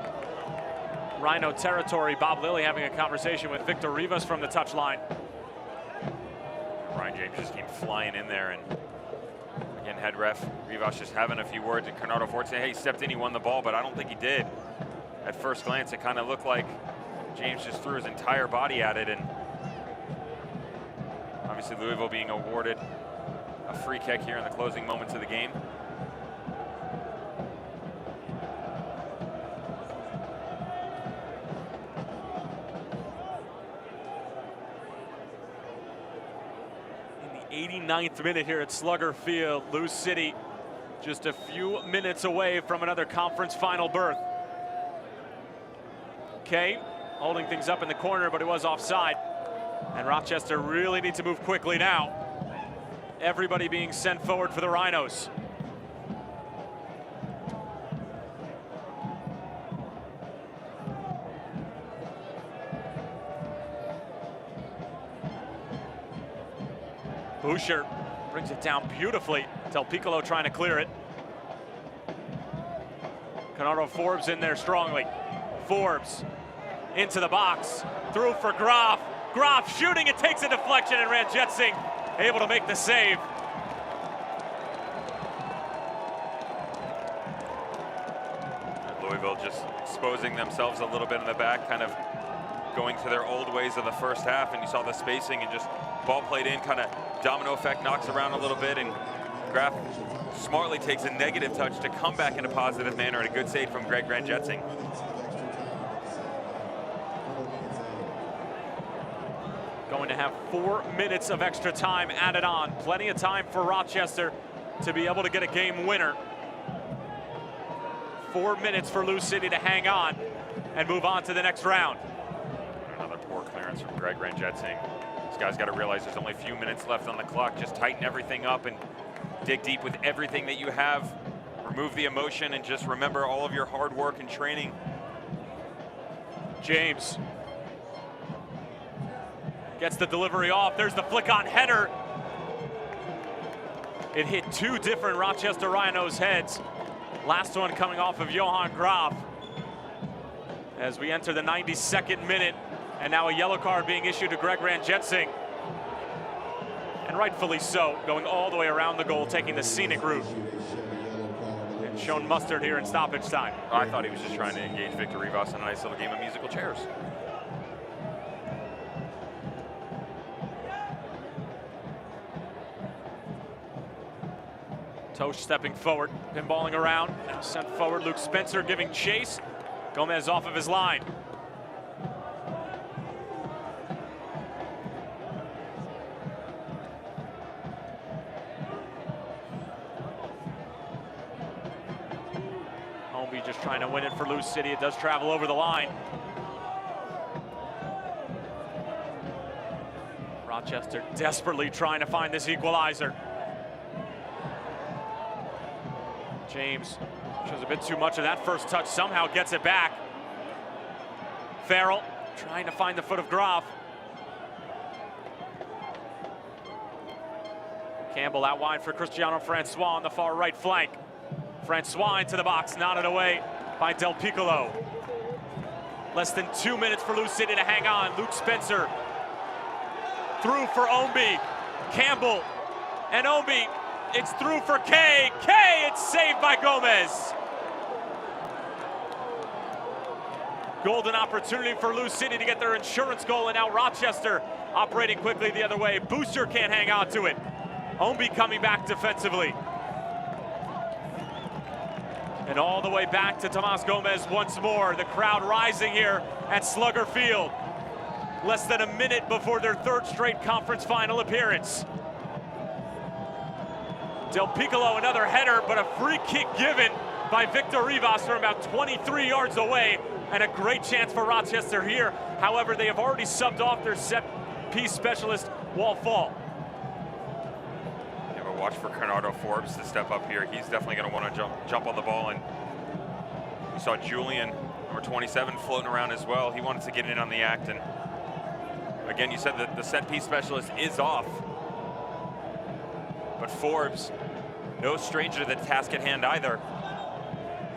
S1: Rhino territory. Bob Lilly having a conversation with Victor Rivas from the touchline.
S2: Ryan James just came flying in there, and again, head ref Rivas just having a few words, and Bernardo Ford saying, hey, he stepped in, he won the ball, but I don't think he did. At first glance, it kind of looked like James just threw his entire body at it, and obviously Louisville being awarded a free kick here in the closing moments of the game.
S1: In the 89th minute here at Slugger Field, Lou City just a few minutes away from another conference final berth. Kay holding things up in the corner, but it was offside. And Rochester really need to move quickly now. Everybody being sent forward for the Rhinos. Boucher brings it down beautifully. Del Piccolo trying to clear it. Bernardo Forbes in there strongly. Forbes into the box, through for Groff. Groff shooting, it takes a deflection, and Ranjitsingh able to make the save.
S2: Louisville just exposing themselves a little bit in the back, kind of going to their old ways of the first half, and you saw the spacing and just ball played in, kind of domino effect, knocks around a little bit, and Groff smartly takes a negative touch to come back in a positive manner, and a good save from Greg Ranjitsingh.
S1: going to have 4 minutes of extra time added on. Plenty of time for Rochester to be able to get a game winner. 4 minutes for Lou City to hang on and move on to the next round.
S2: Another poor clearance from Greg Ranjetsing. This guy's got to realize there's only a few minutes left on the clock. Just tighten everything up and dig deep with everything that you have. Remove the emotion and just remember all of your hard work and training.
S1: James gets the delivery off. There's the flick on header. It hit 2 different Rochester Rhinos heads. Last one coming off of Johan Graf. As we enter the 92nd minute, and now a yellow card being issued to Greg Ranjetsing. And rightfully so, going all the way around the goal, taking the scenic route. And shown mustard here in stoppage time.
S2: I thought he was just trying to engage Victor Rivas in a nice little game of musical chairs.
S1: Tosh stepping forward, pinballing around, now sent forward. Luke Spencer giving chase. Gomez off of his line. Homby just trying to win it for Lou City. It does travel over the line. Rochester desperately trying to find this equalizer. James shows a bit too much of that first touch, somehow gets it back. Farrell trying to find the foot of Graf. Campbell out wide for Cristiano Francois on the far right flank. Francois into the box, nodded away by Del Piccolo. Less than 2 minutes for Lou City to hang on. Luke Spencer through for Omby. Campbell and Omby. It's through for Kay. Kay, it's saved by Gomez. Golden opportunity for Lou City to get their insurance goal, and now Rochester operating quickly the other way. Booster can't hang on to it. Omby coming back defensively. And all the way back to Tomas Gomez once more. The crowd rising here at Slugger Field. Less than a minute before their 3rd straight conference final appearance. Del Piccolo, another header, but a free kick given by Victor Rivas from about 23 yards away, and a great chance for Rochester here. However, they have already subbed off their set-piece specialist, Walt Fall.
S2: Yeah, but watch for Bernardo Forbes to step up here. He's definitely going to want to jump on the ball, and we saw Julian, number 27, floating around as well. He wanted to get in on the act, and again, you said that the set-piece specialist is off. But Forbes, no stranger to the task at hand either.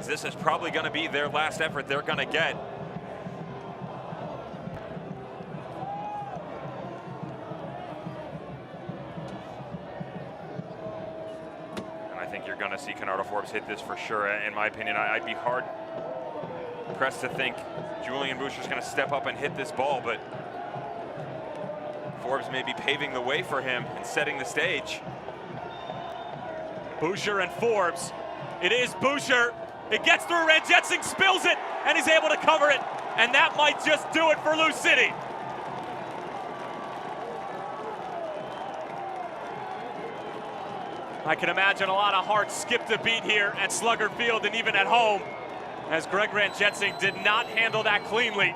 S2: This is probably going to be their last effort they're going to get. And I think you're going to see Bernardo Forbes hit this for sure. In my opinion, I'd be hard pressed to think Julian Boucher's going to step up and hit this ball, but Forbes may be paving the way for him and setting the stage.
S1: Boucher and Forbes. It is Boucher. It gets through. Ranjetsing spills it, and he's able to cover it. And that might just do it for Lou City. I can imagine a lot of hearts skipped a beat here at Slugger Field and even at home, as Greg Ranjetsing did not handle that cleanly.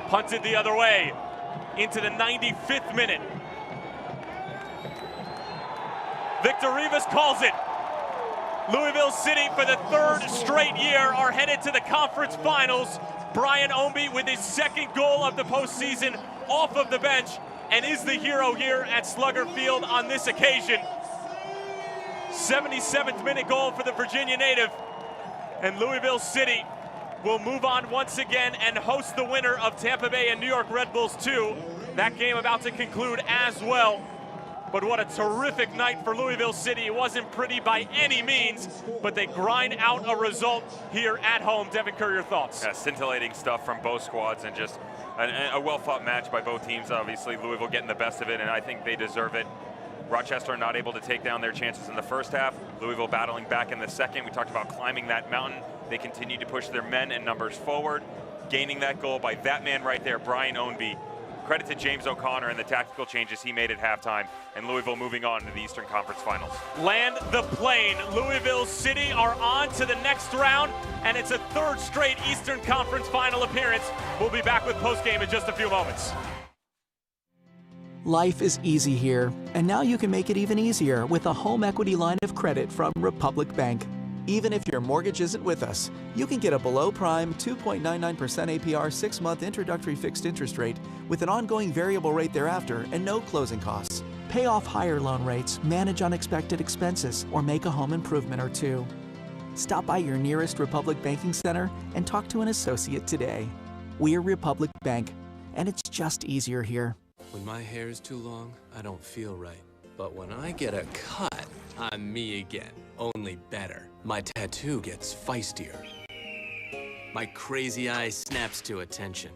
S1: Punted the other way into the 95th minute. Victor Rivas calls it. Louisville City, for the 3rd straight year, are headed to the conference finals. Brian Omby with his 2nd goal of the postseason off of the bench, and is the hero here at Slugger Field on this occasion. 77th minute goal for the Virginia native, and Louisville City will move on once again and host the winner of Tampa Bay and New York Red Bulls 2. That game about to conclude as well. But what a terrific night for Louisville City. It wasn't pretty by any means, but they grind out a result here at home. Devin Kerr, your thoughts?
S2: Yeah, scintillating stuff from both squads, and just a well-fought match by both teams. Obviously, Louisville getting the best of it, and I think they deserve it. Rochester not able to take down their chances in the first half. Louisville battling back in the second. We talked about climbing that mountain. They continue to push their men and numbers forward. gaining that goal by that man right there, Brian Ownby. Credit to James O'Connor and the tactical changes he made at halftime, and Louisville moving on to the Eastern Conference Finals.
S1: Land the plane. Louisville City are on to the next round, and it's a third straight Eastern Conference Final appearance. We'll be back with postgame in just a few moments.
S15: Life is easy here, and now you can make it even easier with a home equity line of credit from Republic Bank. Even if your mortgage isn't with us, you can get a below-prime 2.99% APR 6-month introductory fixed interest rate with an ongoing variable rate thereafter and no closing costs. Pay off higher loan rates, manage unexpected expenses, or make a home improvement or two. Stop by your nearest Republic Banking Center and talk to an associate today. We're Republic Bank, and it's just easier here.
S16: When my hair is too long, I don't feel right. But when I get a cut, I'm me again, only better. My tattoo gets feistier. My crazy eye snaps to attention.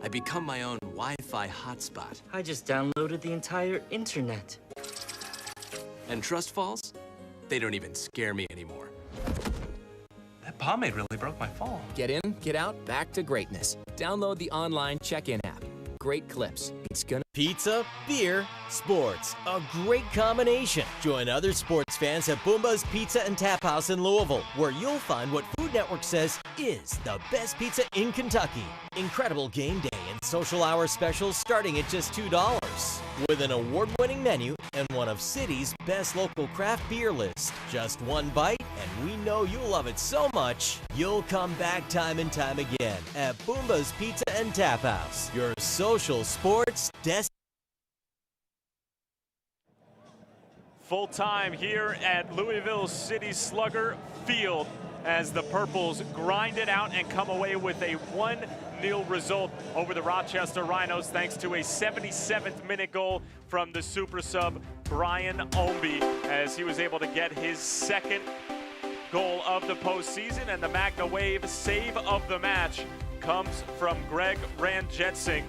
S16: I become my own Wi-Fi hotspot.
S14: I just downloaded the entire internet.
S16: And trust falls? They don't even scare me anymore.
S17: That pomade really broke my fall.
S18: Get in, get out, back to greatness. Download the online check-in app. Great clips. It's gonna...
S19: Pizza, beer, sports. A great combination. Join other sports fans at Boomba's Pizza and Tap House in Louisville, where you'll find what Food Network says is the best pizza in Kentucky. Incredible game day and social hour specials starting at just $2. With an award-winning menu and one of City's best local craft beer lists. Just one bite, and we know you'll love it so much, you'll come back time and time again at Boomba's Pizza and Tap House, your social sports destination.
S1: Full time here at Louisville City Slugger Field as the Purples grind it out and come away with a 1-0 result over the Rochester Rhinos thanks to a 77th minute goal from the super sub Brian Ownby as he was able to get his second goal of the postseason, and the Magna Wave save of the match comes from Greg Ranjetsing.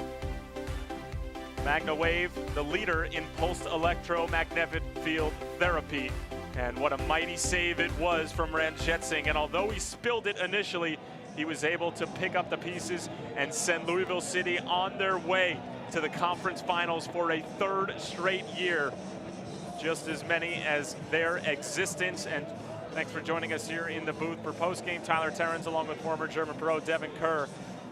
S1: Magna Wave, the leader in pulsed electromagnetic field therapy. And what a mighty save it was from Ranjetsing. And although he spilled it initially, he was able to pick up the pieces and send Louisville City on their way to the conference finals for a third straight year. Just as many as their existence. And thanks for joining us here in the booth for postgame. Tyler Terrence along with former German pro Devin Kerr.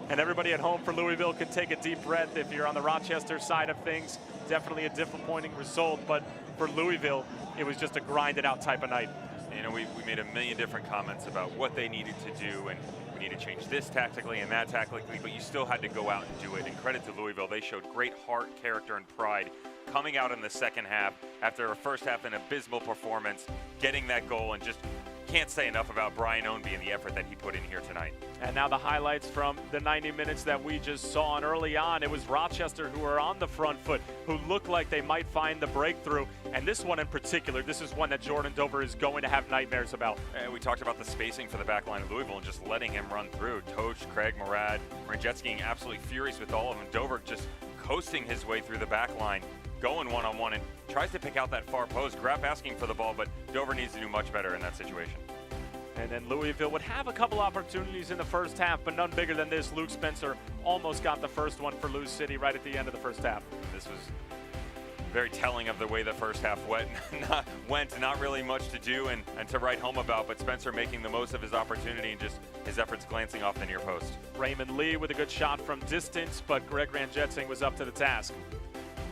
S1: And everybody at home for Louisville could take a deep breath. If you're on the Rochester side of things, definitely a disappointing result. But for Louisville, it was just a grind-it-out type of night.
S2: You know, we made a million different comments about what they needed to do, and we need to change this tactically and that tactically, but you still had to go out and do it. And credit to Louisville, they showed great heart, character, and pride coming out in the second half after a first half an abysmal performance, getting that goal, and just can't say enough about Brian Ownby and the effort that he put in here tonight.
S1: And now the highlights from the 90 minutes that we just saw. And early on, it was Rochester who were on the front foot, who looked like they might find the breakthrough. And this one in particular, this is one that Jordan Dover is going to have nightmares about.
S2: And we talked about the spacing for the back line of Louisville and just letting him run through. Toach, Craig, Murad, Ranjetsky absolutely furious with all of them. Dover just coasting his way through the back line, going one-on-one, and tries to pick out that far post. Graff asking for the ball, but Dover needs to do much better in that situation.
S1: And then Louisville would have a couple opportunities in the first half, but none bigger than this. Luke Spencer almost got the first one for Lou City right at the end of the first half.
S2: This was very telling of the way the first half went. Not really much to do and to write home about, but Spencer making the most of his opportunity and just his efforts glancing off the near post.
S1: Raymond Lee with a good shot from distance, but Greg Ranjetsing was up to the task.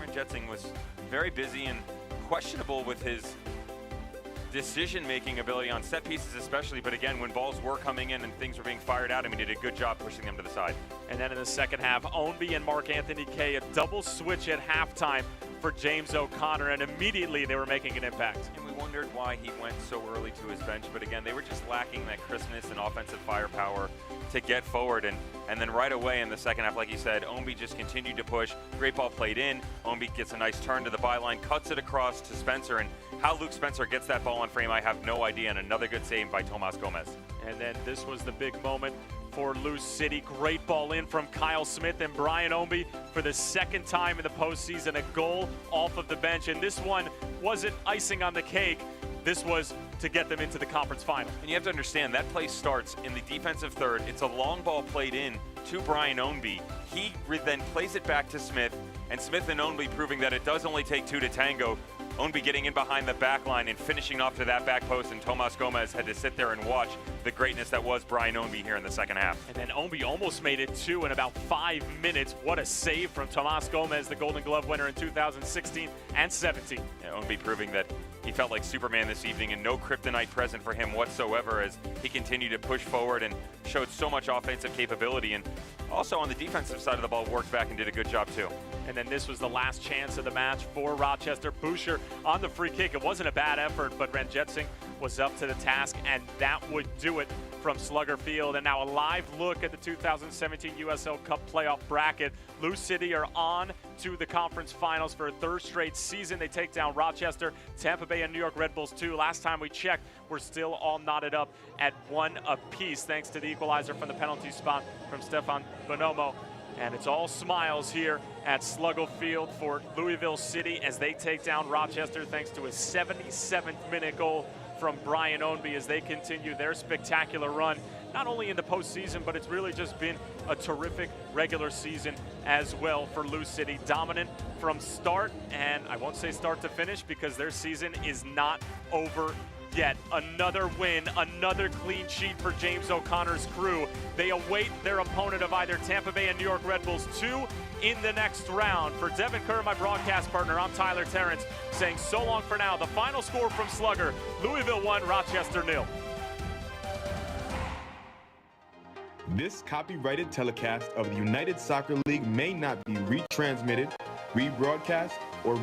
S2: Ranjetsing was very busy and questionable with his decision-making ability on set pieces especially, but again, when balls were coming in and things were being fired out, he did a good job pushing them to the side.
S1: And then in the second half, Ownby and Mark Anthony Kay, a double switch at halftime for James O'Connor, and immediately they were making an impact.
S2: And we wondered why he went so early to his bench, but again, they were just lacking that crispness and offensive firepower to get forward, and then right away in the second half, like you said, Ownby just continued to push. Great ball played in. Ownby gets a nice turn to the byline, cuts it across to Spencer, and how Luke Spencer gets that ball on frame, I have no idea, and another good save by Tomas Gomez.
S1: And then this was the big moment for Lou City. Great ball in from Kyle Smith and Brian Ownby for the second time in the postseason, a goal off of the bench. And this one wasn't icing on the cake. This was to get them into the conference final.
S2: And you have to understand, that play starts in the defensive third. It's a long ball played in to Brian Ownby. He then plays it back to Smith, and Smith and Ownby proving that it does only take two to tango. Ownby getting in behind the back line and finishing off to that back post, and Tomas Gomez had to sit there and watch the greatness that was Brian Ownby here in the second half.
S1: And then Ownby almost made it two in about 5 minutes. What a save from Tomas Gomez, the Golden Glove winner in 2016 and 17.
S2: Yeah, Ownby proving that he felt like Superman this evening, and no kryptonite present for him whatsoever as he continued to push forward and showed so much offensive capability. And also on the defensive side of the ball, worked back and did a good job too.
S1: And then this was the last chance of the match for Rochester. Boucher on the free kick. It wasn't a bad effort, but Ranjitsingh was up to the task, and that would do it from Slugger Field. And now a live look at the 2017 USL Cup playoff bracket. Lou City are on to the conference finals for a third straight season. They take down Rochester, Tampa Bay, and New York Red Bulls 2. Last time we checked, we're still all knotted up at 1 apiece, thanks to the equalizer from the penalty spot from Stefan Bonomo. And it's all smiles here at Sluggo Field for Louisville City as they take down Rochester thanks to a 77th minute goal from Brian Ownby as they continue their spectacular run, not only in the postseason, but it's really just been a terrific regular season as well for Lou City. Dominant from start, and I won't say start to finish because their season is not over yet. Another win, another clean sheet for James O'Connor's crew. They await their opponent of either Tampa Bay and New York Red Bulls 2 in the next round. For Devin Kerr, my broadcast partner, I'm Tyler Terrence, saying so long for now. The final score from Slugger, Louisville 1, Rochester 0.
S20: This copyrighted telecast of the United Soccer League may not be retransmitted, rebroadcast, or